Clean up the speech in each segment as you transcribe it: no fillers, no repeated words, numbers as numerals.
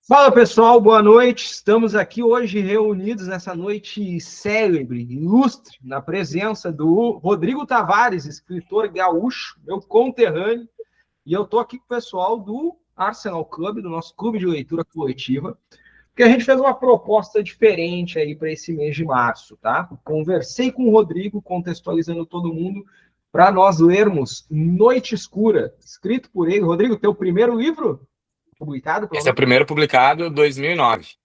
Fala pessoal, boa noite. Estamos aqui hoje reunidos nessa noite célebre, ilustre, na presença do Rodrigo Tavares, escritor gaúcho, meu conterrâneo, e eu estou aqui com o pessoal do Arsenal Club, do nosso clube de leitura coletiva, porque a gente fez uma proposta diferente aí para esse mês de março, tá? Conversei com o Rodrigo, contextualizando todo mundo, para nós lermos Noite Escura, escrito por ele. Rodrigo, teu primeiro livro publicado, pelo Esse é o menos? primeiro publicado em 2009.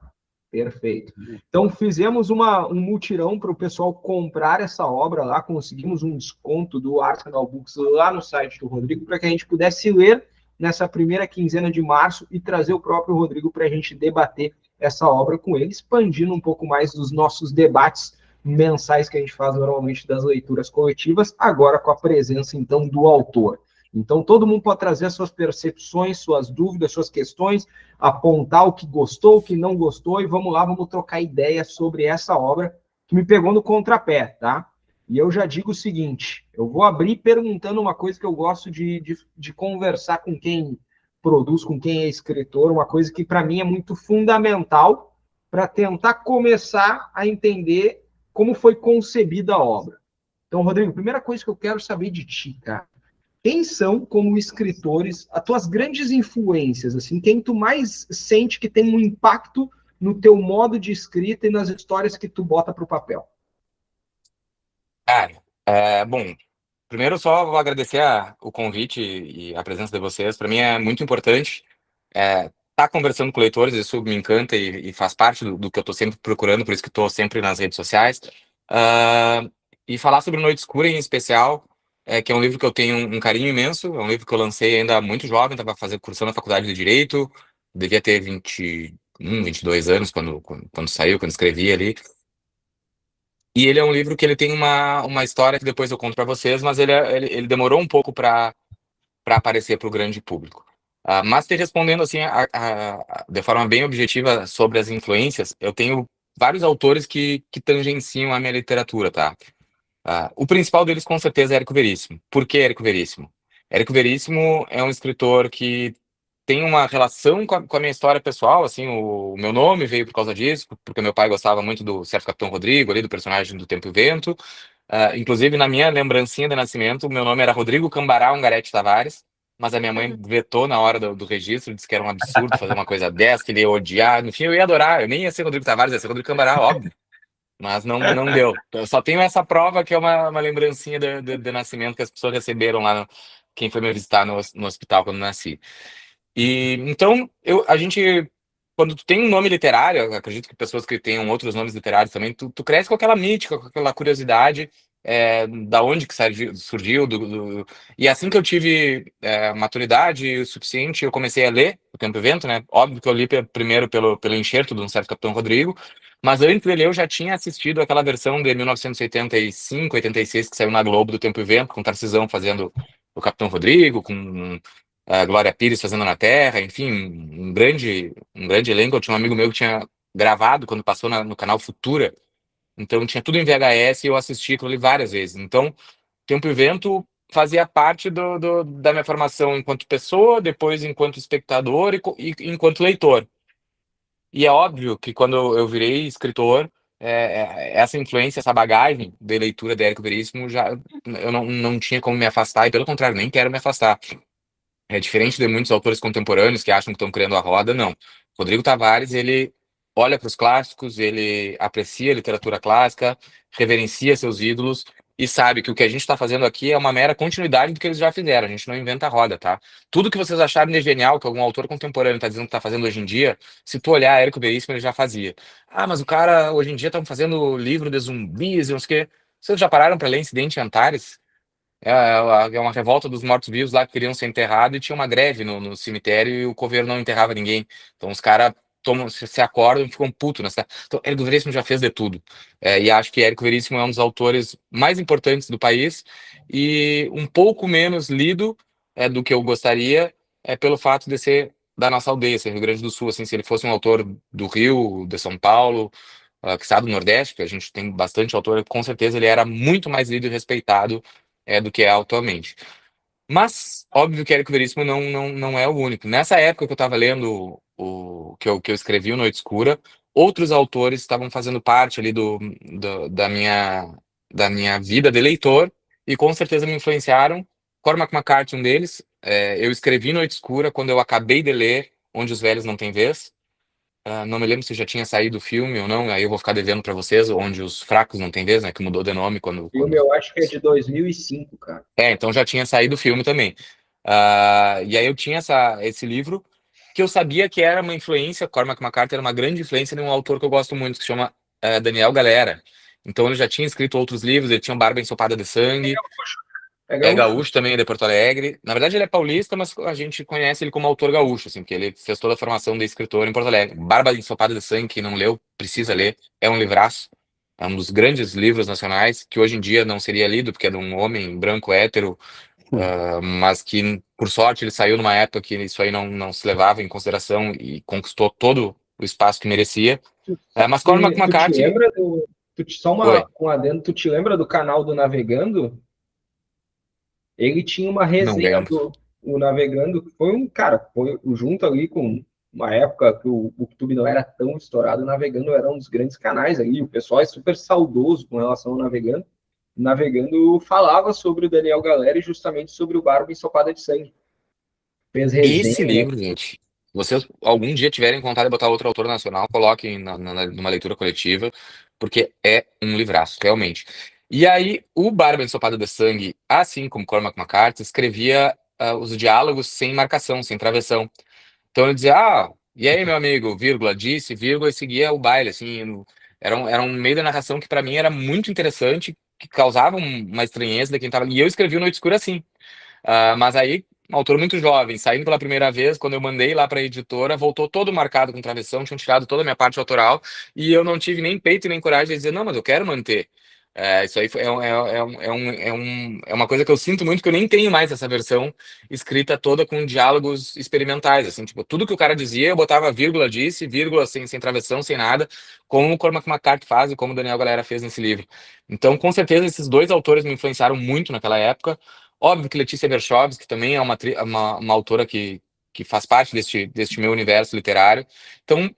Perfeito. Então, fizemos um mutirão para o pessoal comprar essa obra lá, conseguimos um desconto do Arsenal Books lá no site do Rodrigo, para que a gente pudesse ler nessa primeira quinzena de março e trazer o próprio Rodrigo para a gente debater essa obra com ele, expandindo um pouco mais dos nossos debates mensais que a gente faz normalmente das leituras coletivas, agora com a presença, então, do autor. Então, todo mundo pode trazer as suas percepções, suas dúvidas, suas questões, apontar o que gostou, o que não gostou, e vamos lá, vamos trocar ideia sobre essa obra que me pegou no contrapé, tá? E eu já digo o seguinte, eu vou abrir perguntando uma coisa que eu gosto de conversar com quem produz, com quem é escritor, uma coisa que para mim é muito fundamental para tentar começar a entender como foi concebida a obra. Então, Rodrigo, primeira coisa que eu quero saber de ti, cara, quem são, como escritores, as tuas grandes influências, assim, quem tu mais sente que tem um impacto no teu modo de escrita e nas histórias que tu bota para o papel? Cara, bom, primeiro só vou agradecer o convite e a presença de vocês. Para mim é muito importante estar conversando com leitores, isso me encanta e faz parte do que eu estou sempre procurando, por isso que estou sempre nas redes sociais. Ah, e falar sobre Noite Escura em especial, que é um livro que eu tenho um carinho imenso, é um livro que eu lancei ainda muito jovem, estava cursando a faculdade de Direito, devia ter 21, 22 anos quando saiu, quando escrevi ali. E ele é um livro que ele tem uma história que depois eu conto para vocês, mas ele demorou um pouco para aparecer para o grande público. Mas te respondendo assim, de forma bem objetiva sobre as influências, eu tenho vários autores que tangenciam a minha literatura, tá? O principal deles, com certeza, é Érico Veríssimo. Por que Érico Veríssimo? Érico Veríssimo é um escritor que tem uma relação com a minha história pessoal, assim, o meu nome veio por causa disso, porque meu pai gostava muito do Certo Capitão Rodrigo, ali, do personagem do Tempo e Vento. Inclusive, na minha lembrancinha de nascimento, o meu nome era Rodrigo Cambará Ungarete Tavares, mas a minha mãe vetou na hora do registro, disse que era um absurdo fazer uma coisa dessa, que ele ia odiar. No fim, eu ia adorar, eu nem ia ser Rodrigo Tavares, ia ser Rodrigo Cambará, óbvio. Mas não deu. Eu só tenho essa prova que é uma lembrancinha de nascimento que as pessoas receberam lá, quem foi me visitar no hospital quando nasci. E então, a gente, quando tu tem um nome literário, eu acredito que pessoas que tenham outros nomes literários também, tu cresce com aquela mítica, com aquela curiosidade, da onde que surgiu, e assim que eu tive maturidade suficiente, eu comecei a ler O Tempo e Vento, né? Óbvio que eu li primeiro pelo enxerto de um certo Capitão Rodrigo, mas antes dele eu já tinha assistido aquela versão de 1985, 86, que saiu na Globo do Tempo e Vento, com Tarcisão fazendo o Capitão Rodrigo, com a Glória Pires fazendo na Terra, enfim, um grande elenco. Eu tinha um amigo meu que tinha gravado quando passou no canal Futura, então tinha tudo em VHS e eu assisti aquilo ali várias vezes. Então, Tempo e Vento fazia parte da minha formação enquanto pessoa, depois enquanto espectador e enquanto leitor. E é óbvio que quando eu virei escritor, essa influência, essa bagagem de leitura de Érico Veríssimo, já eu não tinha como me afastar, e pelo contrário, nem quero me afastar. É diferente de muitos autores contemporâneos que acham que estão criando a roda, não. Rodrigo Tavares, ele olha para os clássicos, ele aprecia a literatura clássica, reverencia seus ídolos e sabe que o que a gente está fazendo aqui é uma mera continuidade do que eles já fizeram. A gente não inventa a roda, tá? Tudo que vocês acharem de genial que algum autor contemporâneo está dizendo que está fazendo hoje em dia, se tu olhar Érico Veríssimo, ele já fazia. Ah, mas o cara, hoje em dia, estão fazendo livro de zumbis e não sei o quê. Vocês já pararam para ler Incidente em Antares? É uma revolta dos mortos-vivos lá que queriam ser enterrados e tinha uma greve no cemitério e o coveiro não enterrava ninguém. Então os caras se acordam e ficam putos na cidade. Então, Érico Veríssimo já fez de tudo. E acho que Érico Veríssimo é um dos autores mais importantes do país e um pouco menos lido do que eu gostaria, pelo fato de ser da nossa aldeia, ser Rio Grande do Sul. Assim, se ele fosse um autor do Rio, de São Paulo, que está do Nordeste, que a gente tem bastante autor, com certeza ele era muito mais lido e respeitado do que é atualmente. Mas, óbvio que Érico Veríssimo não é o único. Nessa época que eu estava lendo que eu escrevi, o Noite Escura, outros autores estavam fazendo parte ali da minha vida de leitor e com certeza me influenciaram. Cormac McCarthy, um deles. Eu escrevi Noite Escura quando eu acabei de ler Onde os Velhos Não Têm Vez. Não me lembro se já tinha saído o filme ou não, aí eu vou ficar devendo para vocês, Onde os Fracos Não Têm Vez, né, que mudou de nome O filme eu acho que é de 2005, cara. então já tinha saído o filme também. E aí eu tinha esse livro que eu sabia que era uma influência, Cormac McCarthy era uma grande influência de um autor que eu gosto muito, que se chama Daniel Galera. Então ele já tinha escrito outros livros, ele tinha Barba Ensopada de Sangue, É é gaúcho. gaúcho também, é de Porto Alegre. Na verdade ele é paulista, mas a gente conhece ele como autor gaúcho, assim, porque ele fez toda a formação de escritor em Porto Alegre. Barba Ensopada de Sangue, quem não leu, precisa ler, é um livraço. É um dos grandes livros nacionais, que hoje em dia não seria lido, porque é de um homem branco, hétero, mas que, por sorte, ele saiu numa época que isso aí não se levava em consideração e conquistou todo o espaço que merecia. Mas Cormac Tu te McCarthy. lembra só Oi, um adendo, tu te lembra do canal do Navegando? Ele tinha uma não resenha lembro. do o Navegando, que foi um, cara, foi junto ali com uma época que o YouTube não era tão estourado, o Navegando era um dos grandes canais ali, o pessoal é super saudoso com relação ao Navegando. O Navegando falava sobre o Daniel Galera e justamente sobre o Barba Ensopada de Sangue. Fez Esse resenha, livro, gente, se vocês algum dia tiverem vontade de botar outro autor nacional, coloquem numa leitura coletiva, porque é um livraço, realmente. E aí, o Barba Ensopada de Sangue, assim como Cormac McCarthy, escrevia os diálogos sem marcação, sem travessão. Então ele dizia, e aí, meu amigo, vírgula, disse, vírgula, e seguia o baile, assim, era um meio da narração que para mim era muito interessante, que causava uma estranheza de quem tava. E eu escrevi o Noite Escura assim. Mas aí, um autor muito jovem, saindo pela primeira vez, quando eu mandei lá para a editora, voltou todo marcado com travessão, tinham tirado toda a minha parte autoral, e eu não tive nem peito e nem coragem de dizer, não, mas eu quero manter. Isso aí é uma coisa que eu sinto muito, que eu nem tenho mais essa versão escrita toda com diálogos experimentais, assim, tipo, tudo que o cara dizia, eu botava vírgula, disse, vírgula, sem travessão, sem nada, como o Cormac McCarthy faz e como o Daniel Galera fez nesse livro. Então, com certeza, esses dois autores me influenciaram muito naquela época. Óbvio que Letícia Berchovsky também é uma autora que faz parte deste meu universo literário. Então,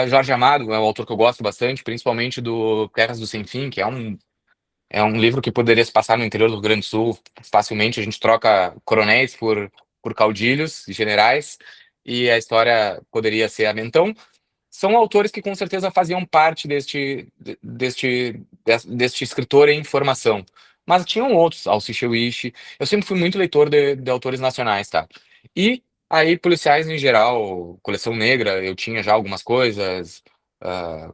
Jorge Amado é um autor que eu gosto bastante, principalmente do Terras do Sem Fim, que é um livro que poderia se passar no interior do Rio Grande do Sul facilmente. A gente troca coronéis por caudilhos e generais, e a história poderia ser a. Então, são autores que com certeza faziam parte deste escritor em formação. Mas tinham outros, Alceu Chewich. Eu sempre fui muito leitor de autores nacionais, tá? E aí, policiais em geral, Coleção Negra, eu tinha já algumas coisas,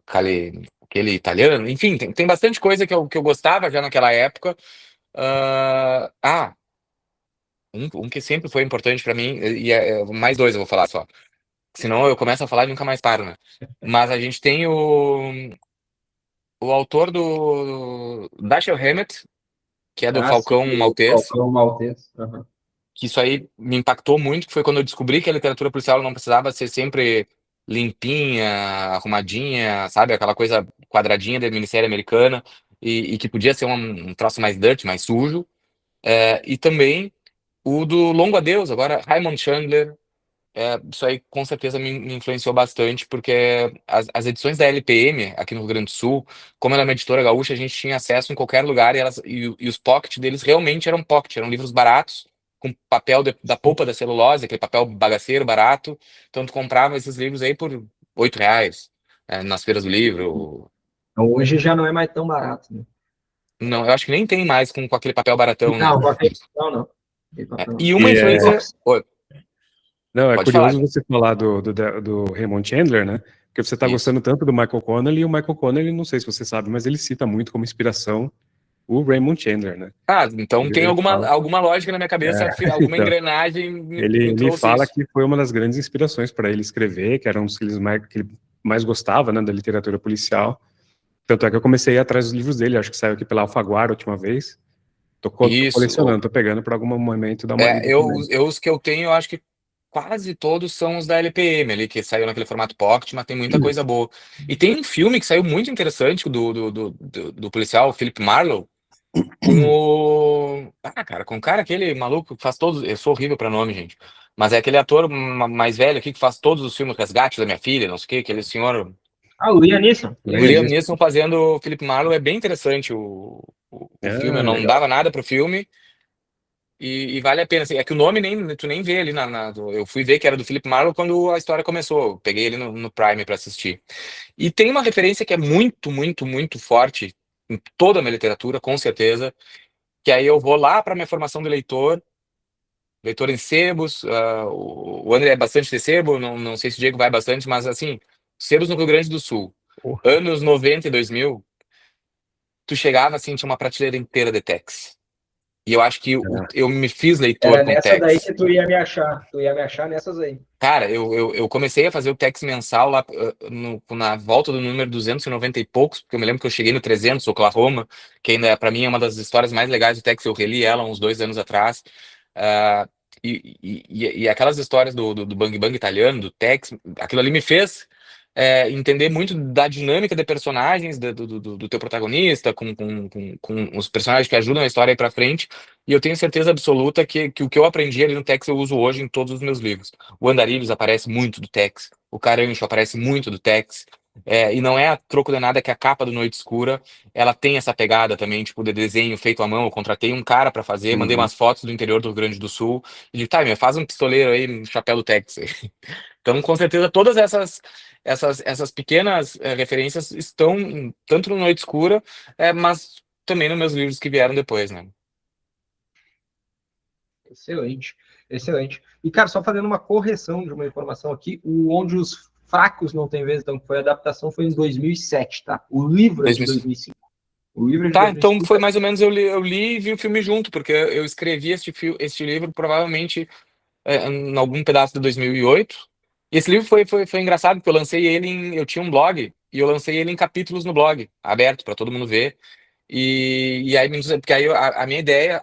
aquele italiano, enfim, tem bastante coisa que eu gostava já naquela época. Um que sempre foi importante para mim, e mais dois eu vou falar só. Senão eu começo a falar e nunca mais paro, né? Mas a gente tem o autor do Dashiell Hammett, que é do Ah, sim, Falcão o Maltês, Falcão Maltês. Uhum. que isso aí me impactou muito, que foi quando eu descobri que a literatura policial não precisava ser sempre limpinha, arrumadinha, sabe? Aquela coisa quadradinha da minissérie americana, e que podia ser um troço mais dirty, mais sujo. E também o do Longo Adeus, agora, Raymond Chandler. Isso aí com certeza me influenciou bastante, porque as edições da LPM aqui no Rio Grande do Sul, como ela é uma editora gaúcha, a gente tinha acesso em qualquer lugar e os pocket deles realmente eram pocket, eram livros baratos, com papel da polpa da celulose, aquele papel bagaceiro barato. Então tu comprava esses livros aí por R$ 8, nas feiras do livro. Então, hoje já não é mais tão barato, né? Não, eu acho que nem tem mais com aquele papel baratão, né? Não, não, não. Tem papel não. E uma E influência. Oi, não, é pode falar. curioso você falar do Raymond Chandler, né? Porque você está Isso. gostando tanto do Michael Connelly, e o Michael Connelly, não sei se você sabe, mas ele cita muito como inspiração o Raymond Chandler, né? Então tem Ele fala, alguma lógica na minha cabeça, alguma então, engrenagem me ele trouxe fala isso. que foi uma das grandes inspirações para ele escrever, que era um dos que ele mais gostava, né, da literatura policial. Tanto é que eu comecei a ir atrás dos livros dele, acho que saiu aqui pela Alfaguara a última vez. Tô Isso. colecionando, tô pegando para algum momento dar uma lida também. Os que eu tenho, eu acho que quase todos são os da LPM ali, que saiu naquele formato pocket, mas tem muita coisa boa. E tem um filme que saiu muito interessante do policial Philip Marlowe, com o. Cara, com o cara aquele maluco que faz todos. Eu sou horrível pra nome, gente. Mas é aquele ator mais velho aqui que faz todos os filmes, Resgate da Minha Filha, não sei o que, aquele senhor. Ah, o Liam Neeson. O Liam Neeson fazendo o Philip Marlowe é bem interessante o filme. Eu não legal. dava nada pro filme e vale a pena. Assim, é que o nome tu nem vê ali eu fui ver que era do Philip Marlowe quando a história começou. Eu peguei ele no Prime para assistir. E tem uma referência que é muito, muito, muito forte em toda a minha literatura, com certeza, que aí eu vou lá para minha formação de leitor em sebos. O André é bastante de sebo, não sei se o Diego vai bastante, mas assim, sebos no Rio Grande do Sul. Porra. Anos 90 e 2000, tu chegava assim, tinha uma prateleira inteira de Tex. E eu acho que eu me fiz leitor Era com nessa daí Tex. que tu ia me achar. Tu ia me achar nessas aí. Cara, eu comecei a fazer o Tex mensal lá na volta do número 290 e poucos, porque eu me lembro que eu cheguei no 300, Oklahoma, que ainda para mim é uma das histórias mais legais do Tex. Eu reli ela uns 2 anos atrás. Ah, e aquelas histórias do Bang Bang italiano, do Tex, aquilo ali me fez entender muito da dinâmica de personagens do teu protagonista, com os personagens que ajudam a história a ir pra frente. E eu tenho certeza absoluta que o que eu aprendi ali no Tex eu uso hoje em todos os meus livros. O Andarilhos aparece muito do Tex, o Carancho aparece muito do Tex. E não é a troco de nada que a capa do Noite Escura ela tem essa pegada também, tipo, de desenho feito à mão. Eu contratei um cara pra fazer, mandei Uhum. umas fotos do interior do Rio Grande do Sul e disse, tá, meu, faz um pistoleiro aí, um chapéu do Tex. Então, com certeza, todas essas pequenas referências estão tanto no Noite Escura, mas também nos meus livros que vieram depois, né? Excelente, excelente. E, cara, só fazendo uma correção de uma informação aqui, o Onde os Fracos Não Têm Vez, então, que foi a adaptação, foi em 2007, tá? O livro é de 2005. O livro é de Tá, então 2005. foi mais ou menos eu li e vi o filme junto, porque eu escrevi este livro provavelmente em algum pedaço de 2008. E esse livro foi engraçado, porque eu lancei ele eu tinha um blog, e eu lancei ele em capítulos no blog, aberto para todo mundo ver. E aí, porque aí a minha ideia.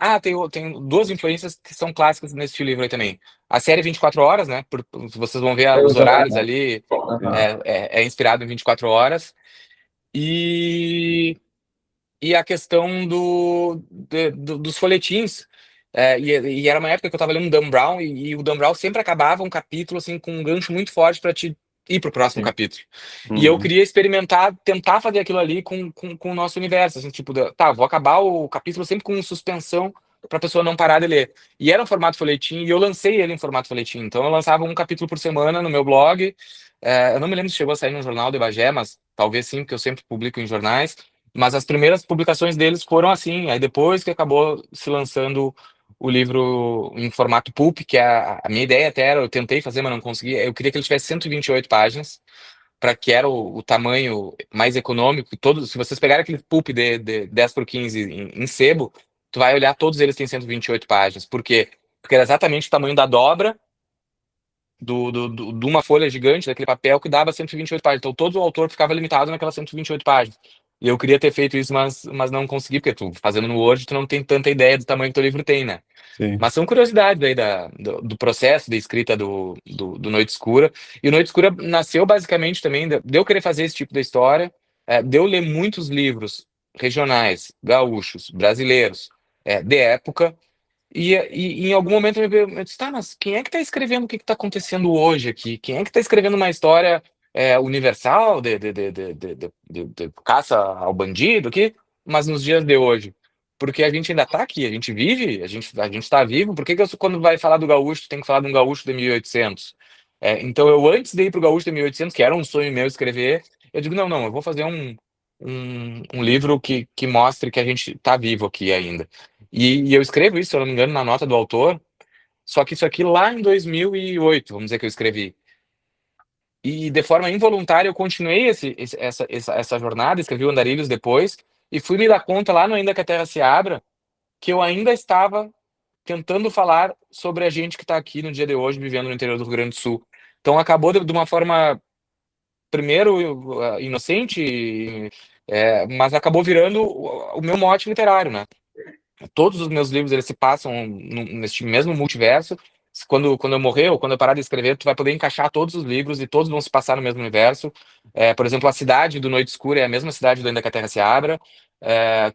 Tem duas influências que são clássicas nesse livro aí também. A série 24 Horas, né? Vocês vão ver Foi os os horários horários. ali, Aham. é inspirado em 24 Horas. E a questão dos folhetins. E era uma época que eu estava lendo Dan Brown, e o Dan Brown sempre acabava um capítulo assim com um gancho muito forte para te ir pro próximo Sim. capítulo. E eu Uhum. queria experimentar, tentar fazer aquilo ali com o nosso universo, assim, tipo, tá, vou acabar o capítulo sempre com suspensão para a pessoa não parar de ler. E era um formato folhetim, e eu lancei ele em formato folhetim. Então eu lançava um capítulo por semana no meu blog. Eu não me lembro se chegou a sair no jornal de Bagé, mas talvez sim, porque eu sempre publico em jornais. Mas as primeiras publicações deles foram assim. Aí depois que acabou se lançando o livro em formato pulp, que a minha ideia até era, eu tentei fazer, mas não consegui. Eu queria que ele tivesse 128 páginas, para que era o tamanho mais econômico. Se vocês pegarem aquele pulp de 10 por 15 em sebo, tu vai olhar, todos eles têm 128 páginas. Por quê? Porque era exatamente o tamanho da dobra de uma folha gigante, daquele papel que dava 128 páginas. Então todo o autor ficava limitado naquelas 128 páginas. E eu queria ter feito isso, mas não consegui, porque tu, fazendo no Word, tu não tem tanta ideia do tamanho que teu livro tem, né? Sim. Mas são curiosidades aí do processo de escrita do Noite Escura. E o Noite Escura nasceu basicamente também de eu querer fazer esse tipo de história, de eu ler muitos livros regionais, gaúchos, brasileiros, de época, e em algum momento eu disse, tá, mas quem é que está escrevendo o que está acontecendo hoje aqui? Quem é que está escrevendo uma história universal de caça ao bandido aqui, mas nos dias de hoje? Porque a gente ainda está aqui, a gente vive, a gente está vivo. Por que quando vai falar do gaúcho, tem que falar de um gaúcho de 1800? Então eu, antes de ir para o gaúcho de 1800, que era um sonho meu escrever, eu digo, não, eu vou fazer um livro que mostre que a gente está vivo aqui ainda. E eu escrevo isso, se eu não me engano, na nota do autor, só que isso aqui lá em 2008, vamos dizer que eu escrevi. E de forma involuntária eu continuei essa jornada, escrevi o Andarilhos depois, e fui me dar conta lá no Ainda que a Terra se Abra, que eu ainda estava tentando falar sobre a gente que está aqui no dia de hoje, vivendo no interior do Rio Grande do Sul. Então acabou de uma forma, primeiro, inocente, mas acabou virando o meu mote literário, né? Todos os meus livros eles se passam neste mesmo multiverso. Quando eu morrer ou quando eu parar de escrever, tu vai poder encaixar todos os livros e todos vão se passar no mesmo universo. Por exemplo, a cidade do Noite Escura é a mesma cidade do Ainda que a Terra se Abra,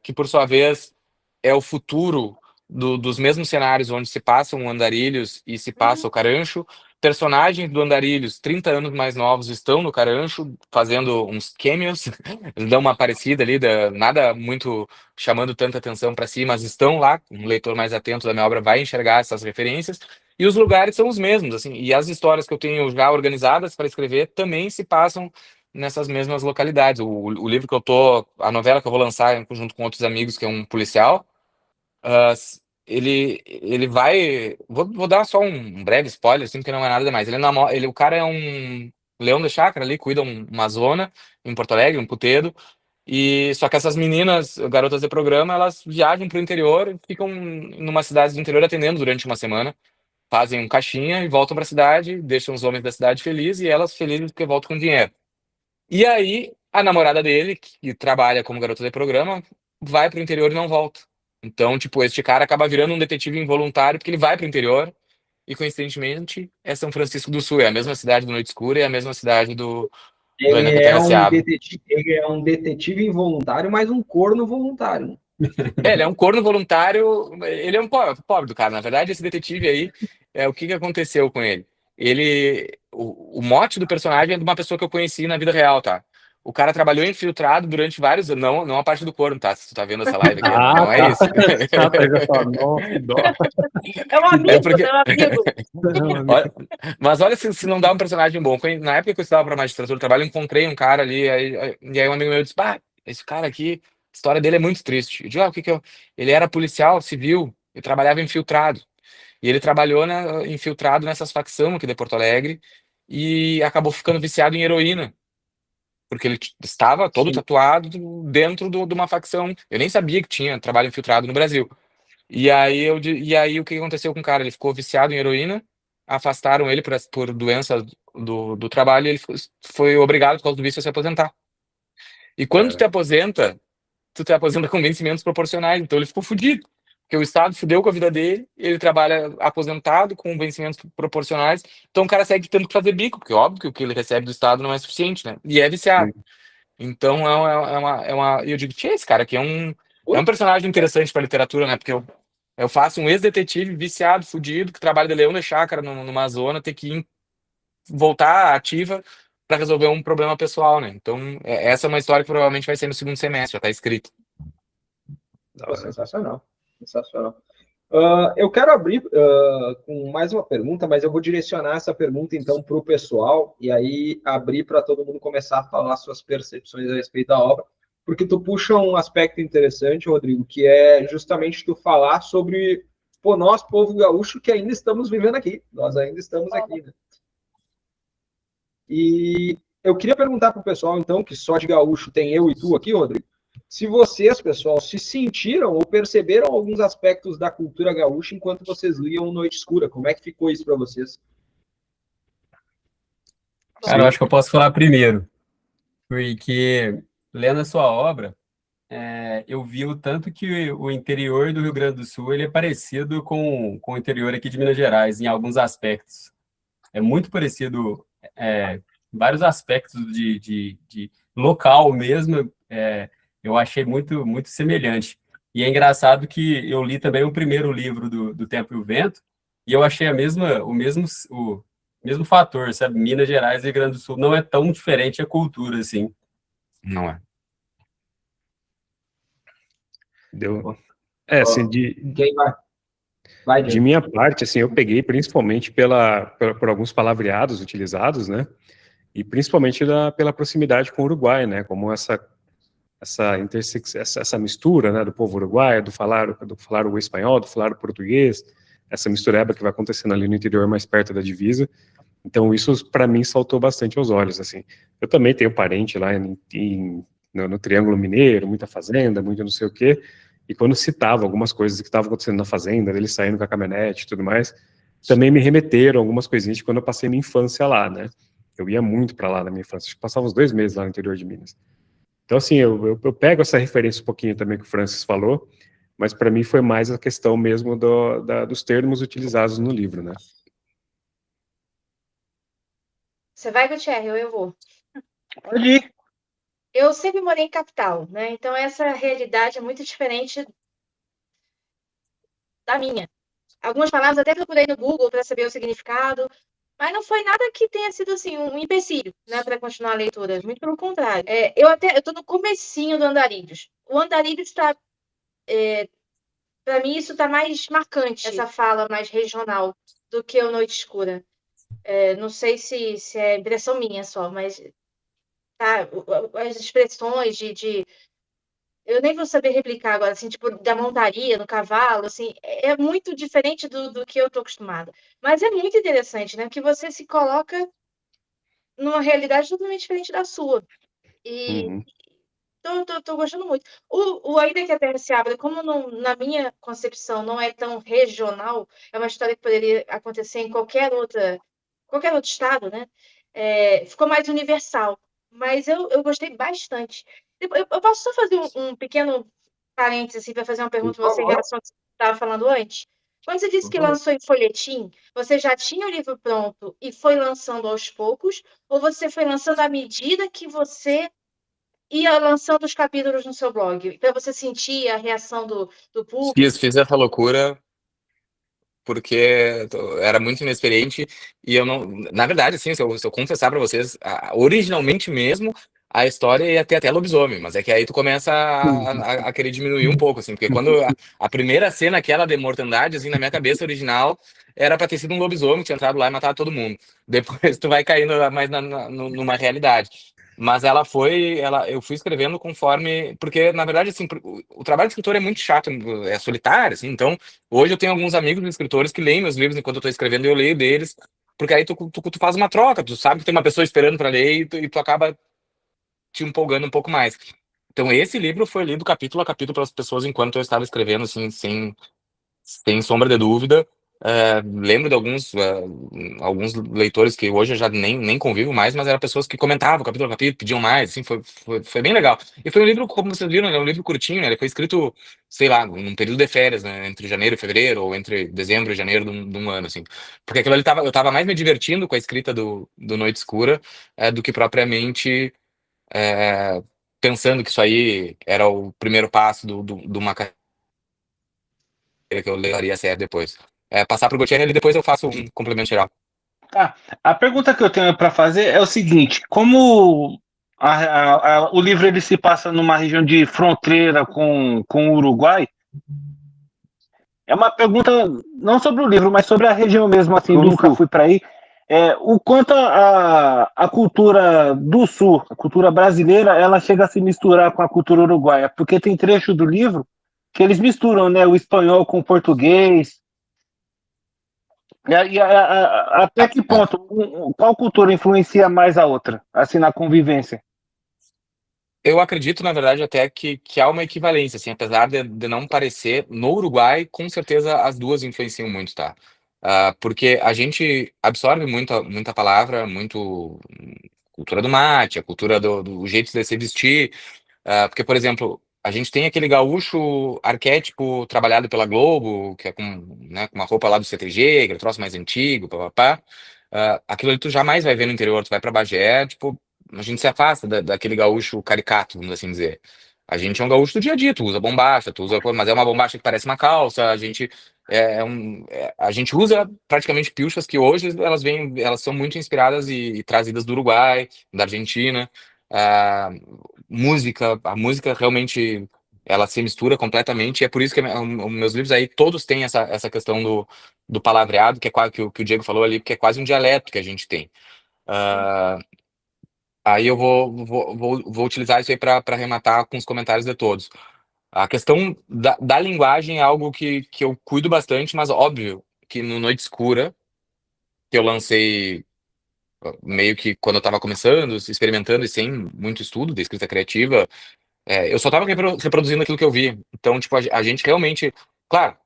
que por sua vez é o futuro dos mesmos cenários onde se passam o Andarilhos e se passa o Carancho. Personagens do Andarilhos, 30 anos mais novos, estão no Carancho, fazendo uns cameos, eles dão uma parecida ali, nada muito chamando tanta atenção para si, mas estão lá. Um leitor mais atento da minha obra vai enxergar essas referências. E os lugares são os mesmos, assim, e as histórias que eu tenho já organizadas para escrever também se passam nessas mesmas localidades. O livro que eu tô, a novela que eu vou lançar junto com outros amigos, que é um policial, ele vai. Vou dar só um breve spoiler, assim, porque não é nada demais. O cara é um leão de chácara ali, cuida uma zona em Porto Alegre, um puteiro. E só que essas meninas, garotas de programa, elas viajam para o interior, ficam numa cidade do interior atendendo durante uma semana, fazem um caixinha e voltam para a cidade, deixam os homens da cidade felizes e elas felizes porque voltam com dinheiro. E aí, a namorada dele, que trabalha como garota de programa, vai pro interior e não volta. Então, tipo, este cara acaba virando um detetive involuntário porque ele vai pro interior e, coincidentemente, é São Francisco do Sul. É a mesma cidade do Noite Escura e é a mesma cidade do Ainda que a Terra se Abra. Ele é um detetive involuntário, mas um corno voluntário. Ele é um corno voluntário, ele é um pobre do cara. Na verdade, esse detetive aí, o que aconteceu com ele? O mote do personagem é de uma pessoa que eu conheci na vida real, tá? O cara trabalhou infiltrado durante vários anos, não a parte do corno, tá? Se tu tá vendo essa live aqui, não é isso. Nossa, que dó. É um amigo, porque... é um amigo. Mas olha se não dá um personagem bom. Na época que eu estudava para magistratura do trabalho, eu encontrei um cara ali, e aí um amigo meu disse, esse cara aqui, a história dele é muito triste. Eu digo, o que que eu... Ele era policial civil e trabalhava infiltrado. E ele trabalhou infiltrado nessas facções aqui de Porto Alegre e acabou ficando viciado em heroína. Porque ele estava todo tatuado dentro de uma facção. Eu nem sabia que tinha trabalho infiltrado no Brasil. E aí o que aconteceu com o cara? Ele ficou viciado em heroína, afastaram ele por doença do trabalho e ele foi obrigado, por causa do vício, a se aposentar. E quando tu te aposenta com vencimentos proporcionais. Então ele ficou fudido. Porque o Estado fudeu com a vida dele, ele trabalha aposentado com vencimentos proporcionais. Então o cara segue tendo que fazer bico, porque óbvio que o que ele recebe do Estado não é suficiente, né? E é viciado. Então eu digo, esse cara aqui é um personagem interessante para literatura, né? Porque eu faço um ex-detetive viciado, fudido, que trabalha de leão de chácara numa zona, ter que voltar ativa para resolver um problema pessoal, né? Então, essa é uma história que provavelmente vai ser no segundo semestre, já tá escrito. Sensacional. Sensacional. Eu quero abrir com mais uma pergunta, mas eu vou direcionar essa pergunta, então, para o pessoal, e aí abrir para todo mundo começar a falar suas percepções a respeito da obra, porque tu puxa um aspecto interessante, Rodrigo, que é justamente tu falar sobre nós, povo gaúcho, que ainda estamos vivendo aqui. Nós ainda estamos aqui, né? E eu queria perguntar para o pessoal, então, que só de gaúcho tem eu e tu aqui, Rodrigo, se vocês, pessoal, se sentiram ou perceberam alguns aspectos da cultura gaúcha enquanto vocês liam Noite Escura. Como é que ficou isso para vocês? Cara, eu acho que eu posso falar primeiro, porque lendo a sua obra, eu vi o tanto que o interior do Rio Grande do Sul ele é parecido com o interior aqui de Minas Gerais, em alguns aspectos. É muito parecido, em vários aspectos de local mesmo, eu achei muito, muito semelhante. E é engraçado que eu li também o primeiro livro do Tempo e o Vento, e eu achei o mesmo fator, sabe? Minas Gerais e Rio Grande do Sul não é tão diferente a cultura, assim. Não é. Deu. Assim, Quem vai? Vai, de minha parte, assim, eu peguei principalmente por alguns palavreados utilizados, né? E principalmente pela proximidade com o Uruguai, né? Como essa mistura, né, do povo uruguaio, do falar o espanhol, do falar o português, essa mistureba que vai acontecendo ali no interior, mais perto da divisa. Então isso para mim saltou bastante aos olhos, assim. Eu também tenho parente lá no Triângulo Mineiro, muita fazenda, muito não sei o quê, e quando citava algumas coisas que estavam acontecendo na fazenda, eles saindo com a caminhonete e tudo mais, também me remeteram algumas coisinhas de quando eu passei minha infância lá, né? Eu ia muito para lá na minha infância, passava uns 2 meses lá no interior de Minas. Então, assim, eu pego essa referência um pouquinho também que o Francis falou, mas para mim foi mais a questão mesmo dos termos utilizados no livro, né? Você vai, Gutierrez, ou eu vou? Pode ir. Eu sempre morei em capital, né? Então essa realidade é muito diferente da minha. Algumas palavras até procurei no Google para saber o significado, mas não foi nada que tenha sido assim um empecilho, né, para continuar a leitura. Muito pelo contrário. Eu tô no comecinho do Andarilhos. O Andarilhos está, para mim, isso está mais marcante, essa fala mais regional do que o Noite Escura. Não sei se é impressão minha só, mas tá, as expressões eu nem vou saber replicar agora, assim, tipo, da montaria, no cavalo, assim, é muito diferente do que eu tô acostumada. Mas é muito interessante, né? Que você se coloca numa realidade totalmente diferente da sua. E Uhum. tô gostando muito. O Ainda que a Terra se Abra, como na minha concepção não é tão regional, é uma história que poderia acontecer em qualquer outro estado, né? Ficou mais universal. Mas eu gostei bastante. Eu posso só fazer um pequeno parênteses assim, para fazer uma Por pergunta para você em favor, relação ao que você estava falando antes? Quando você disse por que favor. lançou em folhetim, você já tinha o livro pronto e foi lançando aos poucos? Ou você foi lançando à medida que você ia lançando os capítulos no seu blog? Para você sentir a reação do público? Fiz essa loucura porque era muito inexperiente e eu não. Na verdade, assim, se eu confessar pra vocês, originalmente mesmo, a história ia ter até lobisomem, mas é que aí tu começa a querer diminuir um pouco, assim, porque quando a primeira cena, aquela de mortandade, assim, na minha cabeça original, era pra ter sido um lobisomem que tinha entrado lá e matado todo mundo. Depois tu vai caindo mais numa realidade. Mas eu fui escrevendo conforme, porque na verdade, assim, o trabalho de escritor é muito chato, é solitário, assim, então. Hoje eu tenho alguns amigos escritores que leem meus livros enquanto eu tô escrevendo e eu leio deles, porque aí tu faz uma troca, tu sabe que tem uma pessoa esperando para ler e tu acaba te empolgando um pouco mais. Então esse livro foi lido capítulo a capítulo pelas pessoas enquanto eu estava escrevendo, assim, sem sombra de dúvida. Lembro de alguns leitores que hoje eu já nem convivo mais, mas eram pessoas que comentavam capítulo a capítulo, pediam mais, assim, foi bem legal. E foi um livro, como vocês viram, é um livro curtinho, né? Ele foi escrito, sei lá, num período de férias, né? Entre janeiro e fevereiro, ou entre dezembro e janeiro de um ano, assim. Porque aquilo ali eu tava mais me divertindo com a escrita do Noite Escura, do que propriamente é, pensando que isso aí era o primeiro passo de uma carreira que eu levaria a sério depois. Passar pro Gautier e depois eu faço um complemento geral. Ah, a pergunta que eu tenho para fazer é o seguinte: como o livro ele se passa numa região de fronteira com o Uruguai, é uma pergunta não sobre o livro, mas sobre a região mesmo, assim, do nunca fui para aí. O quanto a cultura do Sul, a cultura brasileira, ela chega a se misturar com a cultura uruguaia, porque tem trecho do livro que eles misturam, né, o espanhol com o português. Até que ponto, qual cultura influencia mais a outra, assim, na convivência? Eu acredito, na verdade, até que há uma equivalência, assim, apesar de não parecer, no Uruguai, com certeza as duas influenciam muito, tá? Porque a gente absorve muita palavra, muito cultura do mate, a cultura do jeito de se vestir. Porque, por exemplo, a gente tem aquele gaúcho arquétipo trabalhado pela Globo, que é né, com uma roupa lá do CTG, aquele troço mais antigo, papapá. Aquilo ali tu jamais vai ver no interior, tu vai pra Bagé, tipo, a gente se afasta daquele gaúcho caricato, vamos assim dizer. A gente é um gaúcho do dia a dia, tu usa bombacha, mas é uma bombacha que parece uma calça, a gente usa praticamente pilchas que hoje elas são muito inspiradas e trazidas do Uruguai, da Argentina. Ah, a música realmente ela se mistura completamente, e é por isso que os meus livros aí todos têm essa questão do palavreado, que é quase que o Diego falou ali, que é quase um dialeto que a gente tem. Ah, Aí eu vou utilizar isso aí para arrematar com os comentários de todos. A questão da linguagem é algo que eu cuido bastante, mas óbvio que no Noite Escura, que eu lancei meio que quando eu estava começando, experimentando e sem muito estudo de escrita criativa, eu só estava reproduzindo aquilo que eu vi. Então, tipo, a gente realmente, claro,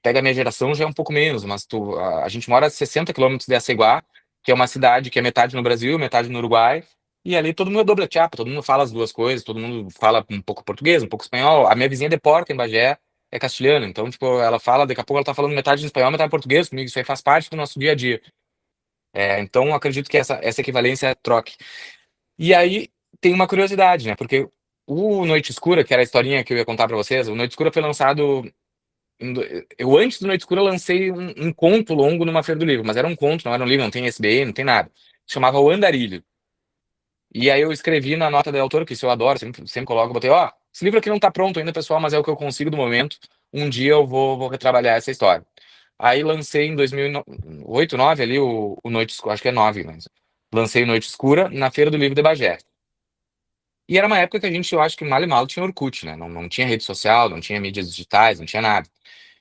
pega a minha geração já é um pouco menos, mas a gente mora a 60 quilômetros de Aceguá, que é uma cidade que é metade no Brasil, metade no Uruguai, e ali todo mundo é doble chapa, todo mundo fala as duas coisas, todo mundo fala um pouco português, um pouco espanhol. A minha vizinha de Porta, em Bagé, é castelhana, então, tipo, ela fala, daqui a pouco ela tá falando metade em espanhol, metade em português comigo, isso aí faz parte do nosso dia a dia. Então, acredito que essa equivalência troque. E aí, tem uma curiosidade, né, porque o Noite Escura, que era a historinha que eu ia contar pra vocês, o Noite Escura foi lançado Eu, antes do Noite Escura, lancei um conto longo numa feira do livro, mas era um conto, não era um livro, não tem ISBN, não tem nada. Chamava O Andarilho. E aí eu escrevi na nota da autora, que isso eu adoro, sempre coloco, botei, ó, esse livro aqui não tá pronto ainda, pessoal, mas é o que eu consigo do momento. Um dia eu vou retrabalhar essa história. Aí lancei em 2008, 2009 ali o Noite Escura, acho que é 9, mas lancei Noite Escura na Feira do Livro de Bagé. E era uma época que a gente, eu acho que mal e mal tinha Orkut, né? Não tinha rede social, não tinha mídias digitais, não tinha nada.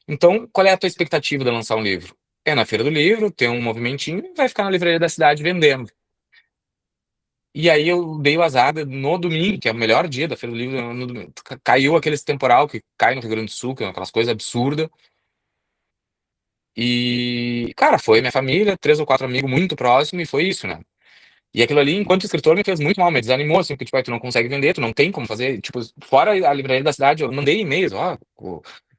Então, qual é a tua expectativa de lançar um livro? É na Feira do Livro, tem um movimentinho e vai ficar na livraria da cidade vendendo. E aí eu dei o azar no domingo, que é o melhor dia da Feira do Livro, no domingo, caiu aquele temporal que cai no Rio Grande do Sul, que é aquelas coisas absurdas. E, cara, foi minha família, 3 ou 4 amigos muito próximos, e foi isso, né? E aquilo ali, enquanto escritor, me fez muito mal, me desanimou, assim, porque, tipo, aí tu não consegue vender, tu não tem como fazer, tipo, fora a livraria da cidade, eu mandei e-mails, ó,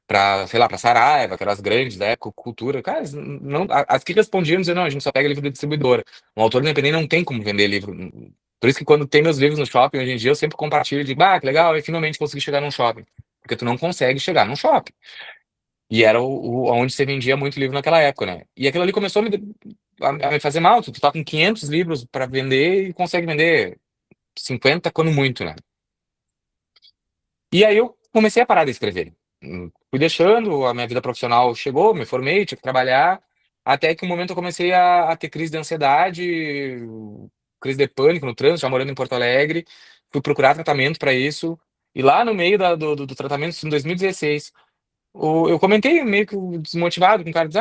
pra, sei lá, pra Saraiva, aquelas grandes da época, Cultura, cara, não, as que respondiam dizendo, não, a gente só pega livro da distribuidora. Um autor independente não tem como vender livro. Por isso que quando tem meus livros no shopping, hoje em dia, eu sempre compartilho, digo, que legal, eu finalmente consegui chegar num shopping. Porque tu não consegue chegar num shopping. E era onde você vendia muito livro naquela época, né? E aquilo ali começou a me fazer mal. Tu tá com 500 livros para vender e consegue vender 50 quando muito, né? E aí eu comecei a parar de escrever. Fui deixando, a minha vida profissional chegou, me formei, tinha que trabalhar, até que um momento eu comecei a ter crise de ansiedade, crise de pânico no trânsito, já morando em Porto Alegre. Fui procurar tratamento para isso. E lá no meio do tratamento, isso em 2016, eu comentei meio que desmotivado com o cara, diz,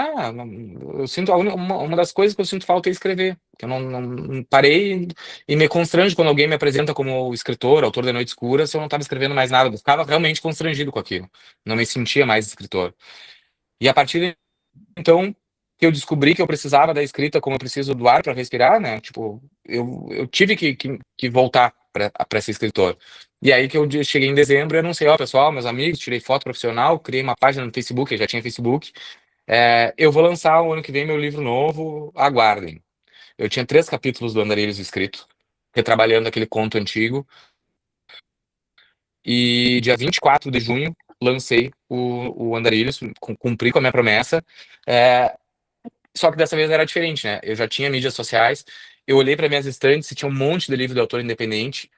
eu sinto, uma das coisas que eu sinto falta é escrever, que eu não parei e me constrange quando alguém me apresenta como escritor, autor de Noite Escura, se eu não estava escrevendo mais nada, eu ficava realmente constrangido com aquilo, não me sentia mais escritor. E a partir de então que eu descobri que eu precisava da escrita como eu preciso do ar para respirar, né? Tipo, eu tive que voltar para ser escritor. E aí que eu cheguei em dezembro e anunciei, ó, pessoal, meus amigos, tirei foto profissional, criei uma página no Facebook, eu já tinha Facebook. Eu vou lançar o ano que vem meu livro novo, aguardem. Eu tinha 3 capítulos do Andarilhos escrito, retrabalhando aquele conto antigo. E dia 24 de junho lancei o Andarilhos, cumpri com a minha promessa. É, Só que dessa vez era diferente, né? Eu já tinha mídias sociais, eu olhei para minhas estantes e tinha um monte de livro de autor independente,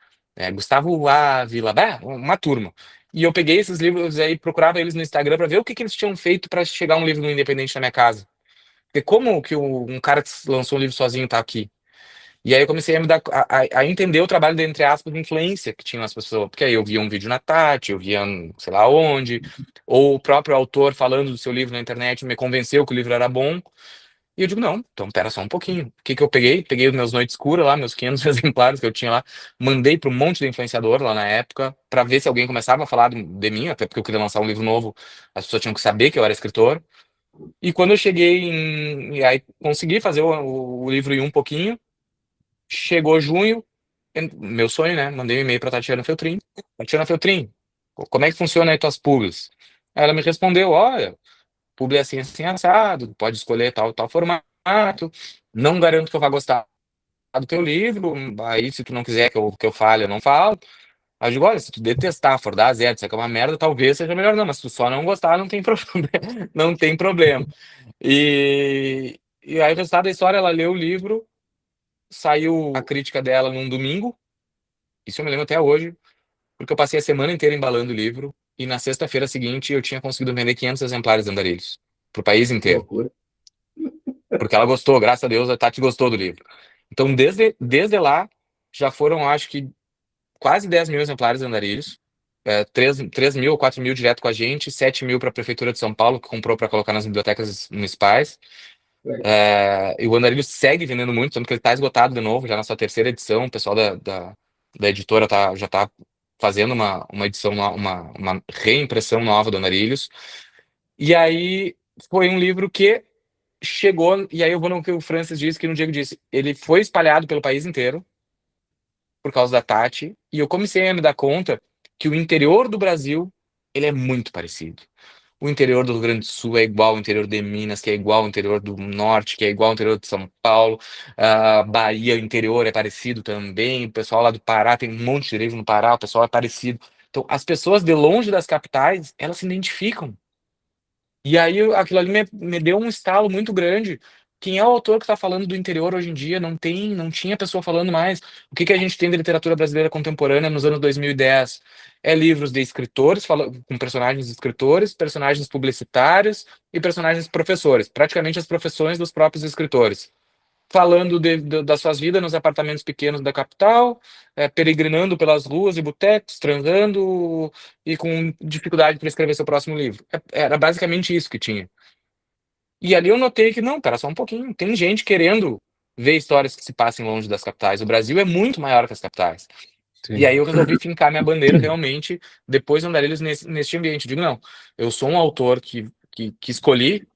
Gustavo Ávila, uma turma. E eu peguei esses livros aí, procurava eles no Instagram para ver o que eles tinham feito para chegar um livro no independente na minha casa. Porque como que um cara que lançou um livro sozinho tá aqui? E aí eu comecei a me dar, a entender o trabalho de, entre aspas, de influência que tinham as pessoas. Porque aí eu via um vídeo na Tati, eu via sei lá onde, ou o próprio autor falando do seu livro na internet me convenceu que o livro era bom. E eu digo, não, então pera só um pouquinho. O que que eu peguei? Peguei os meus Noites Escuras lá, meus 500 exemplares que eu tinha lá, mandei para um monte de influenciador lá na época, para ver se alguém começava a falar de mim, até porque eu queria lançar um livro novo, as pessoas tinham que saber que eu era escritor. E quando eu cheguei e aí consegui fazer o livro em um pouquinho, chegou junho, meu sonho, né? Mandei um e-mail para Tatiana Feltrin. Tatiana Feltrin, como é que funciona aí tuas publis? Aí ela me respondeu, olha, publi é assim assado, pode escolher tal formato, não garanto que eu vá gostar do teu livro, aí se tu não quiser que eu fale, eu não falo. Aí eu digo, olha, se tu detestar, for dar zero, disser que é uma merda, talvez seja melhor não, mas se tu só não gostar, não tem problema. Não tem problema. E aí o resultado da história, ela leu o livro, saiu a crítica dela num domingo, isso eu me lembro até hoje, porque eu passei a semana inteira embalando o livro, e na sexta-feira seguinte eu tinha conseguido vender 500 exemplares de Andarilhos, pro país Que inteiro. loucura. Porque ela gostou, graças a Deus, a Tati gostou do livro. Então, desde lá, já foram, acho que, quase 10 mil exemplares de Andarilhos. 3 mil ou 4 mil direto com a gente, 7 mil para a Prefeitura de São Paulo, que comprou para colocar nas bibliotecas municipais. E o Andarilhos segue vendendo muito, tanto que ele está esgotado de novo, já na sua terceira edição. O pessoal da editora já está fazendo uma edição, uma reimpressão nova do Andarilhos. E aí, foi um livro que chegou, e aí eu vou no que o Francis disse, que no Diego disse, ele foi espalhado pelo país inteiro por causa da Tati, e eu comecei a me dar conta que o interior do Brasil, ele é muito parecido. O interior do Rio Grande do Sul é igual ao interior de Minas, que é igual ao interior do Norte, que é igual ao interior de São Paulo. Bahia, o interior é parecido também. O pessoal lá do Pará, tem um monte de livro no Pará, o pessoal é parecido. Então, as pessoas de longe das capitais, elas se identificam. E aí aquilo ali me deu um estalo muito grande. Quem é o autor que está falando do interior hoje em dia? Não tinha pessoa falando mais. O que a gente tem de literatura brasileira contemporânea nos anos 2010? É livros de escritores, com personagens escritores, personagens publicitários e personagens professores. Praticamente as profissões dos próprios escritores. Falando das suas vidas nos apartamentos pequenos da capital, peregrinando pelas ruas e botecos, transando e com dificuldade para escrever seu próximo livro. Era basicamente isso que tinha. E ali eu notei que, não, pera só um pouquinho, tem gente querendo ver histórias que se passem longe das capitais. O Brasil é muito maior que as capitais. Sim. E aí eu resolvi fincar minha bandeira realmente depois do Andarilhos nesse ambiente. Digo, não, eu sou um autor que escolhi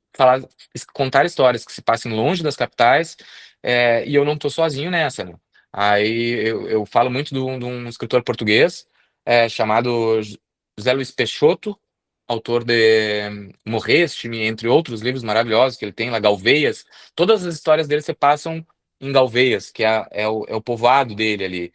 contar histórias que se passem longe das capitais, e eu não estou sozinho nessa, né? Aí eu falo muito de um escritor português chamado José Luiz Peixoto, autor de Morreste-me, entre outros livros maravilhosos que ele tem lá, Galveias. Todas as histórias dele se passam em Galveias, que é o povoado dele ali.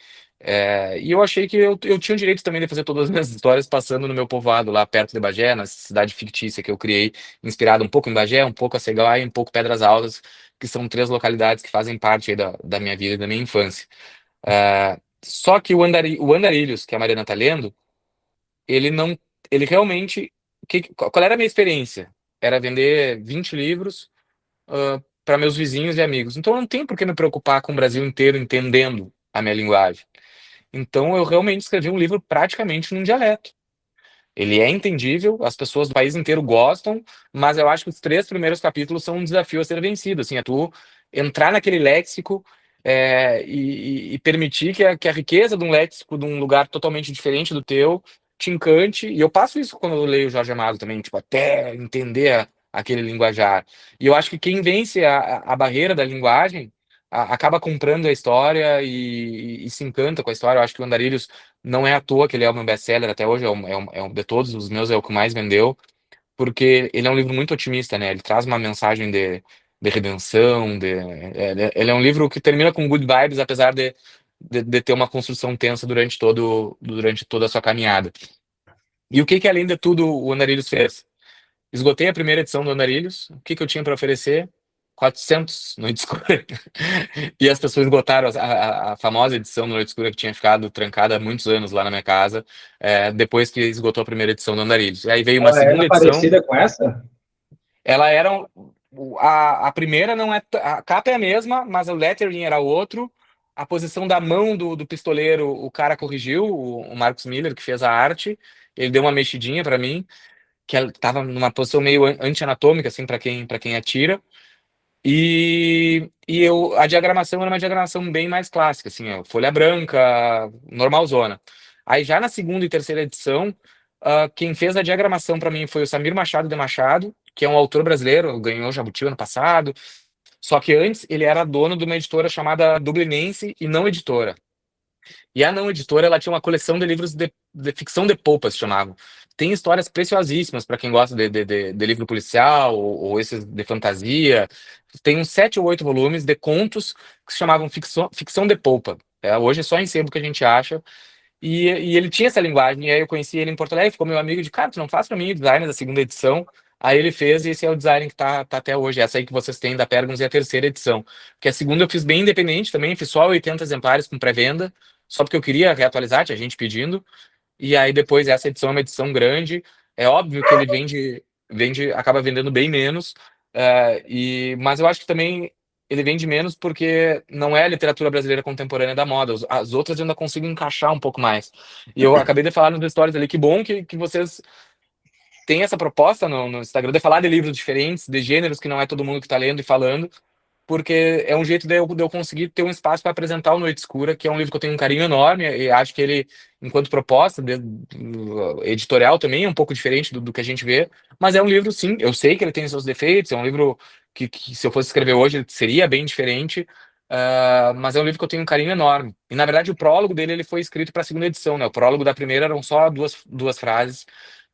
E eu achei que eu tinha o direito também de fazer todas as minhas histórias passando no meu povoado, lá perto de Bagé, na cidade fictícia que eu criei, inspirado um pouco em Bagé, um pouco a Ceguai e um pouco Pedras Altas, que são 3 localidades que fazem parte aí da minha vida e da minha infância. Só que o Andarilhos, que a Mariana tá lendo, ele realmente... Qual era a minha experiência? Era vender 20 livros para meus vizinhos e amigos. Então eu não tenho por que me preocupar com o Brasil inteiro entendendo a minha linguagem. Então eu realmente escrevi um livro praticamente num dialeto. Ele é entendível, as pessoas do país inteiro gostam, mas eu acho que os 3 primeiros capítulos são um desafio a ser vencido. Assim, é tu entrar naquele léxico e permitir que a riqueza de um léxico de um lugar totalmente diferente do teu te encante. E eu passo isso quando eu leio Jorge Amado também, tipo, até entender aquele linguajar. E eu acho que quem vence a barreira da linguagem acaba comprando a história e se encanta com a história. Eu acho que o Andarilhos não é à toa que ele é o meu best-seller até hoje, de todos os meus é o que mais vendeu, porque ele é um livro muito otimista, né? Ele traz uma mensagem de redenção, ele é um livro que termina com good vibes, apesar de ter uma construção tensa durante toda a sua caminhada. E o que além de tudo, o Andarilhos fez? Esgotei a primeira edição do Andarilhos, o que eu tinha para oferecer? 400 Noite Escura. E as pessoas esgotaram a famosa edição do Noite Escura que tinha ficado trancada há muitos anos lá na minha casa, depois que esgotou a primeira edição do Andarilhos. E aí veio uma segunda edição. Parecida com essa? Ela era... A primeira não é... A capa é a mesma, mas o lettering era outro. A posição da mão do pistoleiro, o cara corrigiu, o Marcos Miller, que fez a arte. Ele deu uma mexidinha para mim, que ela estava numa posição meio anti-anatômica, assim, para quem atira. E a diagramação era uma diagramação bem mais clássica, assim, folha branca, normalzona. Aí já na segunda e terceira edição, quem fez a diagramação para mim foi o Samir Machado de Machado, que é um autor brasileiro, ganhou Jabuti ano passado. Só que antes ele era dono de uma editora chamada Dublinense e Não Editora. E a Não Editora, ela tinha uma coleção de livros de ficção de polpa, se chamavam. Tem histórias preciosíssimas para quem gosta de livro policial ou esses de fantasia. Tem uns 7 ou 8 volumes de contos que se chamavam ficção de polpa. Hoje é só em sebo que a gente acha. E ele tinha essa linguagem. E aí eu conheci ele em Porto Alegre, ficou meu amigo de, cara, tu não faz para mim o design da segunda edição? Aí ele fez, e esse é o design que tá até hoje. Essa aí que vocês têm da Pergamos é a terceira edição. Porque a segunda eu fiz bem independente também, fiz só 80 exemplares com pré-venda, só porque eu queria reatualizar, tinha gente pedindo. E aí depois essa edição é uma edição grande. É óbvio que ele acaba vendendo bem menos, mas eu acho que também ele vende menos porque não é a literatura brasileira contemporânea da moda. As outras eu ainda consigo encaixar um pouco mais. E eu acabei de falar nas stories ali, que bom que vocês têm essa proposta no Instagram de falar de livros diferentes, de gêneros que não é todo mundo que está lendo e falando, porque é um jeito de eu conseguir ter um espaço para apresentar o Noite Escura, que é um livro que eu tenho um carinho enorme, e acho que ele, enquanto proposta editorial também, é um pouco diferente do que a gente vê, mas é um livro, sim, eu sei que ele tem seus defeitos, é um livro que se eu fosse escrever hoje, ele seria bem diferente, mas é um livro que eu tenho um carinho enorme. E, na verdade, o prólogo dele ele foi escrito para a segunda edição, né? O prólogo da primeira eram só duas frases,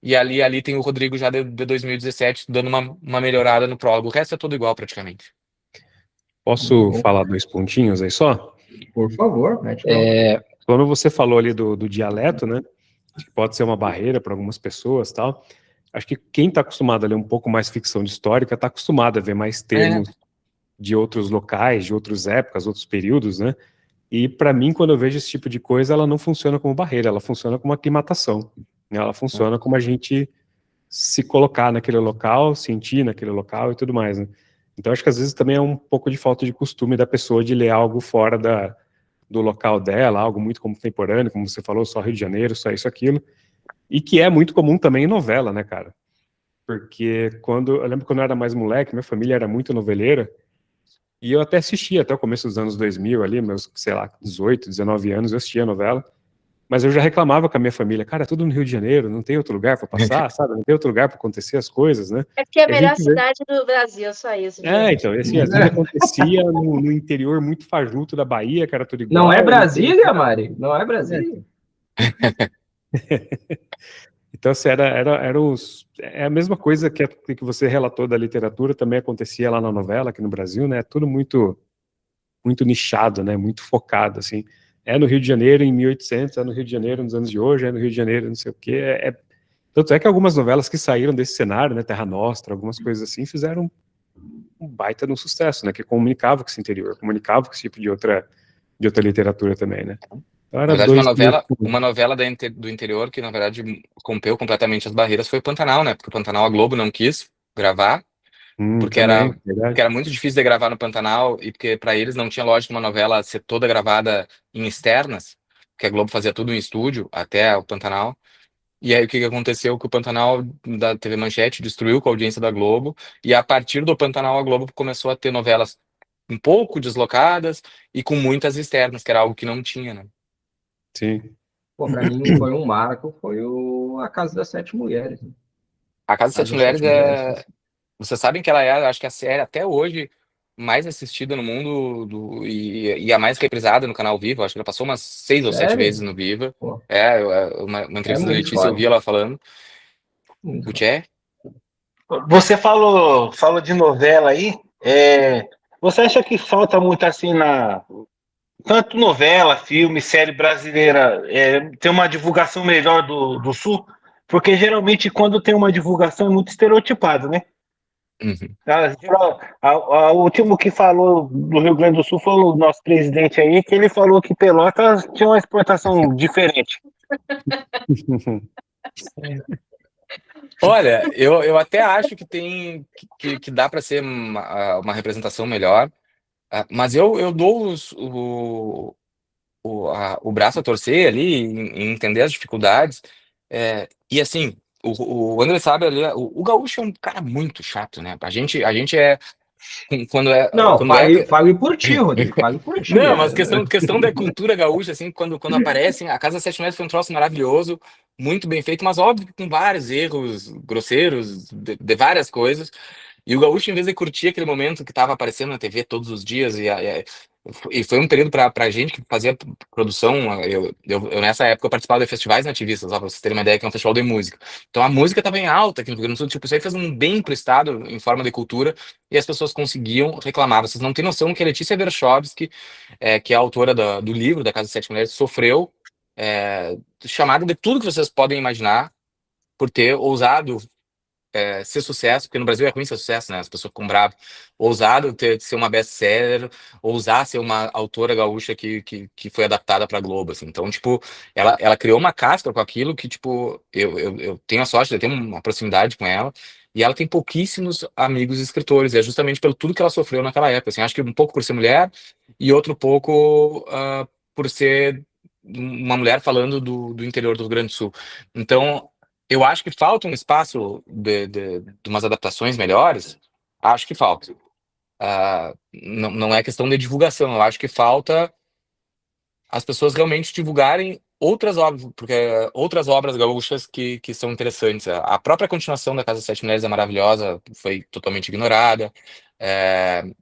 e ali tem o Rodrigo já de 2017 dando uma melhorada no prólogo. O resto é tudo igual, praticamente. Posso falar 2 pontinhos aí só? Por favor, Quando você falou ali do dialeto, né, que pode ser uma barreira para algumas pessoas, tal, acho que quem está acostumado a ler um pouco mais ficção histórica está acostumado a ver mais termos de outros locais, de outras épocas, outros períodos, né? E para mim, quando eu vejo esse tipo de coisa, ela não funciona como barreira, ela funciona como aclimatação, né? Ela funciona como a gente se colocar naquele local, sentir naquele local e tudo mais, né? Então acho que às vezes também é um pouco de falta de costume da pessoa de ler algo fora do local dela, algo muito contemporâneo, como você falou, só Rio de Janeiro, só isso, aquilo, e que é muito comum também em novela, né, cara? Porque eu lembro quando eu era mais moleque, minha família era muito noveleira, e eu até assistia até o começo dos anos 2000 ali, meus, sei lá, 18, 19 anos, eu assistia a novela, mas eu já reclamava com a minha família, cara, é tudo no Rio de Janeiro, não tem outro lugar para passar, sabe? Não tem outro lugar para acontecer as coisas, né? É porque é a E a melhor gente vê... cidade do Brasil, só isso, gente. então, assim, às vezes acontecia no interior muito fajuto da Bahia, que era tudo igual. Não é Brasília, Mari? Não é Brasília. Então, assim, é a mesma coisa que você relatou da literatura, também acontecia lá na novela, aqui no Brasil, né? Tudo muito, muito nichado, né? Muito focado, assim. É no Rio de Janeiro em 1800, é no Rio de Janeiro nos anos de hoje, é no Rio de Janeiro não sei o quê. Tanto é que algumas novelas que saíram desse cenário, né? Terra Nostra, algumas coisas assim, fizeram um baita no sucesso, né? Que comunicava com esse interior, comunicava com esse tipo de outra literatura também, né? Então, Na era verdade, dois... uma novela do interior que, na verdade, rompeu completamente as barreiras foi o Pantanal, né? Porque o Pantanal a Globo não quis gravar, porque também, era muito difícil de gravar no Pantanal e porque para eles não tinha lógica uma novela ser toda gravada em externas, porque a Globo fazia tudo em estúdio até o Pantanal. E aí o que aconteceu? Que o Pantanal da TV Manchete destruiu com a audiência da Globo, e a partir do Pantanal a Globo começou a ter novelas um pouco deslocadas e com muitas externas, que era algo que não tinha, né? Sim. Pô, pra mim foi um marco, foi A Casa das Sete Mulheres. Né? A Casa das Casa Sete das Mulheres Sete Mulheres. Vocês sabem que ela é, acho que a série até hoje mais assistida no mundo e a mais reprisada no canal Viva. Acho que ela passou umas 6 ou 7 vezes Sério? no Viva. Pô, Uma é entrevista da muito Letícia, eu foda. vi ela falando. Muito O foda. Tchê? Você falou de novela aí. Você acha que falta muito assim tanto novela, filme, série brasileira, ter uma divulgação melhor do Sul? Porque geralmente quando tem uma divulgação é muito estereotipado, né? Uhum. O último que falou do Rio Grande do Sul foi o nosso presidente aí, que ele falou que Pelotas tinha uma exportação diferente. Olha, eu até acho que que dá para ser uma representação melhor, mas eu dou o braço a torcer ali em entender as dificuldades. E assim, o André sabe ali, o gaúcho é um cara muito chato, né? A gente quando é Não, quando é fale por ti, Rodrigo. Fale por ti. Não, mas questão da cultura gaúcha, assim, quando aparecem, a Casa das Sete Mulheres foi um troço maravilhoso, muito bem feito, mas óbvio que com vários erros grosseiros, de várias coisas. E o gaúcho, em vez de curtir aquele momento que estava aparecendo na TV todos os dias, e foi um período para gente que fazia produção. Nessa época eu participava de festivais nativistas, só para vocês terem uma ideia, que é um festival de música. Então a música estava em alta aqui no Rio Grande do Sul, tipo, isso aí fez um bem pro estado em forma de cultura, e as pessoas conseguiam reclamar. Vocês não têm noção que a Letícia Verchovski, que é a autora do livro da Casa das Sete Mulheres, sofreu chamada de tudo que vocês podem imaginar por ter ousado ser sucesso, porque no Brasil é ruim ser sucesso, né? As pessoas ficam bravas. Ousado ser uma best-seller, ousar ser uma autora gaúcha que foi adaptada para Globo, assim. Então, tipo, ela criou uma casca com aquilo que, tipo, eu tenho a sorte de ter uma proximidade com ela, e ela tem pouquíssimos amigos escritores, e é justamente pelo tudo que ela sofreu naquela época, assim. Acho que um pouco por ser mulher, e outro pouco por ser uma mulher falando do interior do Rio Grande do Sul. Então, eu acho que falta um espaço de umas adaptações melhores. Acho que falta. Não é questão de divulgação. Eu acho que falta as pessoas realmente divulgarem outras obras, porque outras obras gaúchas que são interessantes. A própria continuação da Casa das Sete Mulheres é maravilhosa, foi totalmente ignorada.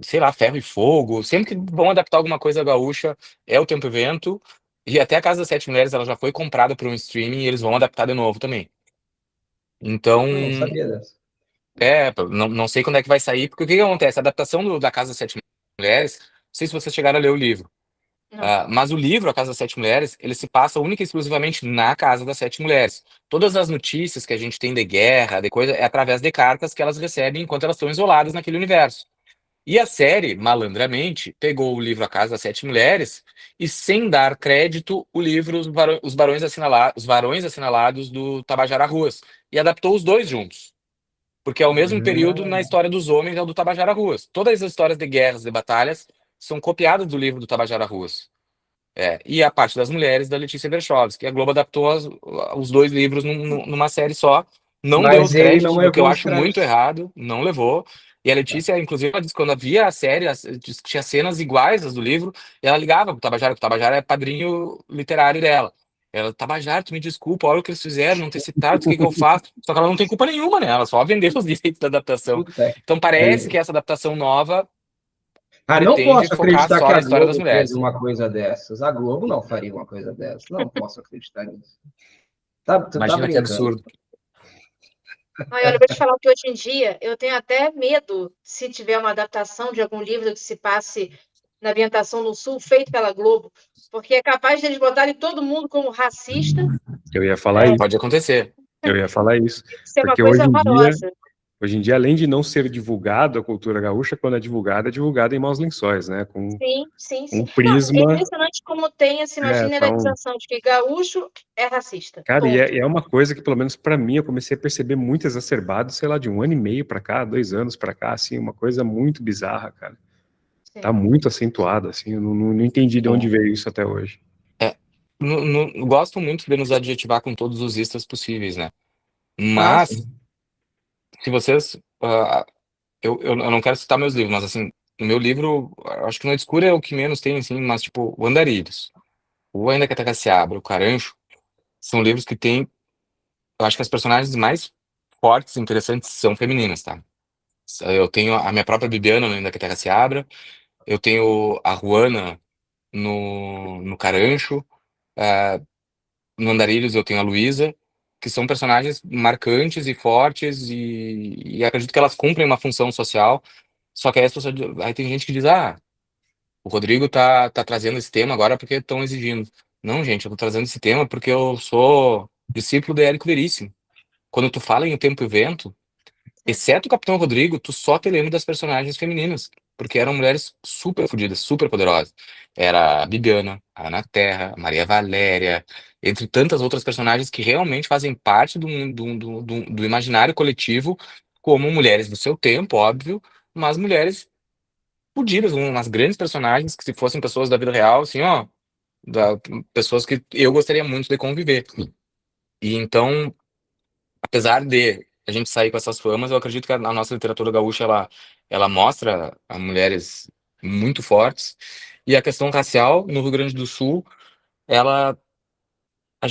Sei lá, Ferro e Fogo. Sempre que vão adaptar alguma coisa gaúcha, é o Tempo e Vento. E até a Casa das Sete Mulheres ela já foi comprada por um streaming e eles vão adaptar de novo também. Então, Eu não sabia dessa. não sei quando é que vai sair, porque o que que acontece? A adaptação da Casa das Sete Mulheres, não sei se vocês chegaram a ler o livro. Não. Mas o livro, A Casa das Sete Mulheres, ele se passa única e exclusivamente na Casa das Sete Mulheres. Todas as notícias que a gente tem de guerra, de coisa, é através de cartas que elas recebem enquanto elas estão isoladas naquele universo. E a série, malandramente, pegou o livro A Casa das Sete Mulheres e, sem dar crédito, o livro Os Varões Assinalados do Tabajara Ruas, e adaptou os dois juntos. Porque é o mesmo período na história dos homens é o do Tabajara Ruas. Todas as histórias de guerras, de batalhas, são copiadas do livro do Tabajara Ruas. E a parte das mulheres, da Letícia Berchovsky. A Globo adaptou os dois livros numa série só. Não deu Mas os ele créditos, não o que eu levou os acho muito créditos. errado. Não levou. E a Letícia, inclusive, ela disse que quando havia a série, disse que tinha cenas iguais às do livro, e ela ligava pro Tabajara, que o Tabajara é padrinho literário dela. Ela, Tabajara, tu me desculpa, olha o que eles fizeram, não ter citado, o que que eu faço? Só que ela não tem culpa nenhuma, né? Ela só vendeu os direitos da adaptação. Puta. Então parece que essa adaptação nova Não pretende posso focar acreditar só que na a história das Globo fez mulheres. uma coisa dessas. A Globo não faria uma coisa dessas. Não posso acreditar nisso. Tu tá Imagina que brincando. absurdo. Ai, olha, eu vou te falar que hoje em dia eu tenho até medo se tiver uma adaptação de algum livro que se passe na ambientação no Sul, feito pela Globo, porque é capaz de eles botarem todo mundo como racista, Eu ia falar isso. Pode acontecer. Eu ia falar isso. ser uma Porque coisa horrorosa. hoje em dia, além de não ser divulgado a cultura gaúcha, quando é divulgada em maus lençóis, né? Com Sim, sim, sim. um Não, é prisma. impressionante como tem assim, uma generalização de que gaúcho é racista. Cara, e Ponto. é uma coisa que, pelo menos pra mim, eu comecei a perceber muito exacerbado, sei lá, de 1 ano e meio pra cá, 2 anos pra cá, assim, uma coisa muito bizarra, cara. Sim. Tá muito acentuado, assim, eu não entendi de onde veio isso até hoje. Gosto muito de nos adjetivar com todos os istas possíveis, né? Ah, Mas, sim. se vocês. Eu não quero citar meus livros, mas assim, o meu livro, acho que Noite Escura é o que menos tem, assim, mas tipo, o Andarilhos, o Ainda que a Terra se Abra, o Carancho, são livros que têm. Eu acho que as personagens mais fortes e interessantes são femininas, tá? Eu tenho a minha própria Bibiana no Ainda que a Terra se Abra, eu tenho a Juana no Carancho. No Andarilhos eu tenho a Luísa, que são personagens marcantes e fortes e acredito que elas cumprem uma função social. Só que aí, aí tem gente que diz, o Rodrigo tá trazendo esse tema agora porque estão exigindo. Não, gente, eu tô trazendo esse tema porque eu sou discípulo de Érico Veríssimo. Quando tu fala em O Tempo e o Vento, exceto o Capitão Rodrigo, tu só te lembra das personagens femininas, porque eram mulheres super fodidas, super poderosas. Era a Bibiana, a Ana Terra, a Maria Valéria, entre tantas outras personagens que realmente fazem parte do imaginário coletivo, como mulheres do seu tempo, óbvio, mas mulheres fodidas, umas grandes personagens que se fossem pessoas da vida real, assim, ó, pessoas que eu gostaria muito de conviver. E então, apesar de a gente sair com essas famas, eu acredito que a nossa literatura gaúcha ela mostra a mulheres muito fortes. E a questão racial no Rio Grande do Sul, ela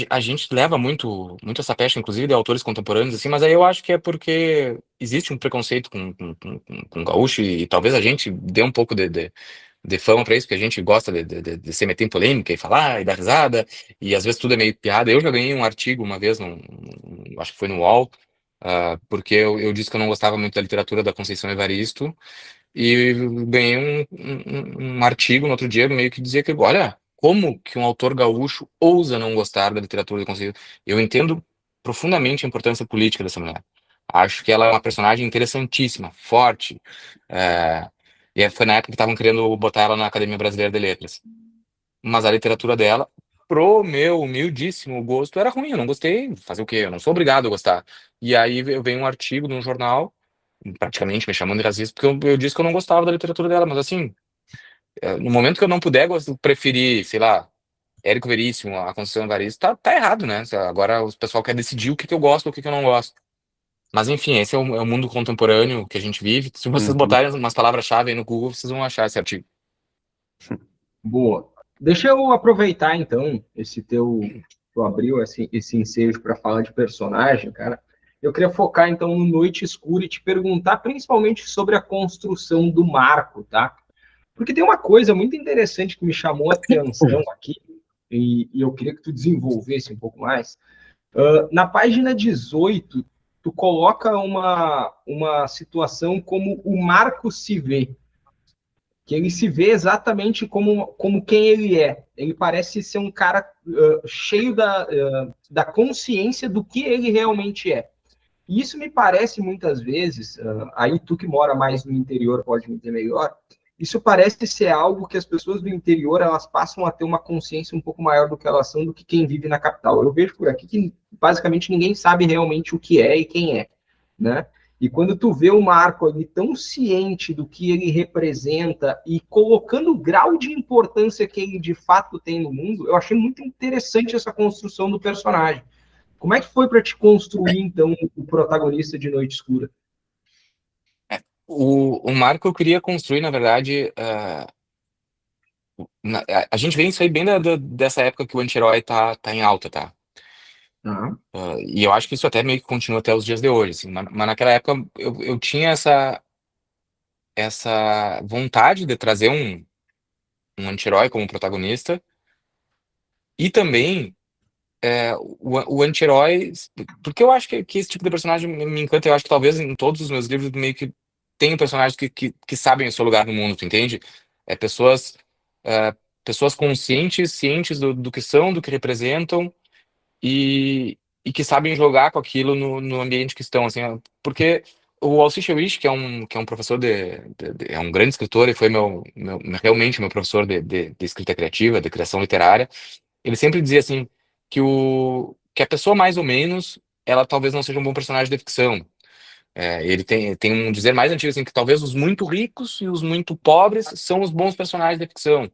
a gente leva muito essa pecha, inclusive de autores contemporâneos, assim, mas aí eu acho que é porque existe um preconceito com gaúcho e talvez a gente dê um pouco de fama pra isso, porque a gente gosta de se meter em polêmica e falar e dar risada, e às vezes tudo é meio piada. Eu já ganhei um artigo uma vez, acho que foi no UOL, porque eu disse que eu não gostava muito da literatura da Conceição Evaristo, e ganhei um artigo no outro dia, meio que dizia que, olha, como que um autor gaúcho ousa não gostar da literatura da Conceição? Eu entendo profundamente a importância política dessa mulher. Acho que ela é uma personagem interessantíssima, forte, é, foi na época que estavam querendo botar ela na Academia Brasileira de Letras. Mas a literatura dela, pro meu humildíssimo gosto, era ruim. Eu não gostei. Fazer o quê? Eu não sou obrigado a gostar. E aí eu venho um artigo de um jornal, praticamente me chamando de racista, porque eu disse que eu não gostava da literatura dela. Mas assim, no momento que eu não puder preferir, sei lá, Érico Veríssimo, a Conceição Evaristo, tá errado, né? Agora o pessoal quer decidir o que que eu gosto e o que que eu não gosto. Mas enfim, esse é o mundo contemporâneo que a gente vive. Se vocês botarem umas palavras-chave aí no Google, vocês vão achar esse artigo. Boa. Deixa eu aproveitar, então, tu abriu esse ensejo para falar de personagem, cara. Eu queria focar, então, no Noite Escura e te perguntar principalmente sobre a construção do Marco, tá? Porque tem uma coisa muito interessante que me chamou a atenção aqui, e eu queria que tu desenvolvesse um pouco mais. Na página 18, tu coloca uma situação como o Marco se vê. que ele se vê exatamente como quem ele é. Ele parece ser um cara cheio da consciência do que ele realmente é. E isso me parece muitas vezes, aí tu que mora mais no interior pode me entender melhor, isso parece ser algo que as pessoas do interior elas passam a ter uma consciência um pouco maior do que elas são do que quem vive na capital. Eu vejo por aqui que basicamente ninguém sabe realmente o que é e quem é, né? E quando tu vê o Marco ali tão ciente do que ele representa e colocando o grau de importância que ele de fato tem no mundo, eu achei muito interessante essa construção do personagem. Como é que foi para te construir, então, o protagonista de Noite Escura? O Marco eu queria construir, na verdade, a gente vê isso aí bem dessa época que o anti-herói tá em alta, tá? Ah, E eu acho que isso até meio que continua até os dias de hoje, assim, mas naquela época eu tinha essa vontade de trazer um anti-herói como protagonista e também o anti-herói, porque eu acho que esse tipo de personagem me encanta. Eu acho que talvez em todos os meus livros meio que tem personagens que sabem o seu lugar no mundo, tu entende? É pessoas, é, pessoas conscientes, cientes do que são, do que representam e que sabem jogar com aquilo no ambiente que estão, assim, porque o Alcich Wish, que é um professor é um grande escritor e foi realmente meu professor de escrita criativa, de criação literária. Ele sempre dizia assim que a pessoa mais ou menos, ela talvez não seja um bom personagem de ficção. Ele tem um dizer mais antigo assim que talvez os muito ricos e os muito pobres são os bons personagens de ficção,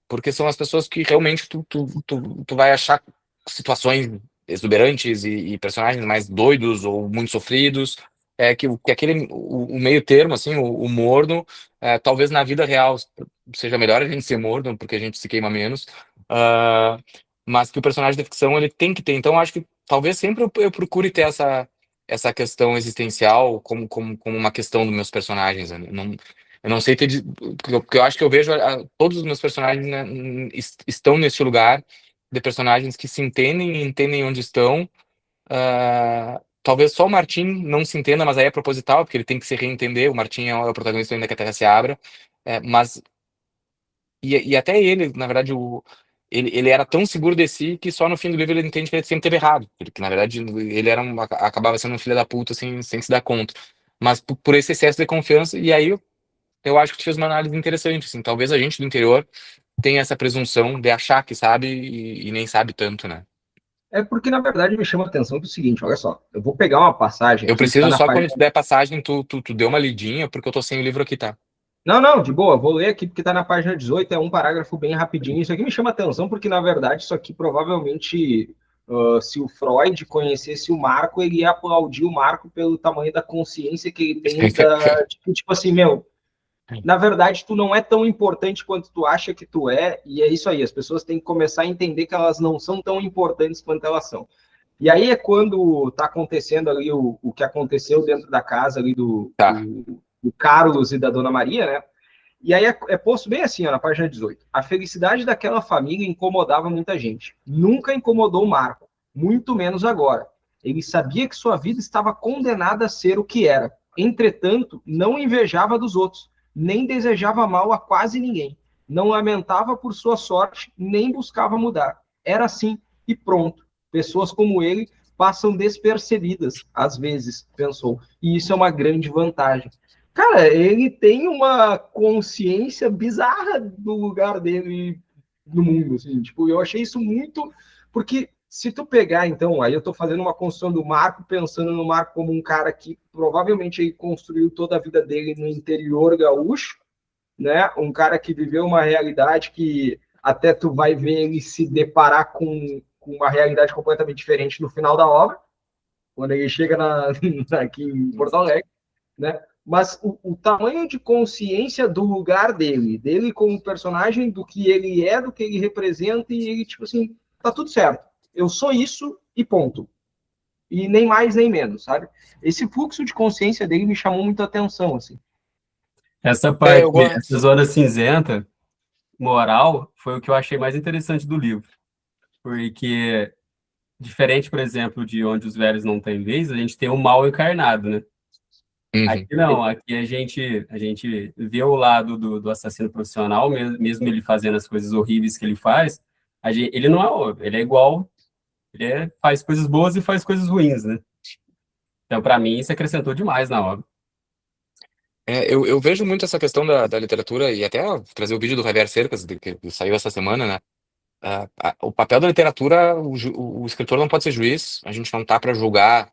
porque são as pessoas que realmente tu vai achar situações exuberantes e personagens mais doidos ou muito sofridos, que aquele o meio termo assim, o morno, talvez na vida real seja melhor a gente ser morno porque a gente se queima menos, ah, mas que o personagem de ficção ele tem que ter. Então eu acho que talvez sempre eu procure ter essa questão existencial como uma questão dos meus personagens. Eu não sei porque eu acho que eu vejo todos os meus personagens, né, estão neste lugar de personagens que se entendem e entendem onde estão. Talvez só o Martin não se entenda, mas aí é proposital, porque ele tem que se reentender. O Martin é o protagonista ainda que a Terra se abra. Mas e até ele, na verdade, ele era tão seguro de si que só no fim do livro ele entende que ele sempre teve errado. Que na verdade ele acabava sendo um filho da puta sem se dar conta. Mas por esse excesso de confiança, e aí eu acho que tu fez uma análise interessante, assim, talvez a gente do interior tenha essa presunção de achar que sabe e nem sabe tanto, né? é porque, na verdade, me chama a atenção que é o seguinte, olha só, eu vou pegar uma passagem Eu aqui que está preciso na só quando página... tu der passagem, tu dê uma lidinha, porque eu tô sem o livro aqui, tá? Não, não, de boa, vou ler aqui porque está na página 18, é um parágrafo bem rapidinho. Isso aqui me chama a atenção porque, na verdade, isso aqui provavelmente, se o Freud conhecesse o Marco, ele ia aplaudir o Marco pelo tamanho da consciência que ele tem tipo assim, meu, na verdade, tu não é tão importante quanto tu acha que tu é, e é isso aí, as pessoas têm que começar a entender que elas não são tão importantes quanto elas são. E aí é quando tá acontecendo ali o que aconteceu dentro da casa ali Tá. do Carlos e da Dona Maria, né? E aí é posto bem assim, ó, na página 18. A felicidade daquela família incomodava muita gente. Nunca incomodou o Marco, muito menos agora. Ele sabia que sua vida estava condenada a ser o que era. Entretanto, não invejava dos outros, nem desejava mal a quase ninguém. Não lamentava por sua sorte, nem buscava mudar. Era assim e pronto. Pessoas como ele passam despercebidas, às vezes, pensou. E isso é uma grande vantagem. Cara, ele tem uma consciência bizarra do lugar dele no mundo, assim, tipo, eu achei isso muito, porque se tu pegar, então, aí eu tô fazendo uma construção do Marco, pensando no Marco como um cara que provavelmente ele construiu toda a vida dele no interior gaúcho, né, um cara que viveu uma realidade que até tu vai ver ele se deparar com uma realidade completamente diferente no final da obra, quando ele chega aqui em Porto Alegre, né? Mas o tamanho de consciência do lugar dele como personagem, do que ele é, do que ele representa, e ele, tipo assim, tá tudo certo. Eu sou isso e ponto. E nem mais nem menos, sabe? Esse fluxo de consciência dele me chamou muita atenção, assim. Essa parte, Eu essa gosto. zona cinzenta, moral, foi o que eu achei mais interessante do livro. Porque, diferente, por exemplo, de Onde os Velhos Não Têm Vez, a gente tem o mal encarnado, né? Uhum. Aqui não, aqui a gente vê o lado do assassino profissional, mesmo ele fazendo as coisas horríveis que ele faz, ele não é, ele é igual, faz coisas boas e faz coisas ruins, né? Então, para mim, isso acrescentou demais na obra. Eu vejo muito essa questão da literatura, e até trazer o vídeo do Javier Cercas, que saiu essa semana, né? O papel da literatura, o escritor não pode ser juiz, a gente não tá para julgar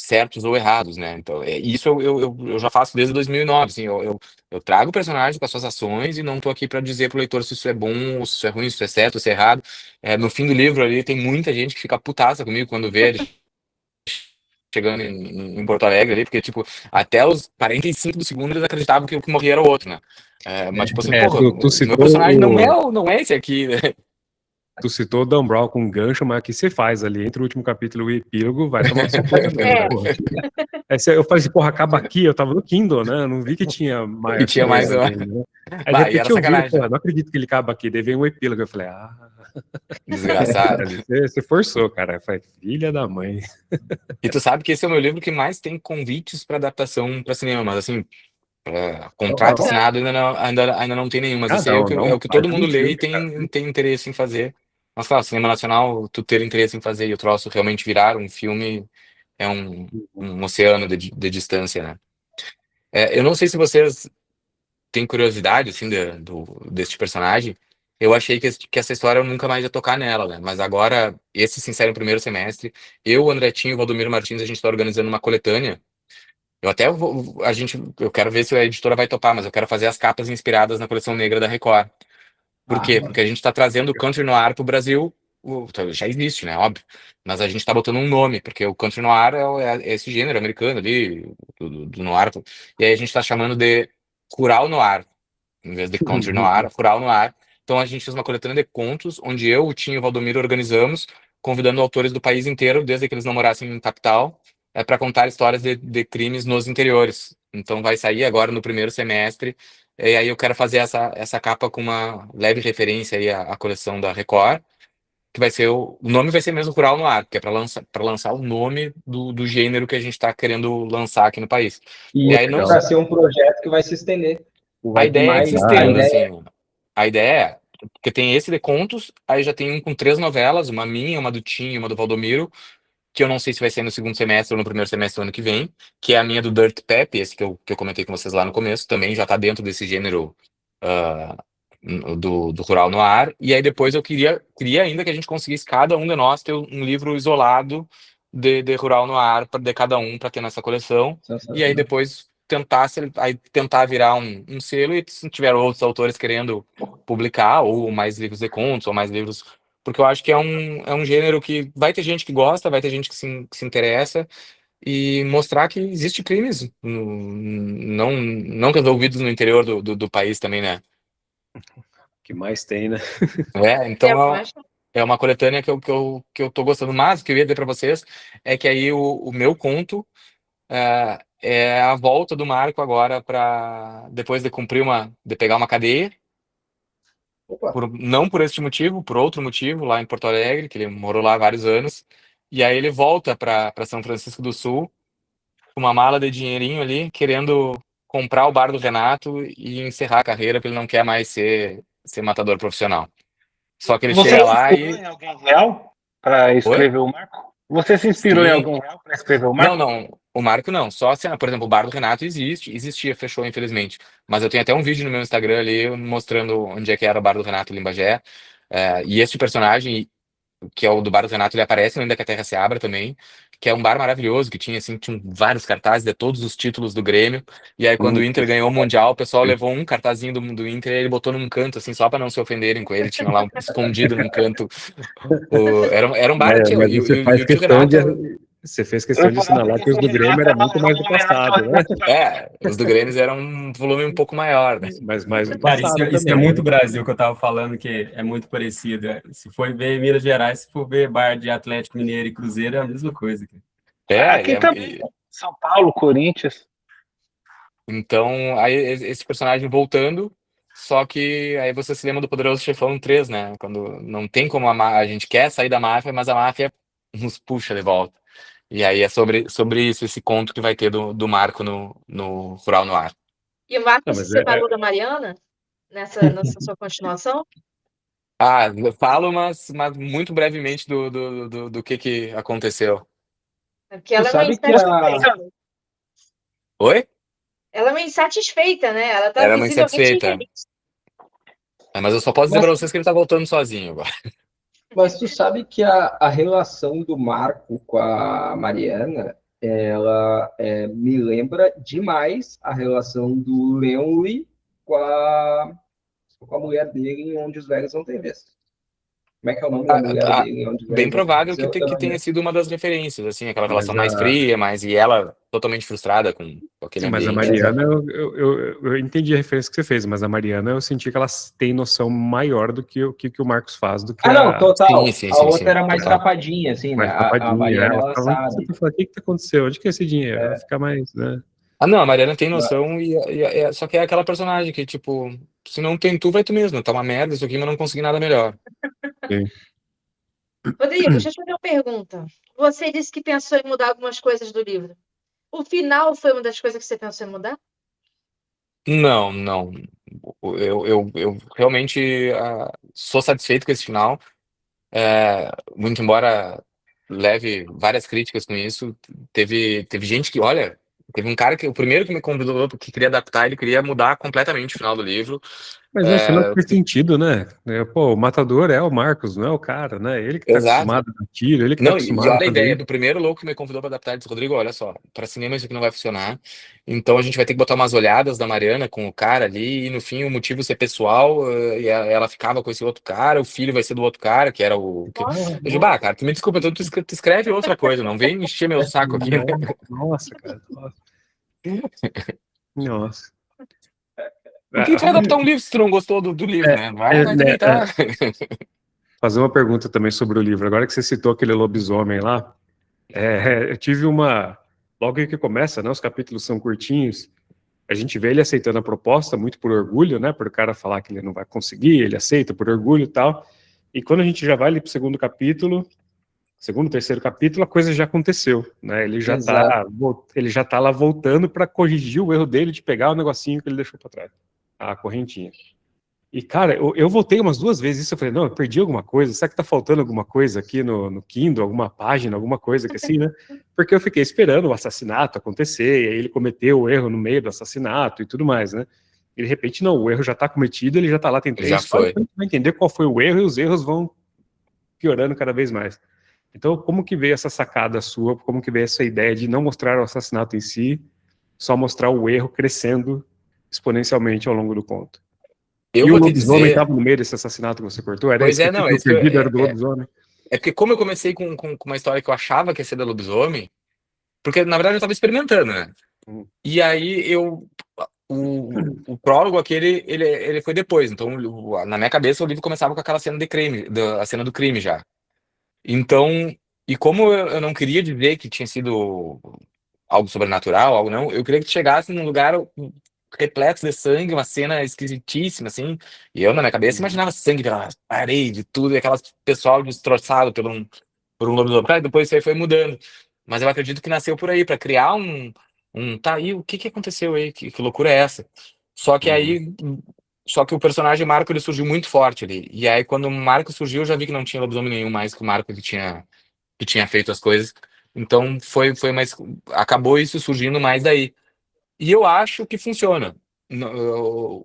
certos ou errados, né? Então, isso eu já faço desde 2009, assim, eu trago o personagem com as suas ações e não tô aqui para dizer pro leitor se isso é bom, ou se isso é ruim, se isso é certo, ou se é errado. No fim do livro ali tem muita gente que fica putaça comigo quando vê ele chegando em Porto Alegre ali, porque, tipo, até os 45 do segundo eles acreditavam que o que morria era o outro, né? Mas, tipo assim, porra, Tu o meu citou personagem não é esse aqui, né? Tu citou o Dan Brown com um gancho, mas o que você faz ali entre o último capítulo e o epílogo vai tomar suporte mesmo, porra. Eu falei assim, porra, acaba aqui, eu tava no Kindle, né? Eu não vi que tinha mais. E tinha mais uma. Né? Aí de Bah, e repente era eu vi, sacanagem, porra, né? não acredito que ele acaba aqui. Daí vem um epílogo. Eu falei, Desgraçado. você forçou, cara. Eu falei, filha da mãe. E tu sabe que esse é o meu livro que mais tem convites para adaptação para cinema, mas assim, contrato assinado ainda não tem nenhum, mas esse aí é o que faz todo mundo um lê e filme, cara. tem interesse em fazer. Mas claro, cinema nacional, tu ter interesse em fazer e o troço realmente virar um filme é um oceano de distância, né? Eu não sei se vocês têm curiosidade, assim, deste personagem. Eu achei que essa história eu nunca mais ia tocar nela, né? Mas agora, esse Sincero no primeiro semestre, eu, o Andretinho e o Valdomiro Martins, a gente está organizando uma coletânea. Eu até eu quero ver se a editora vai topar, mas eu quero fazer as capas inspiradas na coleção negra da Record. Por quê? Porque a gente está trazendo o Country Noir pro Brasil. Já existe, né? Óbvio. Mas a gente está botando um nome, porque o Country Noir é esse gênero americano ali, do noir. E aí a gente está chamando de Rural Noir, em vez de Country Noir, Rural Noir. Então a gente fez uma coletânea de contos, onde eu, o Tinho e o Valdomiro organizamos, convidando autores do país inteiro, desde que eles não morassem em capital, para contar histórias de crimes nos interiores. Então vai sair agora no primeiro semestre, e aí eu quero fazer essa capa com uma leve referência aí à coleção da Record, que vai ser o nome vai ser mesmo Rural Noir, que é para lançar o nome do gênero que a gente está querendo lançar aqui no país. E aí não Para ser um projeto que vai se estender. A ideia é que se estenda, A assim. A ideia é, porque tem esse de contos, aí já tem um com 3 novelas, uma minha, uma do Tim e uma do Valdomiro, que eu não sei se vai ser no segundo semestre ou no primeiro semestre do ano que vem, que é a minha do Dirt Pep, esse que eu comentei com vocês lá no começo, também já tá dentro desse gênero ah, do Rural Noir. E aí depois eu queria ainda que a gente conseguisse, cada um de nós, ter um livro isolado de Rural Noir de cada um para ter nessa coleção. E aí depois tentar virar um selo, e se tiver outros autores querendo publicar, ou mais livros de contos, ou mais livros. Porque eu acho que é um gênero que vai ter gente que gosta, vai ter gente que se interessa, e mostrar que existe crimes não resolvidos no interior do país também, né? Que mais tem, né? Então é uma coletânea que eu tô gostando. Mas o que eu ia dizer para vocês é que aí o meu conto é a volta do Marco agora para depois de pegar uma cadeia, não por este motivo, por outro motivo, lá em Porto Alegre, que ele morou lá há vários anos, e aí ele volta para São Francisco do Sul com uma mala de dinheirinho ali, querendo comprar o bar do Renato e encerrar a carreira, porque ele não quer mais ser matador profissional. Só que ele Você chega se lá inspirou em alguém real para Oi? escrever o Marco? Você se inspirou em Sim. alguém real para escrever o Não, Marco? não. O Marco não. Só se, por exemplo, o bar do Renato existia, fechou, infelizmente. Mas eu tenho até um vídeo no meu Instagram ali mostrando onde é que era o bar do Renato ali em Bagé. E este personagem, que é o do bar do Renato, ele aparece no Ainda que a Terra se Abra também, que é um bar maravilhoso, que tinha vários cartazes de todos os títulos do Grêmio. E aí, quando o Inter ganhou o Mundial, o pessoal levou um cartazinho do Inter e ele botou num canto, assim, só para não se ofenderem com ele. Tinha lá escondido num canto. Era um bar, Mas e você o tio Renato. Você fez questão de assinalar que os do Grêmio era muito mais do passado, né? Os do Grêmio eram um volume um pouco maior, né? Mas mais do Cara, passado isso é também, muito né? Brasil que eu tava falando, que é muito parecido. Se for ver Minas Gerais, se for ver bar de Atlético Mineiro e Cruzeiro, é a mesma coisa. Aqui também. São Paulo, Corinthians. Então, aí esse personagem voltando, só que aí você se lembra do Poderoso Chefão 3, né? Quando não tem como a gente quer sair da máfia, mas a máfia nos puxa de volta. E aí é sobre isso, esse conto que vai ter do Marco no Rural no Ar. E o Marco Não, se mas separou da Mariana nessa sua continuação? Ah, eu falo, mas muito brevemente do que aconteceu. Porque Tu ela é uma sabe que a, insatisfeita. Oi? Ela é uma insatisfeita, né? Ela tá Era uma visivelmente insatisfeita. infeliz. Mas eu só posso dizer mas, pra vocês que ele tá voltando sozinho agora. mas tu sabe que a relação do Marco com a Mariana, ela me lembra demais a relação do Leonly com a mulher dele em Onde os Velhos Não Têm Vez. Como é que é o nome da mulher Ah, dele em Onde os bem Velhos Não Têm provável Vez? Eu que não tenha lembro. sido uma das referências, assim, aquela mas relação mais fria, e ela totalmente frustrada com aquele Mas a ambiente. Mariana, eu entendi a referência que você fez, mas a Mariana eu senti que ela tem noção maior do que o Marcos faz, do que Ah, não, a total. Sim, A outra sim, era mais total. tapadinha, assim, né? mais A tapadinha. Mariana, Ela ela ficava, sabe. você fala, o que aconteceu? Onde que é esse dinheiro? Ela fica mais, né? Ah, não, a Mariana tem noção, só que é aquela personagem que, tipo, se não tem tu, vai tu mesmo. Tá uma merda isso aqui, mas não consegui nada melhor. Sim. Rodrigo, deixa eu te fazer uma pergunta. Você disse que pensou em mudar algumas coisas do livro. O final foi uma das coisas que você pensou em mudar? Não, não. Eu realmente sou satisfeito com esse final. Muito embora leve várias críticas com isso, teve gente que, olha, teve um cara que, o primeiro que me convidou, que queria adaptar, ele queria mudar completamente o final do livro. Mas no final É, faz sentido, né? Pô, o matador é o Marcos, não é o cara, né? Ele que tá exato. acostumado a tiro, ele que tá Não, e acostumado a olha a fazer ideia isso. do primeiro louco que me convidou para adaptar, ele disse, Rodrigo, olha só, para cinema isso aqui não vai funcionar, então a gente vai ter que botar umas olhadas da Mariana com o cara ali, e no fim o motivo ser pessoal, ela ficava com esse outro cara, o filho vai ser do outro cara, que era o... Nossa, Eu digo, bah, cara, tu me desculpa, então tu escreve outra coisa, não vem encher meu saco aqui. Nossa, cara. Nossa. Por que tu vai adaptar um livro se tu não gostou do livro, né? Vai também, tá? Fazer uma pergunta também sobre o livro. Agora que você citou aquele lobisomem lá, eu tive uma. Logo que começa, né? Os capítulos são curtinhos. A gente vê ele aceitando a proposta, muito por orgulho, né? Por o cara falar que ele não vai conseguir, ele aceita por orgulho e tal. E quando a gente já vai ali pro segundo capítulo, segundo, terceiro capítulo, a coisa já aconteceu, né? Exato. Ele já tá lá voltando para corrigir o erro dele de pegar o negocinho que ele deixou para trás, a correntinha. E, cara, eu voltei umas 2 vezes isso, eu falei, não, eu perdi alguma coisa, será que tá faltando alguma coisa aqui no Kindle, alguma página, alguma coisa que assim, né? Porque eu fiquei esperando o assassinato acontecer, e aí ele cometeu o erro no meio do assassinato e tudo mais, né? E de repente, não, o erro já tá cometido, ele já tá lá, tem 3 Já histórias, foi. então a gente vai entender qual foi o erro e os erros vão piorando cada vez mais. Então, como que veio essa sacada sua, como que veio essa ideia de não mostrar o assassinato em si, só mostrar o erro crescendo exponencialmente ao longo do conto? Eu E o vou te lobisomem dizer... estava no meio desse assassinato que você cortou? Era Pois esse é, não, é capítulo isso que perdido, era do lobisomem? é porque como eu comecei com uma história que eu achava que ia ser da lobisomem, porque na verdade eu tava experimentando, né? Hum. E aí o prólogo aquele, ele foi depois, então na minha cabeça o livro começava com aquela cena de crime, a cena do crime já. Então, e como eu não queria dizer que tinha sido algo sobrenatural, algo não, eu queria que chegasse num lugar repleto de sangue, uma cena esquisitíssima, assim, e eu na minha cabeça imaginava sangue pela parede, tudo, e aquelas pessoal destroçado por um lobisomem. Claro, depois isso aí foi mudando, mas eu acredito que nasceu por aí, para criar tá aí, o que aconteceu aí, que loucura é essa? Só que aí, só que o personagem Marco, ele surgiu muito forte ali, e aí quando o Marco surgiu, eu já vi que não tinha lobisomem nenhum mais que o Marco que tinha feito as coisas, então foi mais, acabou isso surgindo mais daí. E eu acho que funciona.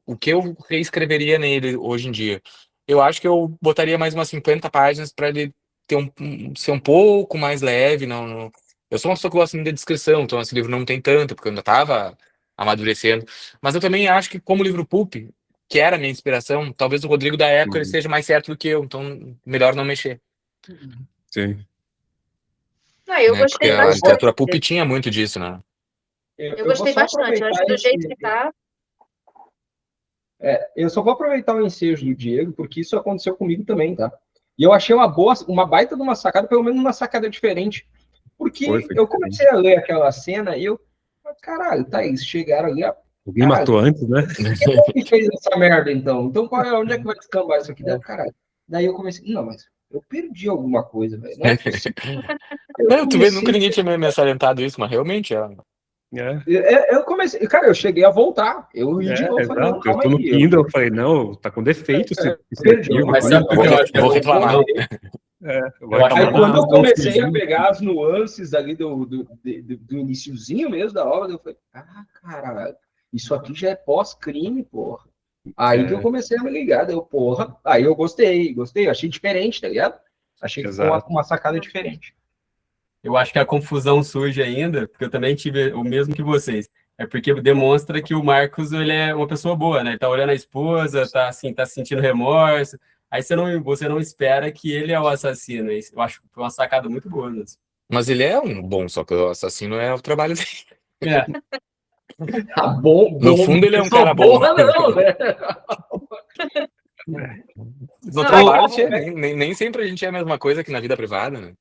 O que eu reescreveria nele hoje em dia? Eu acho que eu botaria mais umas 50 páginas para ele ser um pouco mais leve. Eu sou uma pessoa que gosta muito de descrição, então esse livro não tem tanto, porque eu ainda estava amadurecendo. Mas eu também acho que, como livro pulp, que era a minha inspiração, talvez o Rodrigo da época ele seja mais certo do que eu, então melhor não mexer. Sim. Não, eu Né? Porque gostei a bastante. literatura pulp tinha muito disso, né? Eu Eu vou gostei só bastante. Eu acho aproveitar que do jeito que tá. eu só vou aproveitar o ensejo do Diego, porque isso aconteceu comigo também, tá? E eu achei uma baita de uma sacada, pelo menos uma sacada diferente. Porque Foi eu diferente. comecei a ler aquela cena e eu, caralho, tá, eles chegaram ali, Alguém matou antes, né? quem fez essa merda então? Então onde é que vai descambar isso aqui? Caralho. Daí eu comecei, não, mas eu perdi alguma coisa, velho. Não é possível. Tu vê, nunca ninguém tinha me salientado isso, mas realmente é. Eu comecei, cara, eu cheguei a voltar. Eu li de novo, falei, não, Exato. Eu calma tô no aí. Kindle, eu falei, não, tá com defeito esse Perdi arquivo. Mas aqui. sabe o que eu acho que Vou é reclamar. Eu vou Eu acho que Aí reclamar quando na eu comecei a razão, pegar as nuances ali do iniciozinho mesmo da obra, eu falei, cara, isso aqui já é pós-crime, porra. Aí que eu comecei a me ligar, deu, porra. Aí eu gostei, achei diferente, tá ligado? Achei que ficou Exato. uma sacada diferente. Eu acho que a confusão surge ainda, porque eu também tive o mesmo que vocês. É porque demonstra que o Marcos, ele é uma pessoa boa, né? Ele tá olhando a esposa, tá assim, tá sentindo remorso. Aí você não espera que ele é o assassino. Eu acho que foi uma sacada muito boa, né? Mas ele é um bom, só que o assassino é o trabalho dele. É, Bom, No fundo, ele é um pessoa cara bom. boa não, né? No Não, trabalho, Ô, nem sempre a gente é a mesma coisa que na vida privada, né?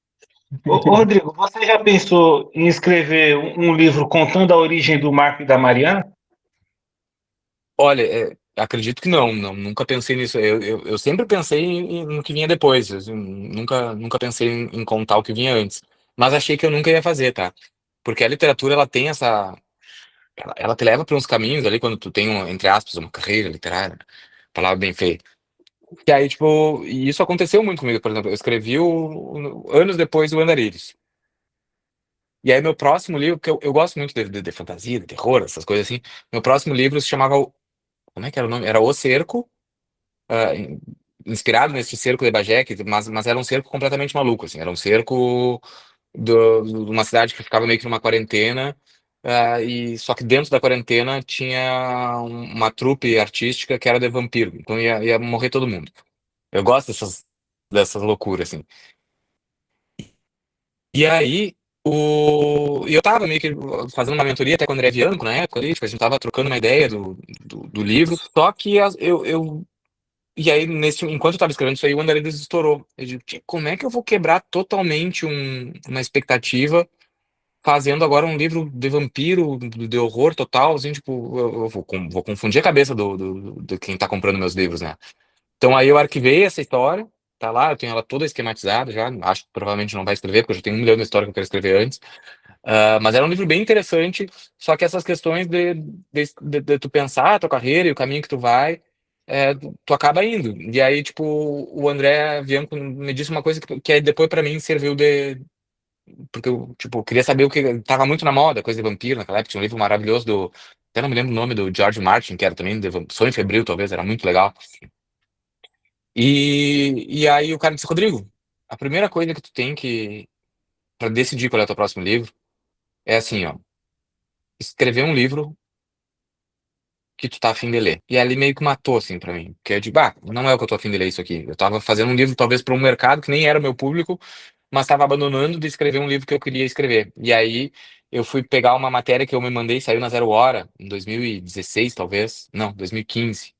Rodrigo, você já pensou em escrever um livro contando a origem do Marco e da Mariana? Olha, acredito que nunca pensei nisso. Eu sempre pensei no que vinha depois. Nunca pensei em contar o que vinha antes. Mas achei que eu nunca ia fazer, tá? Porque a literatura, ela tem essa. Ela te leva para uns caminhos ali quando tu tem, entre aspas, uma carreira literária. Palavra bem feita. E aí, tipo, e isso aconteceu muito comigo, por exemplo. Eu escrevi anos depois o Andarilhos. E aí, meu próximo livro, porque eu gosto muito de fantasia, de terror, essas coisas assim. Meu próximo livro se chamava. Como é que era o nome? Era O Cerco, ah, in- inspirado nesse cerco de Bagé, mas era um cerco completamente maluco, assim. Era um cerco de uma cidade que ficava meio que numa quarentena, e só que dentro da quarentena tinha uma trupe artística que era de vampiro, então ia morrer todo mundo. Eu gosto dessas loucuras, assim. E aí, e eu tava meio que fazendo uma mentoria até com o André Bianco na época ali, tipo, a gente tava trocando uma ideia do livro, só que e aí, enquanto eu tava escrevendo isso aí, o Andarilhos estourou. Eu digo, "Tia, como é que eu vou quebrar totalmente uma expectativa fazendo agora um livro de vampiro, de horror total, assim, tipo, eu vou confundir a cabeça do quem tá comprando meus livros, né? Então aí eu arquivei essa história, tá lá, eu tenho ela toda esquematizada já, acho que provavelmente não vai escrever, porque eu já tenho 1 milhão de histórias que eu quero escrever antes. Mas era um livro bem interessante, só que essas questões de tu pensar a tua carreira e o caminho que tu vai, tu acaba indo. E aí, tipo, o André Bianco me disse uma coisa que aí depois pra mim serviu de. Porque eu, tipo, queria saber o que tava muito na moda, coisa de vampiro naquela época. Tinha um livro maravilhoso do. Até não me lembro o nome do George Martin, que era também de Sonho Febril, talvez, era muito legal. E aí o cara disse, Rodrigo, a primeira coisa que tu tem que. Pra decidir qual é o teu próximo livro, é assim, ó. Escrever um livro que tu tá afim de ler. E ali meio que matou, assim, pra mim. Porque eu digo, não é o que eu tô afim de ler isso aqui. Eu tava fazendo um livro, talvez, para um mercado que nem era o meu público, mas tava abandonando de escrever um livro que eu queria escrever. E aí eu fui pegar uma matéria que eu me mandei, saiu na Zero Hora, em 2016, talvez. Não, 2015.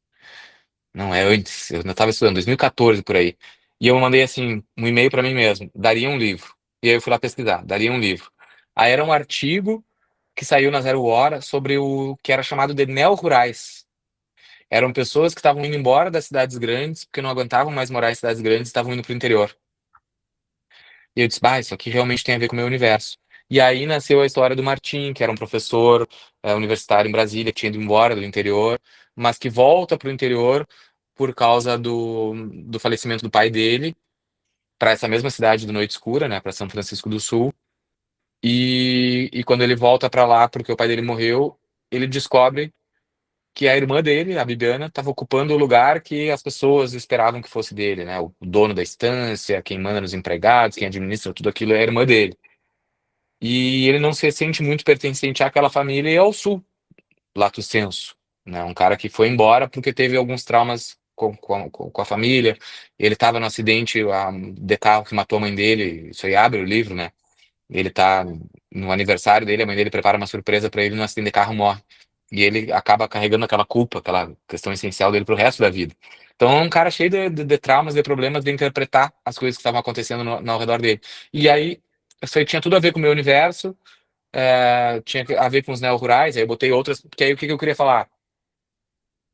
Não, é antes. Eu ainda tava estudando, 2014, por aí. E eu mandei, assim, um e-mail pra mim mesmo. Daria um livro. E aí eu fui lá pesquisar. Daria um livro. Aí era um artigo que saiu na Zero Hora sobre o que era chamado de neo-rurais. Eram pessoas que estavam indo embora das cidades grandes, porque não aguentavam mais morar em cidades grandes e estavam indo para o interior. E eu disse, isso aqui realmente tem a ver com o meu universo. E aí nasceu a história do Martim, que era um professor universitário em Brasília, que tinha ido embora do interior, mas que volta para o interior por causa do falecimento do pai dele, para essa mesma cidade do Noite Escura, né, para São Francisco do Sul. E quando ele volta para lá, porque o pai dele morreu, ele descobre que a irmã dele, a Bibiana, estava ocupando o lugar que as pessoas esperavam que fosse dele, né? O dono da estância, quem manda nos empregados, quem administra tudo aquilo é a irmã dele. E ele não se sente muito pertencente àquela família e ao sul, lato sensu, né? Um cara que foi embora porque teve alguns traumas com a família. Ele estava no acidente de carro que matou a mãe dele. Isso aí abre o livro, né? Ele tá no aniversário dele, a mãe dele prepara uma surpresa para ele no acidente de carro, morre. E ele acaba carregando aquela culpa, aquela questão essencial dele pro resto da vida. Então é um cara cheio de traumas, de problemas de interpretar as coisas que estavam acontecendo ao redor dele. E aí, isso aí tinha tudo a ver com o meu universo, tinha a ver com os neo-rurais, aí eu botei outras, porque aí o que eu queria falar?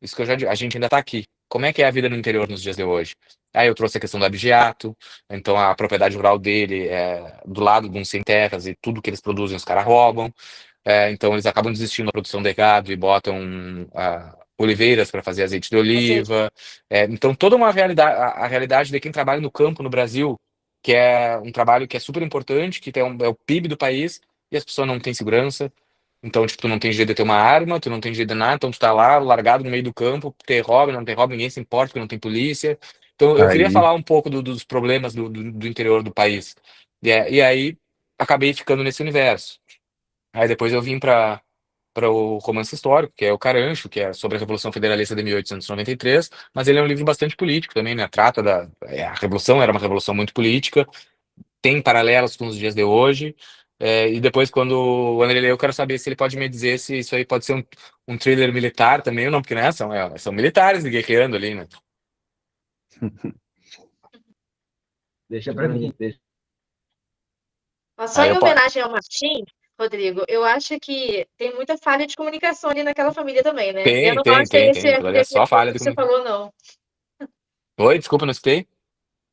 Isso que a gente ainda tá aqui. como é que é a vida no interior nos dias de hoje. Aí eu trouxe a questão do abigeato, então a propriedade rural dele é do lado de um sem terras e tudo que eles produzem os caras roubam. Então eles acabam desistindo da produção de gado e botam oliveiras para fazer azeite de oliva. Então toda uma realidade, a realidade de quem trabalha no campo no Brasil, que é um trabalho que é super importante, que é o PIB do país, e as pessoas não têm segurança. Então, tipo, tu não tem jeito de ter uma arma, tu não tem jeito de nada, então tu tá lá, largado no meio do campo, ter roubo, não tem roubo, ninguém se importa, porque não tem polícia. Então, eu queria Aí, falar um pouco dos problemas do interior do país. E aí, acabei ficando nesse universo. Aí depois eu vim para o romance histórico, que é o Carancho, que é sobre a Revolução Federalista de 1893, mas ele é um livro bastante político também, né? Trata a Revolução era uma revolução muito política, tem paralelos com os dias de hoje. E depois, quando o André lê, eu quero saber se ele pode me dizer se isso aí pode ser um thriller militar também ou não, porque né, são militares guerreando ali, né? Deixa para mim. Mas só Aí em eu posso. homenagem ao Martim, Rodrigo, eu acho que tem muita falha de comunicação ali naquela família também, né? Eu não acho esse Tem. Aquilo ali é FDP só falha que de você falou, não. Oi, desculpa, não escutei.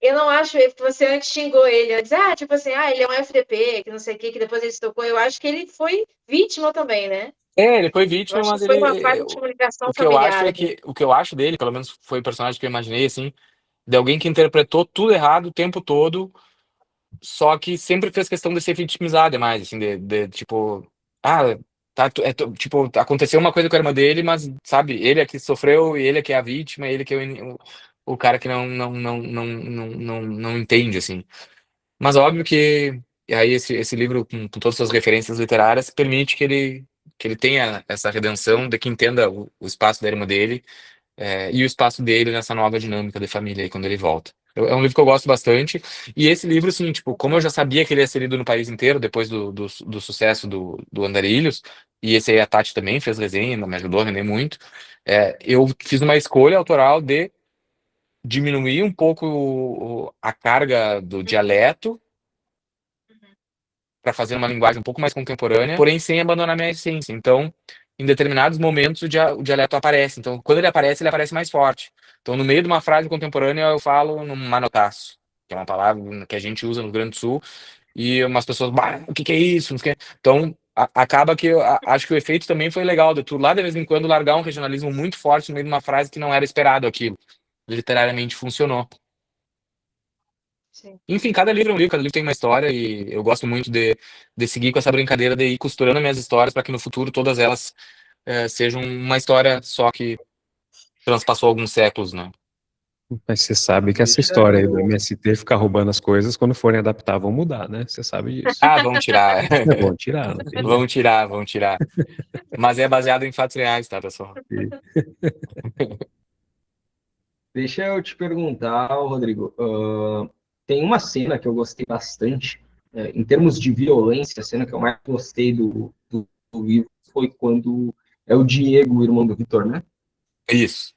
Eu não acho que você antes xingou ele, antes, tipo assim, ele é um FDP, que não sei o que depois ele se tocou. Eu acho que ele foi vítima também, né? Ele foi Eu vítima, acho mas que foi uma falha de comunicação o que eu acho familiar é ali. que o que eu acho dele, pelo menos foi o personagem que eu imaginei, assim, de alguém que interpretou tudo errado o tempo todo, só que sempre fez questão de ser vitimizado demais, assim, tipo, tipo, aconteceu uma coisa com a irmã dele, mas, sabe, ele é que sofreu, e ele é que é a vítima, ele que é o cara que não entende, assim. Mas óbvio que e aí esse livro, com todas as suas referências literárias, permite que ele tenha essa redenção de que entenda o espaço da irmã dele, e o espaço dele nessa nova dinâmica de família aí quando ele volta. É um livro que eu gosto bastante. E esse livro, assim, tipo, como eu já sabia que ele ia ser lido no país inteiro depois do sucesso do Andarilhos, e esse aí a Tati também fez resenha, me ajudou a render muito, eu fiz uma escolha autoral de diminuir um pouco a carga do dialeto para fazer uma linguagem um pouco mais contemporânea, porém sem abandonar minha essência. Então, em determinados momentos, o dialeto aparece. Então, quando ele aparece mais forte. Então, no meio de uma frase contemporânea, eu falo num manotaço, que é uma palavra que a gente usa no Rio Grande do Sul, e umas pessoas, bah, o que que é isso? Não sei o quê. Então, acaba que acho que o efeito também foi legal, de tu lá de vez em quando largar um regionalismo muito forte no meio de uma frase que não era esperado aquilo. Literariamente funcionou. Sim. Enfim, cada livro é um livro, cada livro tem uma história e eu gosto muito de seguir com essa brincadeira de ir costurando minhas histórias para que no futuro todas elas sejam uma história só que transpassou alguns séculos, né? mas você sabe que essa Deixa história aí do eu- MST ficar roubando as coisas, quando forem adaptar, vão mudar, né? Você sabe disso. Ah, vão tirar. Vão tirar, não tem Vão tirar, vão tirar. Mas é baseado em fatos reais, tá, pessoal? jeito. Deixa eu te perguntar, Rodrigo. Tem uma cena que eu gostei bastante, em termos de violência, a cena que eu mais gostei do livro foi quando é o Diego, o irmão do Vitor, né? Isso.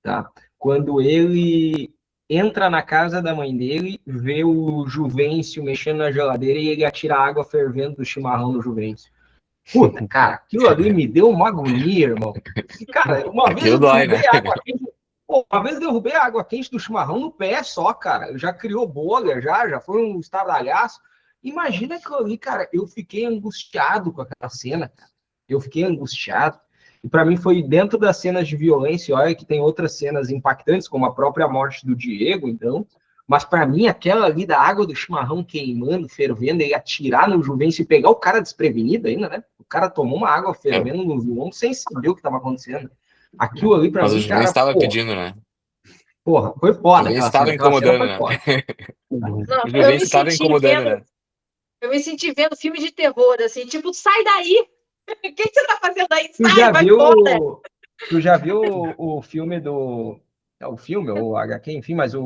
Tá? Quando ele entra na casa da mãe dele, vê o Juvencio mexendo na geladeira e ele atira água fervendo do chimarrão no Juvencio. Puta, cara, aquilo ali me deu uma agonia, irmão. E, cara, uma vez Aquilo eu dói, né? derrubei água quente. Uma vez eu derrubei a água quente do chimarrão no pé só, cara. Já criou bolha, já foi um estardalhaço. Imagina aquilo ali, cara. Eu fiquei angustiado com aquela cena, cara. Eu fiquei angustiado. E para mim foi dentro das cenas de violência, olha que tem outras cenas impactantes, como a própria morte do Diego, então. Mas para mim, aquela ali da água do chimarrão queimando, fervendo, e atirar no Juvencio e pegar o cara desprevenido ainda, né? O cara tomou uma água fervendo no João sem saber o que estava acontecendo. Aquilo ali, para Mas o mim, Juvencio cara, estava pedindo, né? porra, foi O foda Juvencio aquela cena. estava Aquela cena incomodando, foi né? foda. Não, O Juvencio estava incomodando, né? eu me senti vendo filme de terror, assim, tipo, sai daí! O que você tá fazendo aí? Tu Sai, já vai viu, fora! tu já viu o filme do. O filme, ou HQ, enfim, mas a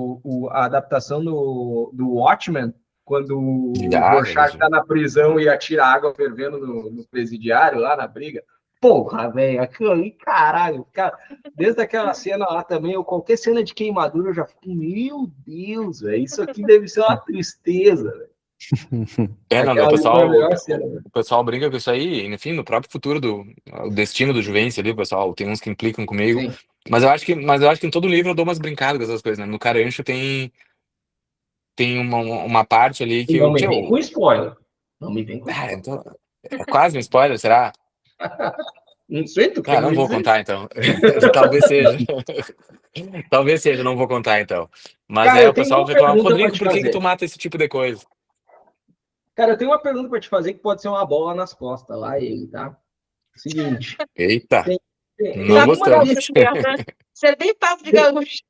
adaptação do Watchmen, quando o Já, Rorschach tá na prisão e atira água fervendo no presidiário, lá na briga. Porra, velho, aquilo ali, caralho. Cara, desde aquela cena lá também, ou qualquer cena de queimadura, eu já fico, meu Deus, velho, isso aqui deve ser uma tristeza, velho. Não, o Aquela ali foi a pessoal, melhor cena, velho. o pessoal brinca com isso aí, enfim, no próprio futuro o destino do Juvencio ali, o pessoal, tem uns que implicam comigo, Sim. Mas eu acho que em todo livro eu dou umas brincadas com essas coisas, né? No Carancho tem uma parte ali que Não eu, me vem com spoiler. Não me vem com spoiler. então, é quase um spoiler, será? Não sei, tu quer Não me vou dizer? contar então. Talvez seja. Talvez seja, não vou contar então. Mas Cara, eu o tenho pessoal uma reclama, pergunta para Rodrigo, te por que tu fazer. mata esse tipo de coisa? Cara, eu tenho uma pergunta para te fazer que pode ser uma bola nas costas lá, ele, tá? Seguinte, Eita, não tem uma gostamos. Gaúcho mesmo, né? Você é bem papo de gaúcho.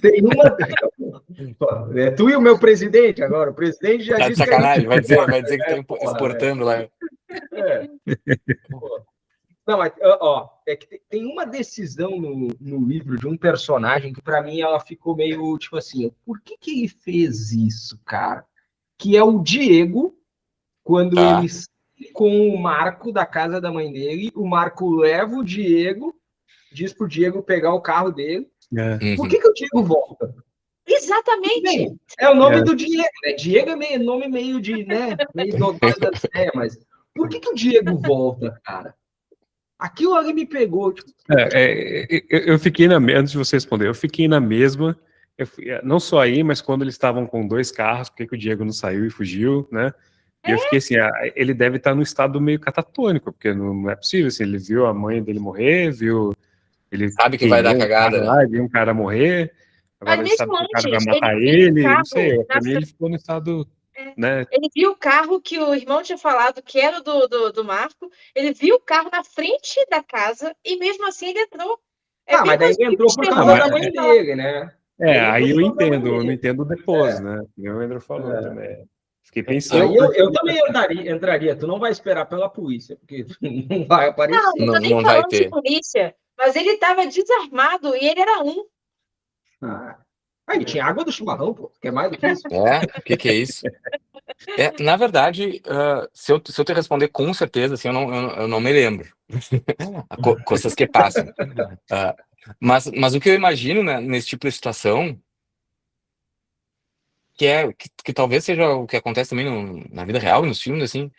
tem uma. É tu e o meu presidente agora. O presidente já Tá de disse que a gente sacanagem, vai exporta, dizer que tá né? Porra, velho. exportando lá. É. Pô. Não, mas, ó, é que tem uma decisão no livro de um personagem que, para mim, ela ficou meio tipo assim: por que ele fez isso, cara? Que é o Diego, quando Tá. ele sai com o Marco da casa da mãe dele, o Marco leva o Diego, diz pro Diego pegar o carro dele. Por Uhum. que o Diego volta? Exatamente. Bem, é o nome do Diego, né? Diego é nome meio de, né? Meio dodói das ideias, mas por que o Diego volta, cara? Aquilo ali me pegou. Tipo, Eu fiquei antes de você responder, eu fiquei na mesma, não só aí, mas quando eles estavam com 2 carros, por que o Diego não saiu e fugiu, né? E eu fiquei assim, ele deve estar num estado meio catatônico, porque não é possível, assim, ele viu a mãe dele morrer, ele Sabe que vai dar queimou um cagada, cara né? lá, viu um cara morrer, Mas agora ele sabe mesmo que o cara vai antes, matar ele viu o ele, não carro sei, pra na mim ele ficou no estado, né? Ele viu o carro que o irmão tinha falado que era do Marco. Ele viu o carro na frente da casa e mesmo assim ele entrou. É bem mas daí mais ele entrou por causa da mãe dele, né? Aí eu Por causa da mãe entendo, eu não dele. entendo depois, né? O Andrew falou também. Fiquei Aí pensando. eu também entraria. Tu não vai esperar pela polícia, porque não vai Não, aparecer. não tô nem Não vai falando de ter. polícia, mas ele estava desarmado e ele era um. Ele tinha água do chimarrão, pô. Quer mais do que isso? O que é isso? Na verdade, se eu te responder com certeza, assim, eu não me lembro. Coisas que passam. Mas o que eu imagino, né, nesse tipo de situação, que talvez seja o que acontece também na vida real, nos filmes, assim,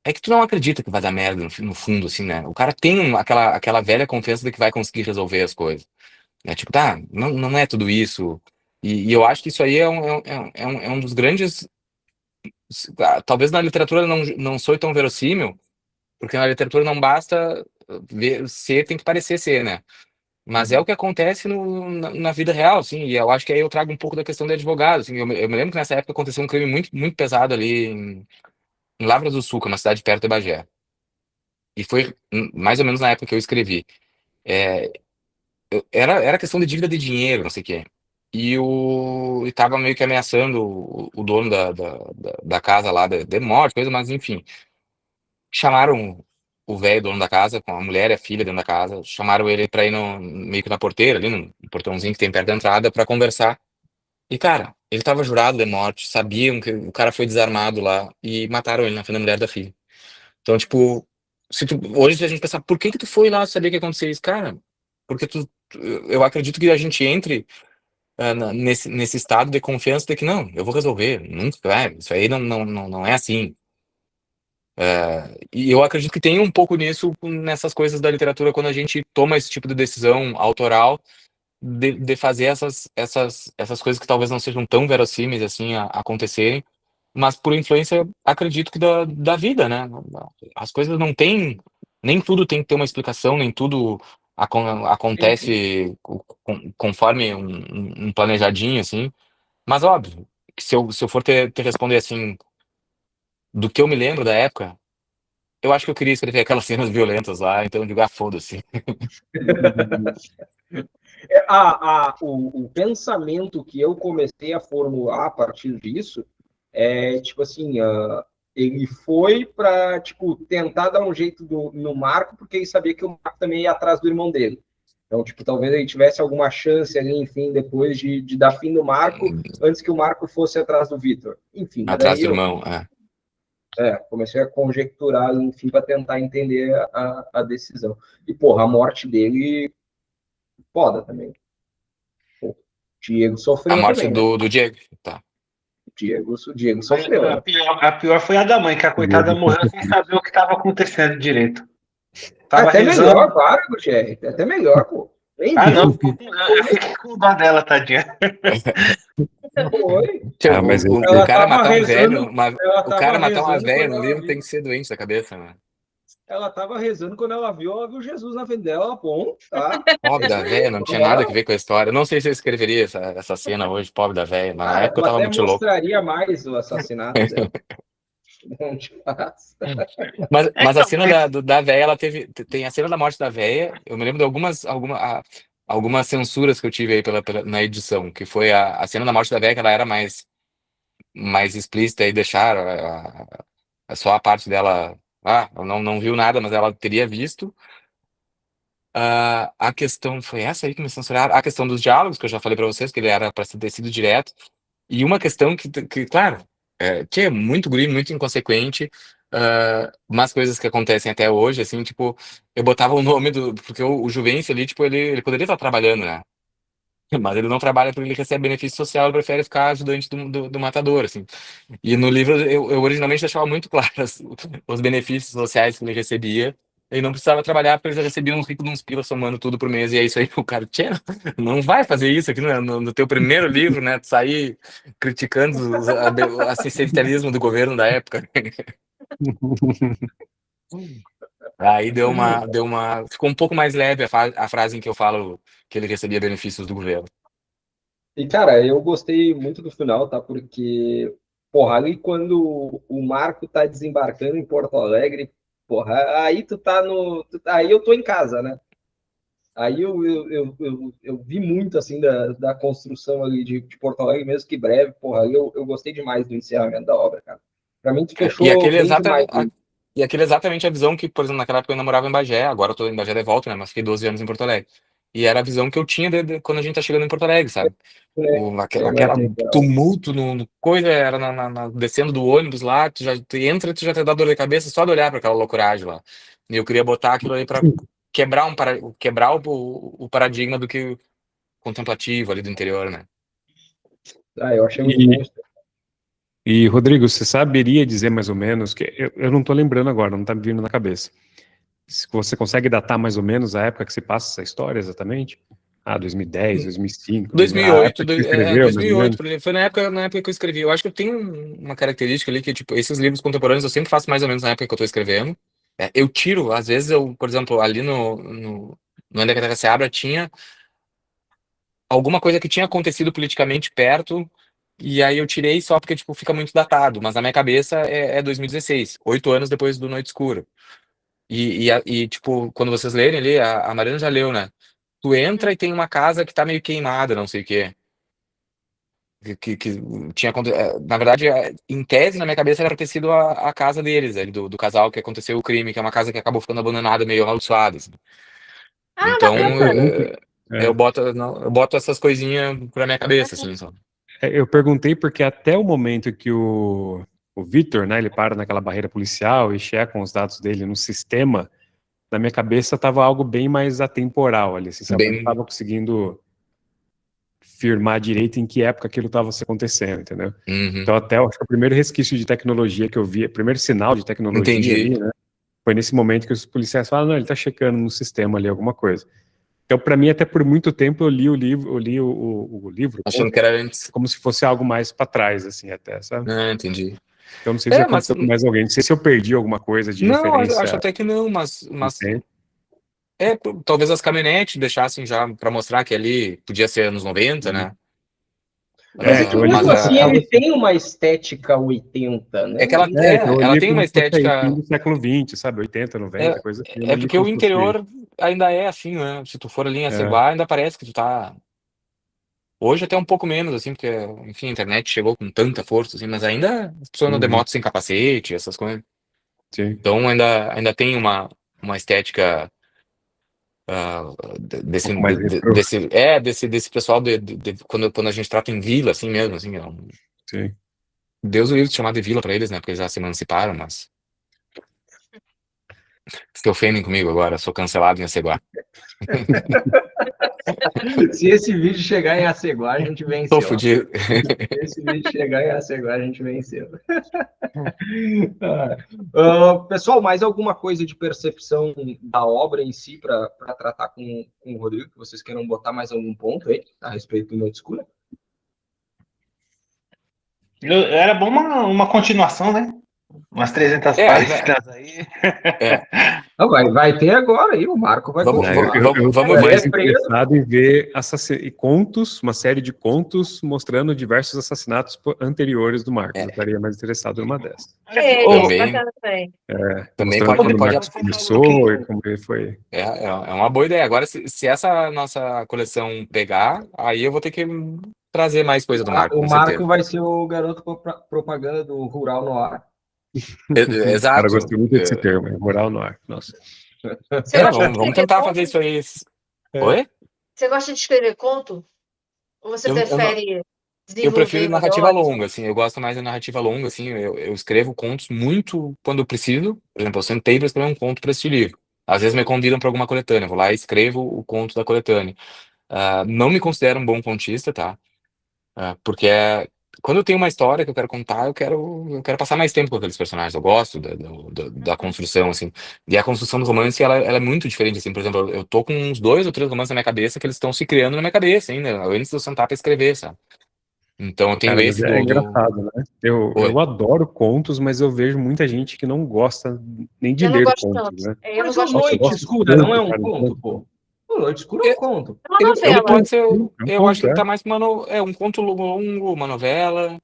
é que tu não acredita que vai dar merda no fundo, assim, né? O cara tem aquela velha confiança de que vai conseguir resolver as coisas. Né? Tipo, tá, não é tudo isso. E eu acho que isso aí é um dos grandes. Talvez na literatura não soe tão verossímil, porque na literatura não basta ser, tem que parecer ser, né? Mas é o que acontece na vida real, assim, e eu acho que aí eu trago um pouco da questão de advogado, assim, eu me lembro que nessa época aconteceu um crime muito, muito pesado ali em Lavras do Sul, que é uma cidade perto de Bagé. E foi mais ou menos na época que eu escrevi. É, era questão de dívida de dinheiro, não sei o quê. E tava meio que ameaçando o dono da casa lá de morte, coisa, mas enfim. Chamaram o velho dono da casa, com a mulher e a filha dentro da casa, chamaram ele pra ir meio que na porteira, ali no portãozinho que tem perto da entrada, pra conversar. E, cara, ele tava jurado de morte, sabiam que o cara foi desarmado lá e mataram ele na frente da mulher e da filha. Então, tipo, hoje se a gente pensar, por que tu foi lá saber o que aconteceu isso? Cara, porque eu acredito que a gente entre nesse estado de confiança de que não, eu vou resolver, nunca, isso aí não é assim. E eu acredito que tem um pouco nisso, nessas coisas da literatura, quando a gente toma esse tipo de decisão autoral de fazer essas coisas que talvez não sejam tão verossímeis assim acontecerem, mas por influência, acredito que da vida, né? As coisas não têm, nem tudo tem que ter uma explicação, nem tudo acontece conforme um planejadinho, assim. Mas óbvio, que se eu for te responder assim, do que eu me lembro da época, eu acho que eu queria escrever aquelas cenas violentas lá, então eu digo, foda-se. O pensamento que eu comecei a formular a partir disso é, tipo assim, ele foi para tipo, tentar dar um jeito no Marco, porque ele sabia que o Marco também ia atrás do irmão dele. Então, tipo, talvez ele tivesse alguma chance ali, enfim, depois de dar fim no Marco, antes que o Marco fosse atrás do Vitor. Enfim, mas Atrás daí do irmão, comecei a conjecturar, enfim, para tentar entender a decisão. E, porra, a morte dele, foda também. Pô, Diego A sofreu morte também, né? do Diego, tá. Diego sofreu, né? A pior foi a da mãe, que a coitada morreu sem saber o que estava acontecendo direito. Tava Até rezando. melhor, claro, Gutierrez. Até melhor, pô. Hein, Ah, não, Deus? eu fiquei com dó dela, tadinha. Foi. Ah, mas O Ela cara tava matar um velho, rezando, ela o cara tava matar uma rezando velha quando no ela livro tem viu. que ser doente da cabeça, né? Ela tava rezando quando ela viu Jesus na frente dela. Bom, tá. Pobre da velha, não tinha nada que ver com a história. Eu não sei se eu escreveria essa cena hoje, pobre da velha, mas na Ah, época eu eu tava até muito louco. mostraria mais o assassinato dela. Bom demais. Mas a Então, cena da véia, ela tem a cena da morte da véia. Eu me lembro de algumas censuras que eu tive aí na edição, que foi a cena da morte da véia, que ela era mais explícita e deixaram só a parte dela. Ela não viu nada, mas ela teria visto. A questão foi essa aí que me censuraram. A questão dos diálogos, que eu já falei pra vocês, que ele era pra ter sido direto. E uma questão que claro, que é muito guri, muito inconsequente, umas coisas que acontecem até hoje, assim, tipo, eu botava o nome do. Porque o Juvencio ali, tipo, ele poderia estar trabalhando, né? Mas ele não trabalha porque ele recebe benefício social, ele prefere ficar ajudante do matador, assim. E no livro eu originalmente deixava muito claro os benefícios sociais que ele recebia. Ele não precisava trabalhar porque ele já recebia uns ricos de uns pilas somando tudo por mês. E é isso aí, o cara, tchê, não vai fazer isso aqui no teu primeiro livro, né? Tu sair criticando o assistencialismo do governo da época. Aí ficou um pouco mais leve a frase em que eu falo que ele recebia benefícios do governo. E, cara, eu gostei muito do final, tá? Porque, porra, ali quando o Marco tá desembarcando em Porto Alegre, porra, aí tu tá no. Aí eu tô em casa, né? Aí eu vi muito, assim, da construção ali de Porto Alegre, mesmo que breve, porra, aí eu gostei demais do encerramento da obra, cara. Pra mim, tu E fechou aquele, bem demais. e aquele é exatamente a visão que, por exemplo, naquela época eu namorava em Bagé, agora eu tô em Bagé de volta, né? Mas fiquei 12 anos em Porto Alegre. E era a visão que eu tinha quando a gente tá chegando em Porto Alegre, sabe? Aquela Mais legal. tumulto no coisa, era descendo do ônibus lá, tu já te dá dor de cabeça só de olhar para aquela loucuragem lá. E eu queria botar aquilo aí para quebrar o paradigma do que contemplativo ali do interior, né? Ah, eu achei muito bom E, isso. e, Rodrigo, você saberia dizer mais ou menos, que eu não estou lembrando agora, não está me vindo na cabeça. Se você consegue datar mais ou menos a época que se passa essa história exatamente? 2010, 2005, a 2008, época que você escreveu, mais ou 2008, menos? por exemplo, foi na época que eu escrevi. Eu acho que eu tenho uma característica ali que, tipo, esses livros contemporâneos eu sempre faço mais ou menos na época que eu tô escrevendo. Eu tiro, às vezes por exemplo, ali no Onde a Terra se Abra tinha alguma coisa que tinha acontecido politicamente perto, e aí eu tirei só porque, tipo, fica muito datado, mas na minha cabeça é 2016, 8 anos depois do Noite Escura. Tipo, quando vocês lerem ali, a Mariana já leu, né? Tu entra e tem uma casa que tá meio queimada, não sei o quê. Que tinha na verdade, em tese, na minha cabeça, era pra ter sido a casa deles, ali, do casal que aconteceu o crime, que é uma casa que acabou ficando abandonada, meio amaldiçoada, assim. Ah, Então, Eu bacana. pergunto, eu boto, não, eu boto essas coisinhas pra minha cabeça, assim, só. eu perguntei porque até o momento que o Victor, né, ele para naquela barreira policial e checam os dados dele no sistema, na minha cabeça estava algo bem mais atemporal ali, assim, sabe? Eu não Bem, estava conseguindo firmar direito em que época aquilo estava se acontecendo, entendeu? uhum, Então até eu acho que o primeiro resquício de tecnologia que eu vi, o primeiro sinal de tecnologia entendi. ali, né, foi nesse momento que os policiais falaram, não, ele está checando no sistema ali alguma coisa. Então, para mim, até por muito tempo, eu li o livro, eu li o livro, o Achando conto, que era antes. como se fosse algo mais para trás, assim, até, sabe? Entendi. Então, não sei se Mas aconteceu com mais alguém, não sei se eu perdi alguma coisa de não, acho referência até que não, no tempo. talvez as caminhonetes deixassem já pra mostrar que ali podia ser anos 90, né? Mas é que Então, ali mesmo Mas assim tava ele assim. tem uma estética 80, né? que ela, Então eu ela li tem uma como se fosse aí fim estética. do século XX, sabe? 80, 90, coisa assim. Eu não li Porque o como se fosse. interior ainda é assim, né? Se tu for ali em É, Aceguá, ainda parece que tu tá. Hoje até um pouco menos, assim, porque, enfim, a internet chegou com tanta força, assim, mas ainda as pessoas andam de uhum, moto sem capacete, essas coisas. sim. Então ainda tem uma estética Um desse, pouco mais retrô. desse pessoal quando a gente trata em vila, assim mesmo, assim, Sim. Deus o livre de chamar de vila pra eles, né? Porque eles já se emanciparam, mas se ofendem comigo agora, sou cancelado em Aceguá. Se esse vídeo chegar em Aceguá, a gente Tô venceu. fudido. Se esse vídeo chegar em Aceguá, a gente venceu. Pessoal, mais alguma coisa de percepção da obra em si para tratar com o Rodrigo, que vocês queiram botar mais algum ponto aí a respeito do Noite Escura? Era bom uma continuação, né? Umas 300 É, páginas aí. Não, vai ter agora aí, o Marco vai Vamos- colocar. Eu vamos tô ver. mais interessado em ver contos, uma série de contos mostrando diversos assassinatos anteriores do Marcos. Eu estaria mais interessado numa dessas. Também- bacana também. Também Mostrando como o pode Marcos começou e como ele foi. É uma boa ideia. Agora, se essa nossa coleção pegar, aí eu vou ter que trazer mais coisa do Marco, O com Marco certeza. vai ser o garoto propaganda do Rural no Ar. Exato. Cara, eu gostei muito desse termo, moral no ar. Nossa. Você gosta de Vamos escrever tentar conto? fazer isso aí. É. Oi? Você gosta de escrever conto? Ou você Eu prefere prefiro desenvolver narrativa melhor? longa, assim. Eu gosto mais da narrativa longa, assim. Eu escrevo contos muito quando eu preciso. Por exemplo, eu sentei para escrever um conto para este livro. Às vezes me convidam para alguma coletânea. Eu vou lá e escrevo o conto da coletânea. Não me considero um bom contista, tá? Porque quando eu tenho uma história que eu quero contar, eu quero passar mais tempo com aqueles personagens. Eu gosto da construção, assim. E a construção do romance, ela é muito diferente, assim. Por exemplo, eu tô com uns 2 ou 3 romances na minha cabeça que eles estão se criando na minha cabeça ainda, antes de eu sentar pra escrever, sabe? Então eu tenho Cara, mas esse é engraçado, né? Eu Oi. adoro contos, mas eu vejo muita gente que não gosta nem de Eu não ler gosto contos, tanto. né? Eu não Mas o gosto Nossa, eu Noite gosto Escura não é tanto, um cara, conto, pô? O Noite Escura é um conto. É uma Ele novela. pode ser, É um eu acho conto, que ele é. tá mais pra um conto longo, uma novela.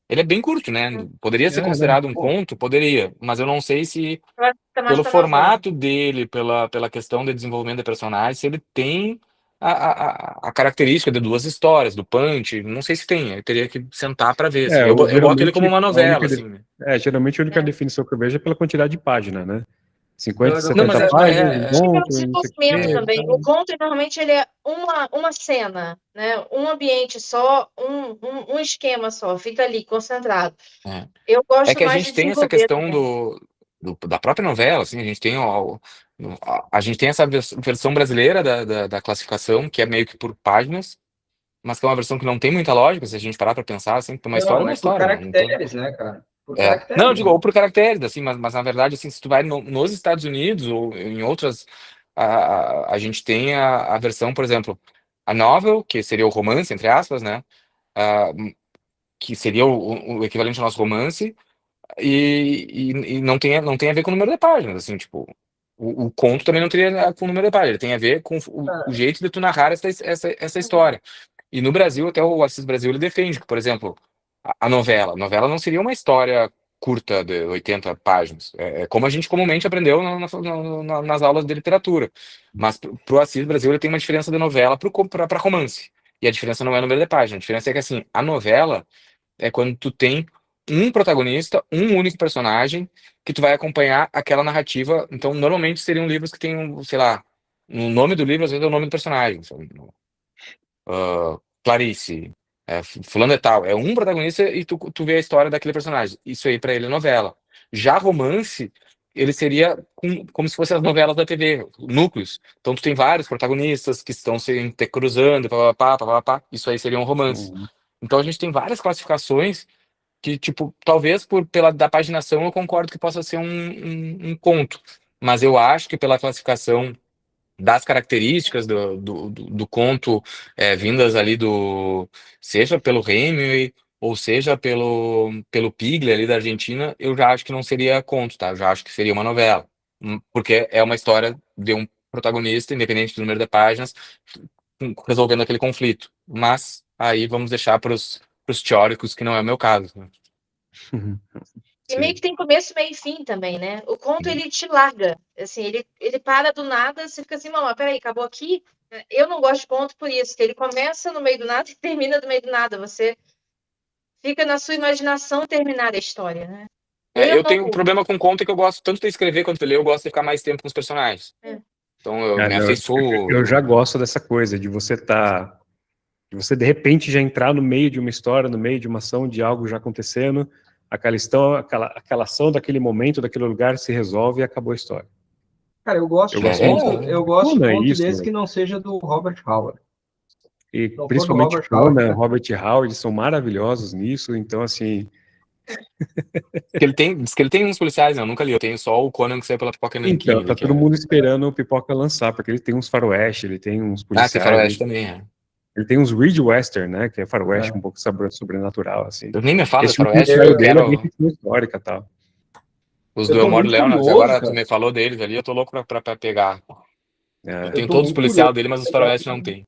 Ele é bem curto, né? Poderia ser Né? considerado um conto? Poderia, mas eu não sei se Eu acho que tá mais pelo pra novela. formato dele, pela questão de desenvolvimento de personagens, se ele tem a característica de 2 histórias, do punch, não sei se tem, eu teria que sentar para ver, assim. Eu boto ele como uma novela, assim. Geralmente a única É. definição que eu vejo é pela quantidade de página, né? 50, Não, mas 70 páginas, um Acho que pelo conto, não sei o desenvolvimento quê. também. O conto, normalmente, ele é uma cena, né? Um ambiente só, um esquema só, fica ali, concentrado. É. Eu É gosto que a mais de gente tem essa desenvolver questão também. da própria novela, assim, a gente tem a gente tem essa versão brasileira da classificação, que é meio que por páginas, mas que é uma versão que não tem muita lógica, se a gente parar para pensar, assim, uma história é Não, uma é por história, não tem. caracteres, né, cara? Por Não, eu caracteres, digo, né? ou por caracteres, assim, mas na verdade, assim, se tu vai nos Estados Unidos ou em outras, a gente tem a versão, por exemplo, a novel, que seria o romance, entre aspas, né? Ah, que seria o equivalente ao nosso romance, e não tem a ver com o número de páginas, assim, tipo, o conto também não teria com o número de páginas, ele tem a ver com o jeito de tu narrar essa história. E no Brasil, até o Assis Brasil, ele defende que, por exemplo, a novela não seria uma história curta de 80 páginas, é como a gente comumente aprendeu nas aulas de literatura, mas pro Assis Brasil ele tem uma diferença de novela para romance, e a diferença não é o número de páginas, a diferença é que, assim, a novela é quando tu tem um protagonista, um único personagem, que tu vai acompanhar aquela narrativa. Então, normalmente seriam livros que tem, sei lá, o nome do livro às vezes é o nome do personagem. Sabe? Clarice, fulano é tal. É um protagonista e tu vê a história daquele personagem. Isso aí pra ele é novela. Já romance, ele seria como se fossem as novelas da TV, núcleos. Então tu tem vários protagonistas que estão se intercruzando, papapá, papapá. Isso aí seria um romance. Uhum. Então a gente tem várias classificações que, tipo, talvez pela da paginação eu concordo que possa ser um conto, mas eu acho que pela classificação das características do conto, vindas ali seja pelo Hemingway ou seja pelo Piglia ali da Argentina, eu já acho que não seria conto, tá? Eu já acho que seria uma novela, porque é uma história de um protagonista, independente do número de páginas, resolvendo aquele conflito. Mas aí vamos deixar para os teóricos, que não é o meu caso, né? E meio que tem começo, meio e fim também, né? O conto, ele te larga. Assim, ele para do nada, você fica assim, não, mas peraí, acabou aqui? Eu não gosto de conto por isso, que ele começa no meio do nada e termina do meio do nada. Você fica na sua imaginação terminar a história, né? Eu tenho um problema com conto que eu gosto tanto de escrever quanto de ler, eu gosto de ficar mais tempo com os personagens. Então eu me afeiçoo. Eu já gosto dessa coisa de você de você de repente já entrar no meio de uma história, no meio de uma ação, de algo já acontecendo, aquela ação daquele momento, daquele lugar se resolve e acabou a história. Cara, eu gosto Eu de gosto É, conto, muito. eu gosto de Conan, conto isso. desse que não seja do Robert Howard. E Não for do principalmente Robert Howard, Conan, cara. Robert Howard são maravilhosos nisso. Então, assim, diz que ele tem uns policiais, né? Eu nunca li. Eu tenho só o Conan que saiu pela Pipoca Nanquim então, ali, tá que todo é... mundo esperando o Pipoca lançar, porque ele tem uns faroeste, ele tem uns Ah, tem policiais, Faroeste também, é. ele tem uns Ridge Western, né? Que é faroeste um pouco sobrenatural, assim. Eu nem me fala de Esse último que Faroeste, saiu eu dele é bem quero... ficção histórica e tal. Os Eu do Eu tô Moro muito Leão, né? curioso, Agora tu cara. me falou deles ali, eu tô louco pra pegar. Eu É, Eu tenho tô todos os muito curioso policial dele, mas os pra Faroeste não tem.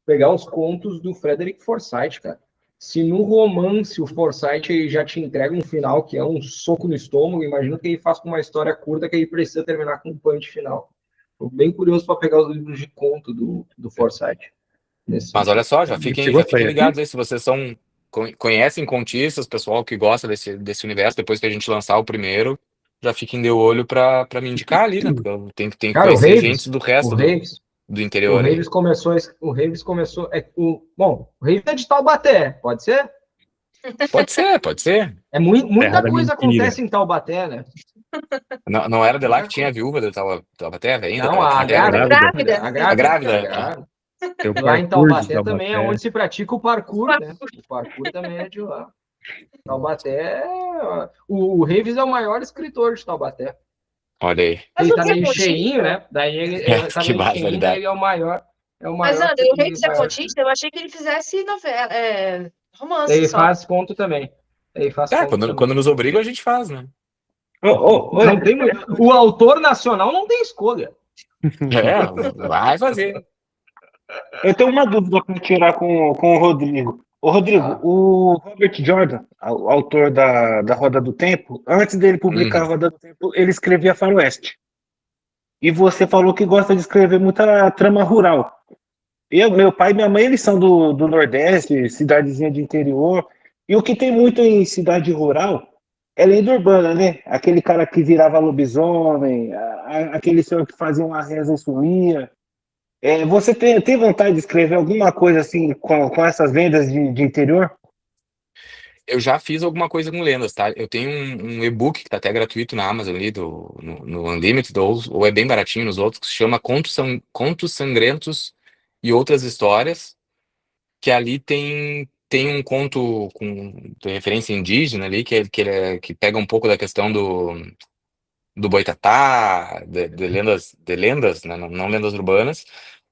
pegar os contos do Frederick Forsyth, cara. Se no romance o Forsyth já te entrega um final que é um soco no estômago, imagina que ele faz com uma história curta que ele precisa terminar com um punch final. Tô bem curioso para pegar os livros de conto do Forsyth nesse Mas olha sentido. só, chegou já a sair fiquem aqui? ligados aí, se vocês conhecem contistas, pessoal que gosta desse universo, depois que a gente lançar o primeiro, já fiquem de olho pra me indicar ali, né? Porque eu tenho que Cara, o conhecer gente Raves, do o resto Raves, do o interior aí. Raves começou, o Raves começou, bom, o Raves é de Taubaté, pode ser? Pode ser, pode ser. Muita Terra da coisa mentira. acontece em Taubaté, né? Não, não era de lá Muita que tinha a coisa. viúva do Taubaté ainda, Não, cara. Tinha a até Grávida. Grávida. a a grávida, a grávida. É. grávida. Tem o E lá em parkour de Taubaté também é Taubaté. onde se pratica o parkour, né? O parkour também é de lá. Taubaté, o Reeves é o maior escritor de Taubaté. Olha aí. Mas Ele o tá que é meio cheinho, contista? né? Daí ele tá Que meio cheinho, daí barbaridade. ele é o Mas, maior, André, o Reis é maior. contista? Eu achei que ele fizesse novela, romance Ele só. faz conto também. Ele faz Ah, conto também. quando nos obrigam, a gente faz, né? Não tem muito. O autor nacional não tem escolha. É, vai fazer. Eu tenho uma dúvida para tirar com o Rodrigo. Ô, Rodrigo, Tá? o Robert Jordan, o autor da Roda do Tempo, antes dele publicar a Uhum. Roda do Tempo, ele escrevia Faroeste. E você falou que gosta de escrever muita trama rural. Meu pai e minha mãe, eles são do Nordeste, cidadezinha de interior. E o que tem muito em cidade rural é lenda urbana, né? Aquele cara que virava lobisomem, aquele senhor que fazia uma reza e sumia. Você tem vontade de escrever alguma coisa assim com essas lendas de interior? Eu já fiz alguma coisa com lendas, tá? Eu tenho um e-book que tá até gratuito na Amazon ali, no Unlimited, ou é bem baratinho nos outros, que se chama Contos Sangrentos e Outras Histórias, que ali tem um conto de referência indígena ali, que pega um pouco da questão do Boitatá, de lendas, né? Não lendas urbanas.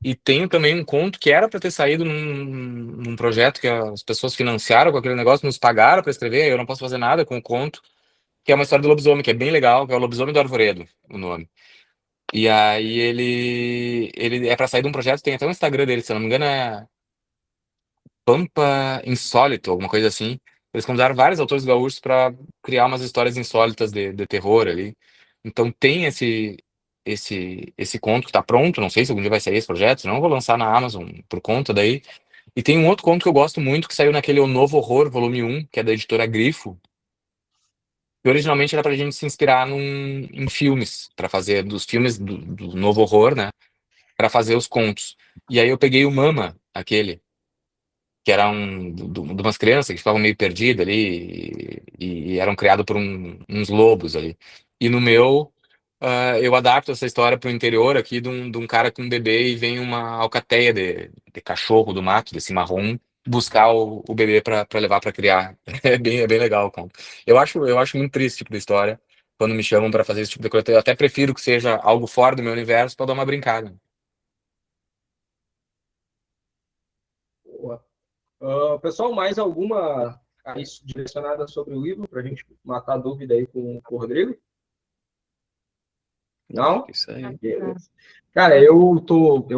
E tenho também um conto que era para ter saído num projeto que as pessoas financiaram com aquele negócio, nos pagaram para escrever, eu não posso fazer nada com o conto, que é uma história do lobisomem, que é bem legal, que é o Lobisomem do Arvoredo, o nome. E aí ele é para sair de um projeto, tem até um Instagram dele, se eu não me engano, é Pampa Insólito, alguma coisa assim. Eles convidaram vários autores gaúchos para criar umas histórias insólitas de terror ali. Então tem esse conto que tá pronto, não sei se algum dia vai sair esse projeto, senão eu vou lançar na Amazon por conta daí. E tem um outro conto que eu gosto muito, que saiu naquele O Novo Horror, volume 1, que é da editora Grifo, que originalmente era pra gente se inspirar em filmes, para fazer dos filmes do Novo Horror, né, para fazer os contos. E aí eu peguei o Mama, aquele que era de umas crianças que ficavam meio perdidas ali e eram criados por uns lobos ali. E no meu, eu adapto essa história para o interior aqui de um cara com um bebê e vem uma alcateia de cachorro do mato, desse marrom, buscar o bebê para levar para criar. É bem legal, cara. Eu acho muito triste esse tipo de história quando me chamam para fazer esse tipo de coisa. Eu até prefiro que seja algo fora do meu universo para dar uma brincada. Boa. Pessoal, mais alguma aí direcionada sobre o livro para a gente matar a dúvida aí com o Rodrigo? Não? Isso aí. Beleza. Cara, eu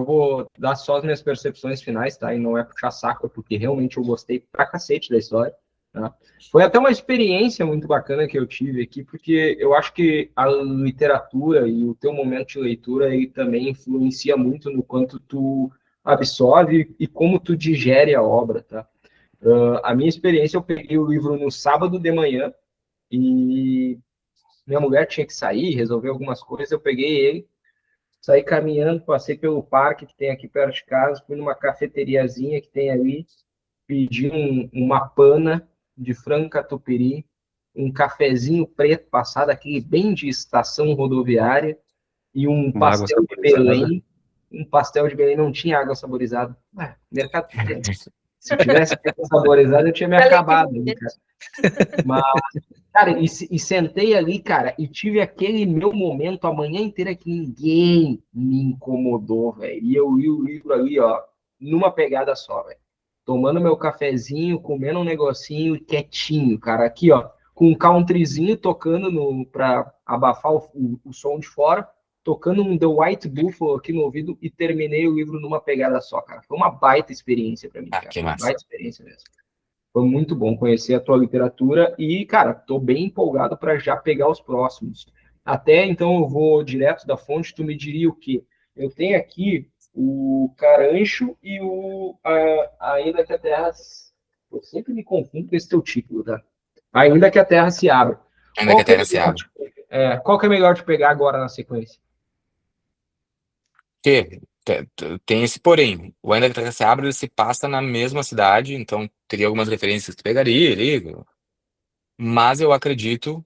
vou dar só as minhas percepções finais, tá? E não é puxar saco, é porque realmente eu gostei pra cacete da história, tá? Foi até uma experiência muito bacana que eu tive aqui, porque eu acho que a literatura e o teu momento de leitura aí também influencia muito no quanto tu absorve e como tu digere a obra, tá? A minha experiência, eu peguei o livro no sábado de manhã e minha mulher tinha que sair, resolver algumas coisas, eu peguei ele, saí caminhando, passei pelo parque que tem aqui perto de casa, fui numa cafeteriazinha que tem ali, pedi uma pana de frango catupiry, um cafezinho preto passado aqui, bem de estação rodoviária, e um Uma água pastel de saborizada. Belém. Um pastel de Belém não tinha água saborizada. Mercado pequeno. Se tivesse água saborizada, eu tinha me acabado. Mas, cara, e sentei ali, cara, e tive aquele meu momento a manhã inteira que ninguém me incomodou, velho. E eu li o livro ali, ó, numa pegada só, velho. Tomando meu cafezinho, comendo um negocinho quietinho, cara. Aqui, ó, com um countryzinho tocando pra abafar o som de fora, tocando um The White Buffalo aqui no ouvido e terminei o livro numa pegada só, cara. Foi uma baita experiência pra mim, cara. Que Uma massa. baita experiência mesmo. Foi muito bom conhecer a tua literatura e, cara, tô bem empolgado para já pegar os próximos. Até então eu vou direto da fonte, tu me diria o quê? Eu tenho aqui o Carancho e Ainda que a Terra... Eu sempre me confundo com esse teu título, tá? Ainda que a Terra se abra. Ainda que a Terra se abra. Qual que é melhor de pegar agora na sequência? Que tem esse porém. O Ainda que a Terra se abra, ele se passa na mesma cidade, então teria algumas referências que tu pegaria ali. Mas eu acredito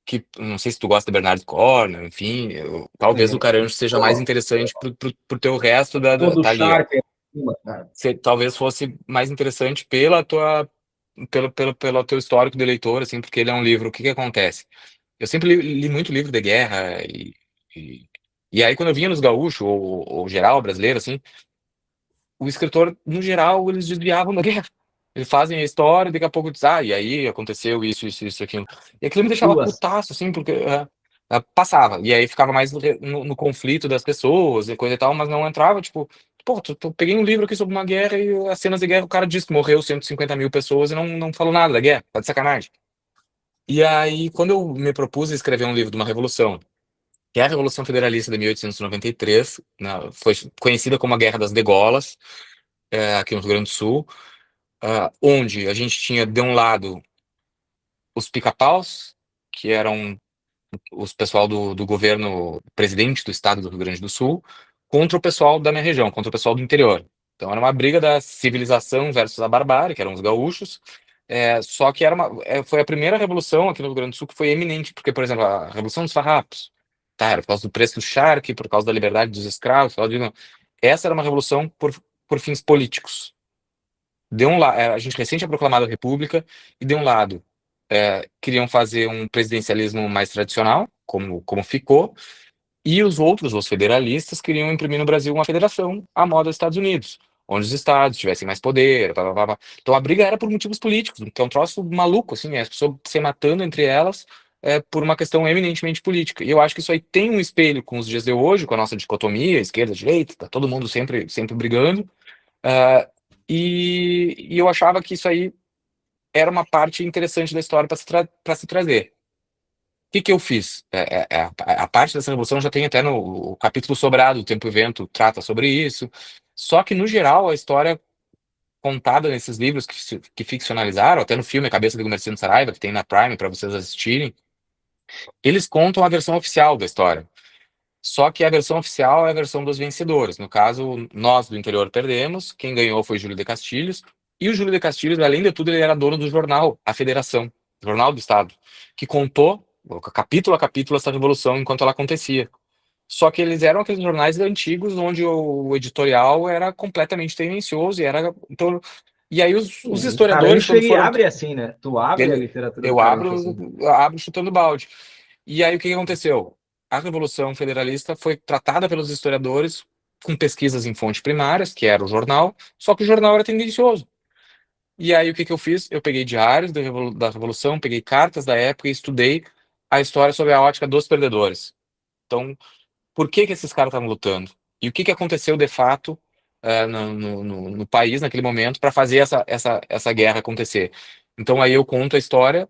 que, não sei se tu gosta de Bernardo Cornwell, enfim, talvez o Carancho seja mais interessante pro teu resto Todo tá ali, ó. Sharp, cara. Talvez fosse mais interessante pelo teu histórico de leitor, assim, porque ele é um livro. O que acontece? Eu sempre li muito livro de guerra e aí quando eu vinha nos gaúchos ou geral brasileiro, assim, o escritor, no geral, eles desviavam da guerra. Eles fazem a história, daqui a pouco diz, e aí aconteceu isso, aquilo. E aquilo me deixava putaço, assim, porque passava. E aí ficava mais no conflito das pessoas e coisa e tal, mas não entrava, tipo, pô, peguei um livro aqui sobre uma guerra e as cenas de guerra, o cara disse que morreu 150 mil pessoas e não falou nada da guerra, tá de sacanagem. E aí, quando eu me propus a escrever um livro de uma revolução, que é a Revolução Federalista de 1893, foi conhecida como a Guerra das Degolas, aqui no Rio Grande do Sul, onde a gente tinha, de um lado, os pica-paus, que eram os pessoal do governo, presidente do estado do Rio Grande do Sul, contra o pessoal da minha região, contra o pessoal do interior. Então era uma briga da civilização versus a barbárie, que eram os gaúchos. Só que foi a primeira revolução aqui no Rio Grande do Sul que foi eminente, porque, por exemplo, a Revolução dos Farrapos, era por causa do preço do charque, por causa da liberdade dos escravos, essa era uma revolução por fins políticos. A gente recente tinha proclamado a República, e de um lado queriam fazer um presidencialismo mais tradicional, como ficou, e os federalistas, queriam imprimir no Brasil uma federação à moda dos Estados Unidos, onde os estados tivessem mais poder, pá, pá, pá. Então a briga era por motivos políticos, que é um troço maluco, assim, as pessoas se matando entre elas por uma questão eminentemente política. E eu acho que isso aí tem um espelho com os dias de hoje, com a nossa dicotomia, esquerda, direita, tá todo mundo sempre brigando. E eu achava que isso aí era uma parte interessante da história para se trazer. O que eu fiz? A parte dessa revolução já tem até no capítulo sobrado, o Tempo e Vento trata sobre isso. Só que, no geral, a história contada nesses livros que ficcionalizaram, até no filme A Cabeça de Gumercindo Saraiva, que tem na Prime para vocês assistirem, eles contam a versão oficial da história. Só que a versão oficial é a versão dos vencedores. No caso, nós do interior perdemos, quem ganhou foi Júlio de Castilhos, e o Júlio de Castilhos, além de tudo, ele era dono do jornal, A Federação, Jornal do Estado, que contou, capítulo a capítulo, essa revolução enquanto ela acontecia. Só que eles eram aqueles jornais antigos, onde o editorial era completamente tendencioso, então, e aí os historiadores, quando foram... abre assim, né? Tu abre a literatura eu do Carancho assim. abro chutando balde. E aí o que aconteceu? A Revolução Federalista foi tratada pelos historiadores com pesquisas em fontes primárias, que era o jornal, só que o jornal era tendencioso. E aí o que eu fiz? Eu peguei diários da Revolução, peguei cartas da época e estudei a história sob a ótica dos perdedores. Então, por que esses caras estavam lutando? E o que aconteceu de fato no país naquele momento para fazer essa guerra acontecer? Então aí eu conto a história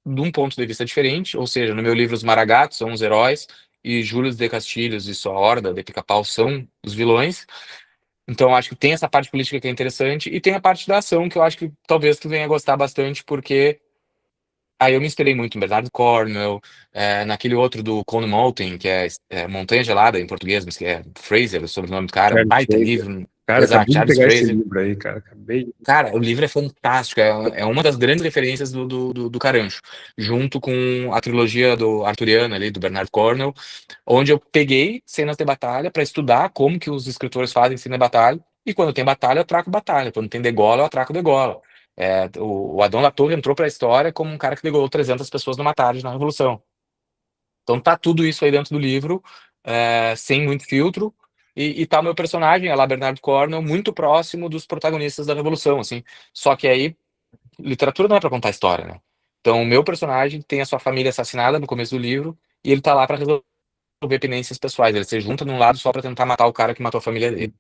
de um ponto de vista diferente, ou seja, no meu livro os Maragatos são os heróis e Júlio de Castilhos e sua horda de pica-pau são os vilões. Então acho que tem essa parte política que é interessante e tem a parte da ação que eu acho que talvez tu venha gostar bastante, porque aí eu me inspirei muito em Bernardo Cornwell, naquele outro do Coleman Mountain, que é Montanha Gelada em português, mas que é Fraser, o sobrenome do cara, um baita livro, Cara, Exato, acabei de Charles pegar esse Fraser. livro aí, cara. Acabei de... Cara, o livro é fantástico, é uma das grandes referências do Carancho, junto com a trilogia do Arthuriana ali, do Bernard Cornwell, onde eu peguei cenas de batalha para estudar como que os escritores fazem cena de batalha, e quando tem batalha, eu trago batalha, quando tem degola, eu atraco degola. O Adão Latorre entrou para a história como um cara que degolou 300 pessoas numa tarde na Revolução. Então tá tudo isso aí dentro do livro, sem muito filtro, e tá o meu personagem, é lá Bernard Cornwell, muito próximo dos protagonistas da Revolução, assim. Só que aí, literatura não é pra contar história, né? Então o meu personagem tem a sua família assassinada no começo do livro, e ele tá lá pra resolver pendências pessoais. Ele se junta num lado só pra tentar matar o cara que matou a família dele.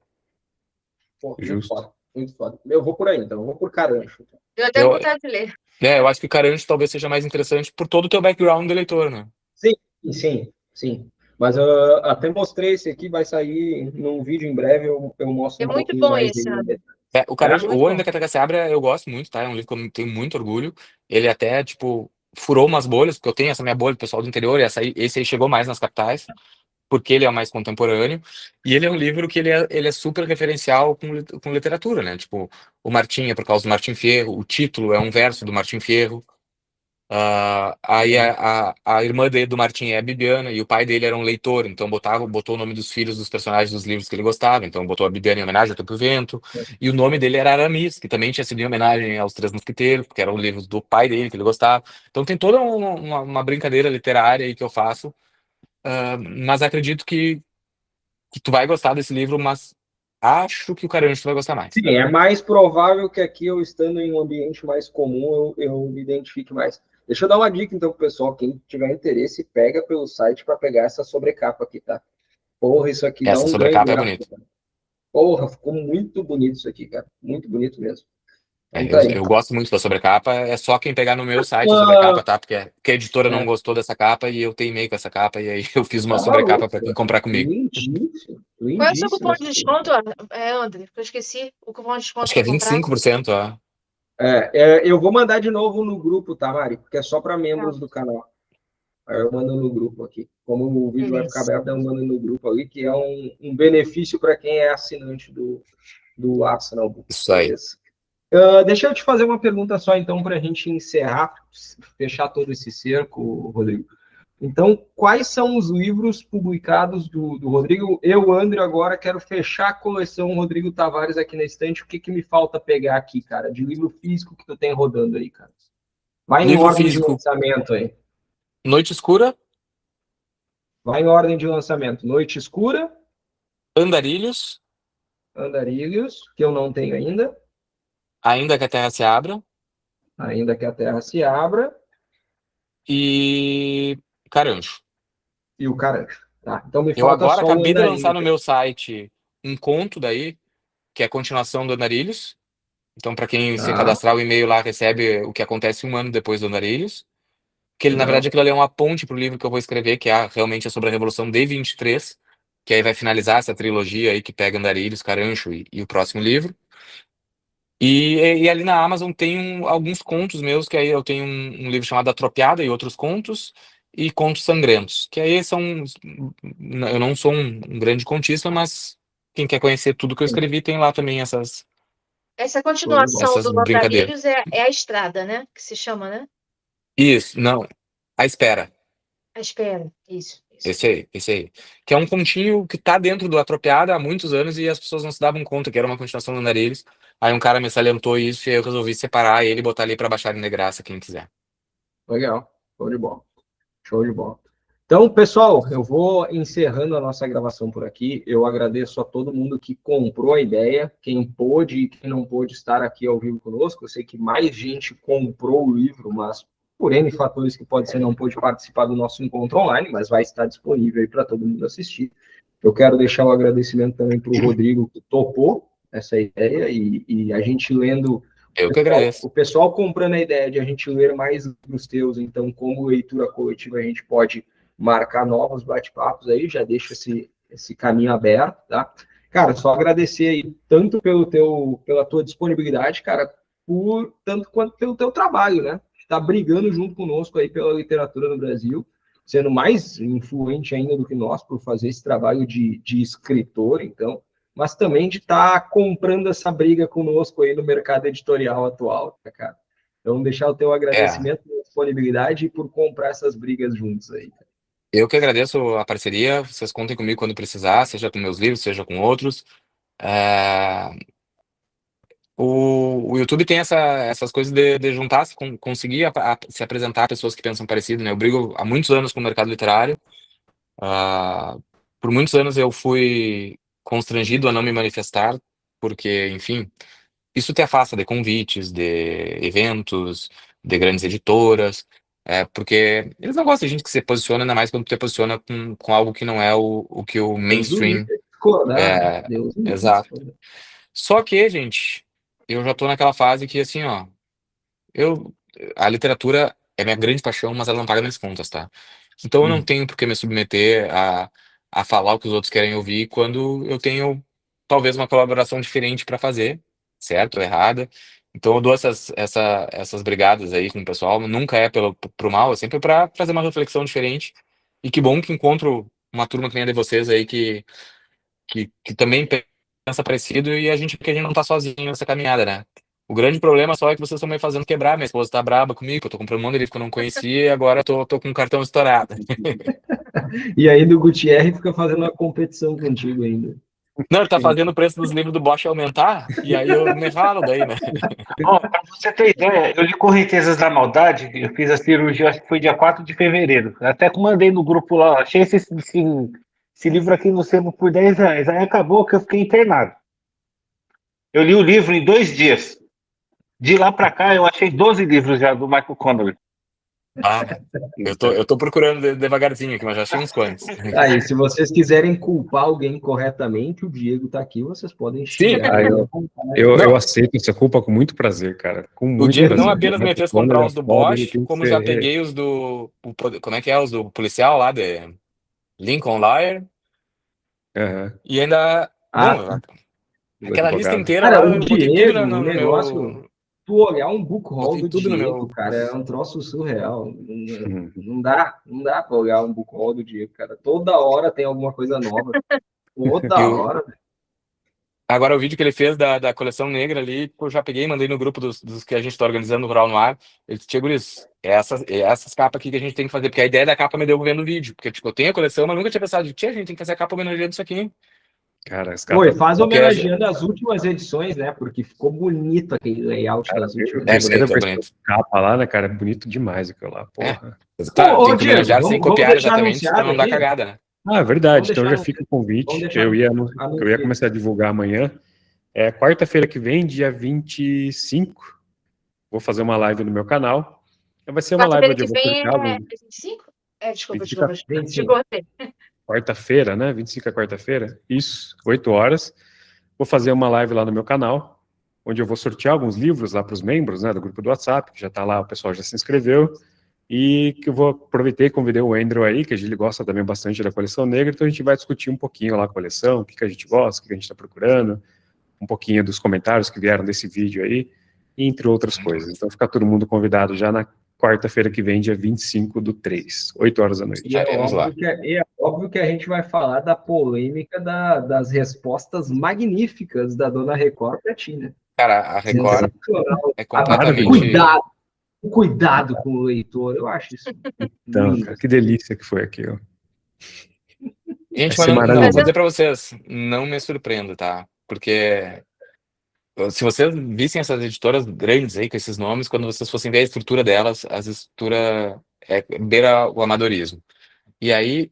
Pô, muito Justo. foda, muito foda. Eu vou por aí, então. Eu vou por Carancho. Então. Eu até Eu, vontade de ler. eu acho que o Carancho talvez seja mais interessante por todo o teu background de leitor, né? Sim, sim, sim. Mas até mostrei esse aqui, vai sair num vídeo em breve, eu mostro É um muito pouquinho bom mais esse, dele. André. O É Caranjo, muito ou Ainda bom. que a Terra se Abra, eu gosto muito, tá? É um livro que eu tenho muito orgulho. Ele até, tipo, furou umas bolhas, porque eu tenho essa minha bolha, pessoal do interior, e esse aí chegou mais nas capitais, porque ele é o mais contemporâneo. E ele é um livro que ele é super referencial com literatura, né? Tipo, o Martim é por causa do Martim Fierro, o título é um verso do Martim Fierro. Aí a irmã do Martim é a Bibiana e o pai dele era um leitor, então botou o nome dos filhos dos personagens dos livros que ele gostava, então botou a Bibiana em homenagem ao Tempo e o Vento, e o nome dele era Aramis, que também tinha sido em homenagem aos Três Mosqueteiros, porque eram livros do pai dele que ele gostava. Então tem toda uma brincadeira literária aí que eu faço, mas acredito que tu vai gostar desse livro, mas acho que o Caranjo tu vai gostar mais. Sim, é mais provável que aqui, eu estando em um ambiente mais comum, eu me identifique mais. Deixa eu dar uma dica, então, pro pessoal. Quem tiver interesse, pega pelo site para pegar essa sobrecapa aqui, tá? Porra, isso aqui dá Essa um ganho sobrecapa é gráfico, bonita. cara. Porra, ficou muito bonito isso aqui, cara. Muito bonito mesmo. Então Eu, tá aí. eu gosto muito da sobrecapa. É só quem pegar no meu site a sobrecapa, tá? Porque a editora não É. gostou dessa capa e eu teimei com essa capa. E aí eu fiz uma Tá sobrecapa maluco, para quem cara. comprar comigo. Lindíssimo. Qual é o seu Lindíssimo. cupom de desconto, André? Eu esqueci o cupom de desconto Acho que é para comprar. 25%, ó. Eu vou mandar de novo no grupo, tá, Mari? Porque é só para Tá, membros do canal. Aí eu mando no grupo aqui. Como o vídeo vai ficar beleza. aberto, eu mando no grupo ali, que é um benefício para quem é assinante do Arsenal Books, Isso aí. beleza? Deixa eu te fazer uma pergunta só, então, para a gente encerrar, fechar todo esse cerco, Rodrigo. Então, quais são os livros publicados do Rodrigo? Eu, André, agora quero fechar a coleção Rodrigo Tavares aqui na estante. O que me falta pegar aqui, cara, de livro físico que tu tem rodando aí, cara? Vai em Livro ordem de físico, lançamento aí. Noite Escura, Vai em ordem de lançamento. Noite Escura, Andarilhos, Andarilhos, que eu não tenho ainda, Ainda que a Terra se Abra ainda que a Terra se abra, e Carancho. e o Carancho. Tá? Então me Eu falta agora só o acabei de lançar Andarilhos. no meu site um conto daí, que é a continuação do Andarilhos. Então, para quem se Tá, cadastrar o e-mail lá, recebe o que acontece um ano depois do Andarilhos. Que ele, na verdade, legal. aquilo ali é uma ponte para o livro que eu vou escrever, que realmente é sobre a Revolução de 23, que aí vai finalizar essa trilogia aí que pega Andarilhos, Carancho e o próximo livro. E ali na Amazon tem alguns contos meus, que aí eu tenho um livro chamado Atropiada e Outros Contos, e Contos Sangrentos, que aí são... Eu não sou um grande contista, mas quem quer conhecer tudo que eu escrevi tem lá também Essa Show de bola. continuação essas do brincadeiras. Andarilhos é a estrada, né? Que se chama, né? Isso, não, A Espera. A espera. Isso. Esse aí. Que é um continho que tá dentro do Atropiada há muitos anos e as pessoas não se davam conta que era uma continuação do Andarilhos. Aí um cara me salientou isso e aí eu resolvi separar ele e botar ali pra baixar de graça, quem quiser. Legal. Show de bola. Show de bola. Então, pessoal, eu vou encerrando a nossa gravação por aqui. Eu agradeço a todo mundo que comprou a ideia, quem pôde e quem não pôde estar aqui ao vivo conosco. Eu sei que mais gente comprou o livro, mas por N fatores que pode ser não pôde participar do nosso encontro online, mas vai estar disponível aí para todo mundo assistir. Eu quero deixar o agradecimento também para o Rodrigo, que topou essa ideia, e a gente lendo Eu que agradeço. o pessoal comprando a ideia de a gente ler mais dos teus, então, como leitura coletiva, a gente pode marcar novos bate-papos aí, já deixa esse caminho aberto, tá? Cara, só agradecer aí, tanto pela tua disponibilidade, cara, tanto quanto pelo teu trabalho, né? Tá brigando junto conosco aí pela literatura no Brasil, sendo mais influente ainda do que nós por fazer esse trabalho de escritor, então, mas também de estar comprando essa briga conosco aí no mercado editorial atual, né, cara? Então, deixar o teu agradecimento pela disponibilidade e por comprar essas brigas juntos aí. Eu que agradeço a parceria. Vocês contem comigo quando precisar, seja com meus livros, seja com outros. É, o YouTube tem essas coisas de juntar, conseguir se apresentar a pessoas que pensam parecido, né? Eu brigo há muitos anos com o mercado literário. Ah, por muitos anos eu fui constrangido a não me manifestar, porque, enfim, isso te afasta de convites, de eventos, de grandes editoras, porque eles não gostam de gente que se posiciona, ainda mais quando tu te posiciona com algo que não é o que o Deus o mainstream livre, discordar, né? é. Deus o livre, Exato. discordar. Só que, gente, eu já tô naquela fase que, assim, ó, eu, a literatura é minha grande paixão, mas ela não paga minhas contas, tá? Então eu não tenho por que me submeter a falar o que os outros querem ouvir quando eu tenho talvez uma colaboração diferente para fazer, certo ou errada. Então eu dou essas brigadas aí com o pessoal, nunca é pro mal, é sempre para fazer uma reflexão diferente. E que bom que encontro uma turma que nem a de vocês aí que também pensa parecido e porque a gente não tá sozinho nessa caminhada, né? O grande problema só é que vocês estão me fazendo quebrar. Minha esposa tá braba comigo, que eu tô comprando um monte de livro que eu não conhecia e agora eu tô com o cartão estourado. E aí do Gutierrez fica fazendo uma competição contigo ainda. Não, ele tá fazendo o preço dos livros do Bosch aumentar e aí eu me ralo daí, né? Ó, pra você ter ideia, eu li Correntezas da Maldade, eu fiz a cirurgia, acho que foi dia 4 de fevereiro. Até que mandei no grupo lá, achei esse livro aqui no sebo por R$10. Aí acabou que eu fiquei internado. Eu li o livro em 2 dias. De lá pra cá, eu achei 12 livros já do Michael Connelly. Ah, eu tô procurando devagarzinho aqui, mas já achei uns quantos. Aí, se vocês quiserem culpar alguém corretamente, o Diego tá aqui, vocês podem xingar. Eu aceito essa culpa com muito prazer, cara. Com O muito Diego prazer. não apenas me fez comprar os do Bosch, como já peguei os como é que é? Os do policial lá de Lincoln Lawyer. E ainda. Bom, aquela lista inteira Cara, lá, o eu botei tudo Diego, no o negócio, meu. tu olhar um book haul Botei do tudo no Diego, meu. cara, é um troço surreal. Não dá pra olhar um book haul do Diego, cara. Toda hora tem alguma coisa nova. Toda hora. Agora, o vídeo que ele fez da coleção negra ali, eu já peguei e mandei no grupo dos que a gente tá organizando no Rural no Ar. Ele disse, Guris, essas capas aqui que a gente tem que fazer, porque a ideia da capa me deu vendo o vídeo. Porque, tipo, eu tenho a coleção, mas nunca tinha pensado, tia, a gente tem que fazer a capa homenageando isso aqui. Cara, as Pô, e faz homenageando as últimas edições, né? Porque ficou bonito aquele layout das últimas edições. É bonito. Capa lá, né, cara? É bonito demais aquilo lá, porra. Tá, tem que homenagear sem copiar exatamente, pra não dar cagada, né? Ah, é verdade. Então já fica o convite. Eu ia começar a divulgar amanhã. É quarta-feira que vem, dia 25. Vou fazer uma live no meu canal. Vai ser uma live onde eu vou publicar. É 25? Desculpa. Quarta-feira, né? 25 é quarta-feira? Isso, 8 horas. Vou fazer uma live lá no meu canal, onde eu vou sortear alguns livros lá para os membros, né, do grupo do WhatsApp, que já está lá, o pessoal já se inscreveu. E que eu vou aproveitar e convidei o Andrew aí, que ele gosta também bastante da coleção negra, então a gente vai discutir um pouquinho lá a coleção, o que a gente gosta, o que a gente está procurando, um pouquinho dos comentários que vieram desse vídeo aí, entre outras coisas. Então fica todo mundo convidado já na quarta-feira que vem, dia 25/3, 8 horas da noite. E é óbvio que a gente vai falar da polêmica das respostas magníficas da Dona Record pra ti, né? Cara, a Record é completamente... Cuidado com o leitor, eu acho isso. Então, cara, que delícia que foi aquilo. Gente, mas não, vou dizer pra vocês, não me surpreendo, tá? Porque se vocês vissem essas editoras grandes aí, com esses nomes, quando vocês fossem ver a estrutura delas, a estrutura beira o amadorismo. E aí,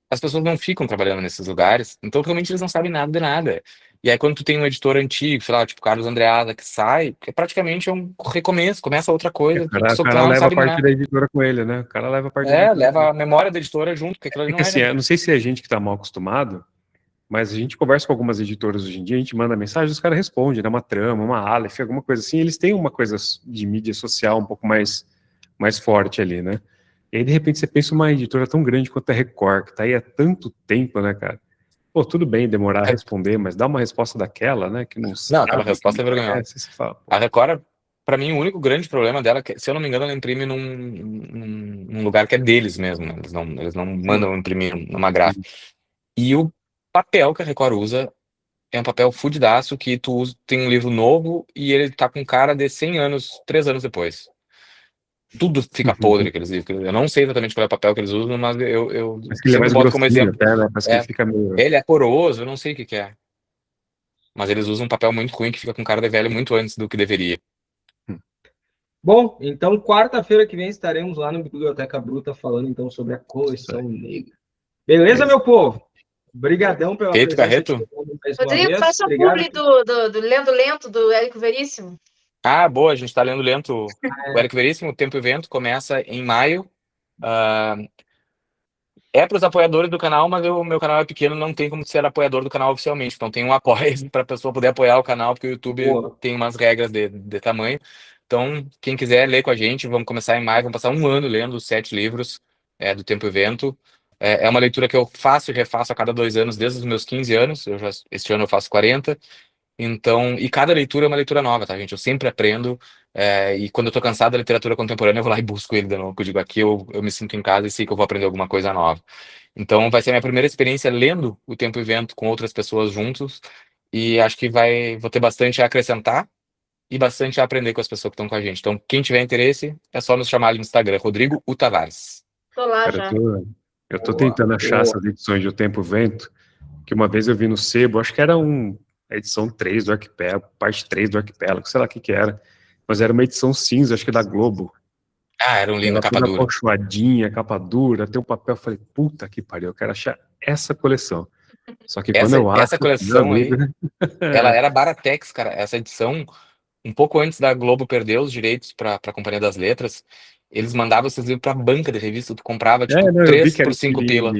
as pessoas não ficam trabalhando nesses lugares, então realmente eles não sabem nada de nada. E aí quando tu tem um editor antigo, sei lá, tipo Carlos Andreasa, que sai, é praticamente um recomeço, começa outra coisa. O cara leva a parte da editora com ele, né? O cara leva a parte da editora. Leva a memória da editora junto, porque aquilo ali não é... Assim, não sei se é a gente que tá mal acostumado, mas a gente conversa com algumas editoras hoje em dia, a gente manda mensagem, os caras respondem, né? Uma trama, uma Aleph, alguma coisa assim, eles têm uma coisa de mídia social um pouco mais forte ali, né? E aí, de repente, você pensa uma editora tão grande quanto a Record, que tá aí há tanto tempo, né, cara? Pô, tudo bem demorar a responder, mas dá uma resposta daquela, né, que não sabe. Não, aquela resposta é vergonhosa. A Record, pra mim, o único grande problema dela, se eu não me engano, ela imprime num lugar que é deles mesmo, né? Eles não mandam imprimir numa gráfica. E o papel que a Record usa é um papel fudidaço que tu usa, tem um livro novo e ele tá com cara de 100 anos, 3 anos depois. Tudo fica podre aqueles livros. Eu não sei exatamente qual é o papel que eles usam, mas eu Mas que ele é sempre mais boto como grossinho exemplo. até, né? Parece que É, ele fica meio... ele é poroso, eu não sei o que que é. Mas eles usam um papel muito ruim que fica com cara de velho muito antes do que deveria. Bom, então quarta-feira que vem estaremos lá no Biblioteca Bruta falando então sobre a coleção negra. Beleza, meu povo? Obrigadão pela Feito, presença de Carreto? todo mundo mais uma Rodrigo, vez. faça o Obrigado. publi do Lendo Lento, do Érico Veríssimo. Ah, boa, a gente tá lendo lento o Érico Veríssimo, o Tempo e Vento, começa em maio. Ah, é para os apoiadores do canal, mas o meu canal é pequeno, não tem como ser apoiador do canal oficialmente. Então tem um apoio para a pessoa poder apoiar o canal, porque o YouTube Boa. tem umas regras de tamanho. Então, quem quiser ler com a gente, vamos começar em maio, vamos passar um ano lendo os 7 livros do Tempo e Vento. É uma leitura que eu faço e refaço a cada 2 anos, desde os meus 15 anos. Este ano eu faço 40. Então, e cada leitura é uma leitura nova, tá, gente? Eu sempre aprendo. E quando eu tô cansado da literatura contemporânea, eu vou lá e busco ele de novo. Eu digo, aqui eu me sinto em casa e sei que eu vou aprender alguma coisa nova. Então, vai ser a minha primeira experiência lendo o Tempo e Vento com outras pessoas juntos. E acho que vou ter bastante a acrescentar e bastante a aprender com as pessoas que estão com a gente. Então, quem tiver interesse, é só nos chamar ali no Instagram, Rodrigo U. Tavares. Tô lá Cara, já. eu tô Boa, tentando achar boa. essas edições de O Tempo e Vento, que uma vez eu vi no sebo, acho que era a edição 3 do Arquipélago, parte 3 do Arquipélago, sei lá o que que era, mas era uma edição cinza, acho que da Globo. Ah, era um lindo Ela capa toda dura. acolchoadinha, capa dura, tem um papel, eu falei, puta que pariu, eu quero achar essa coleção. Só que quando eu Essa acho, meu coleção amigo, aí, ela era Baratex, cara. Essa edição, um pouco antes da Globo perder os direitos para a Companhia das Letras, eles mandavam esses livros para banca de revista. Tu comprava, tipo, não, eu vi 3 que era por 5 pila.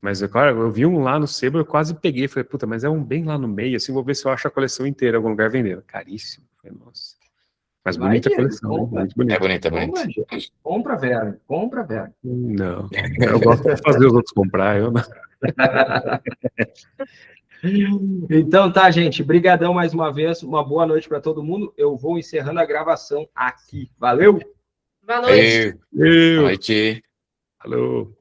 Mas, cara, eu vi um lá no sebo, eu quase peguei, falei, puta, mas é um bem lá no meio, assim, vou ver se eu acho a coleção inteira em algum lugar vendendo. Caríssimo. Falei, nossa. Mas Vai, bonita a Diego, coleção, né? compra. Muito É bonita. bonito, é bonito. Compra, Diego. Compra, velho. Compra, velho. Não, eu gosto de fazer os outros comprar, eu não. Então tá, gente. Brigadão mais uma vez. Uma boa noite para todo mundo. Eu vou encerrando a gravação aqui. Valeu? Boa noite. Boa Eu, noite. alô.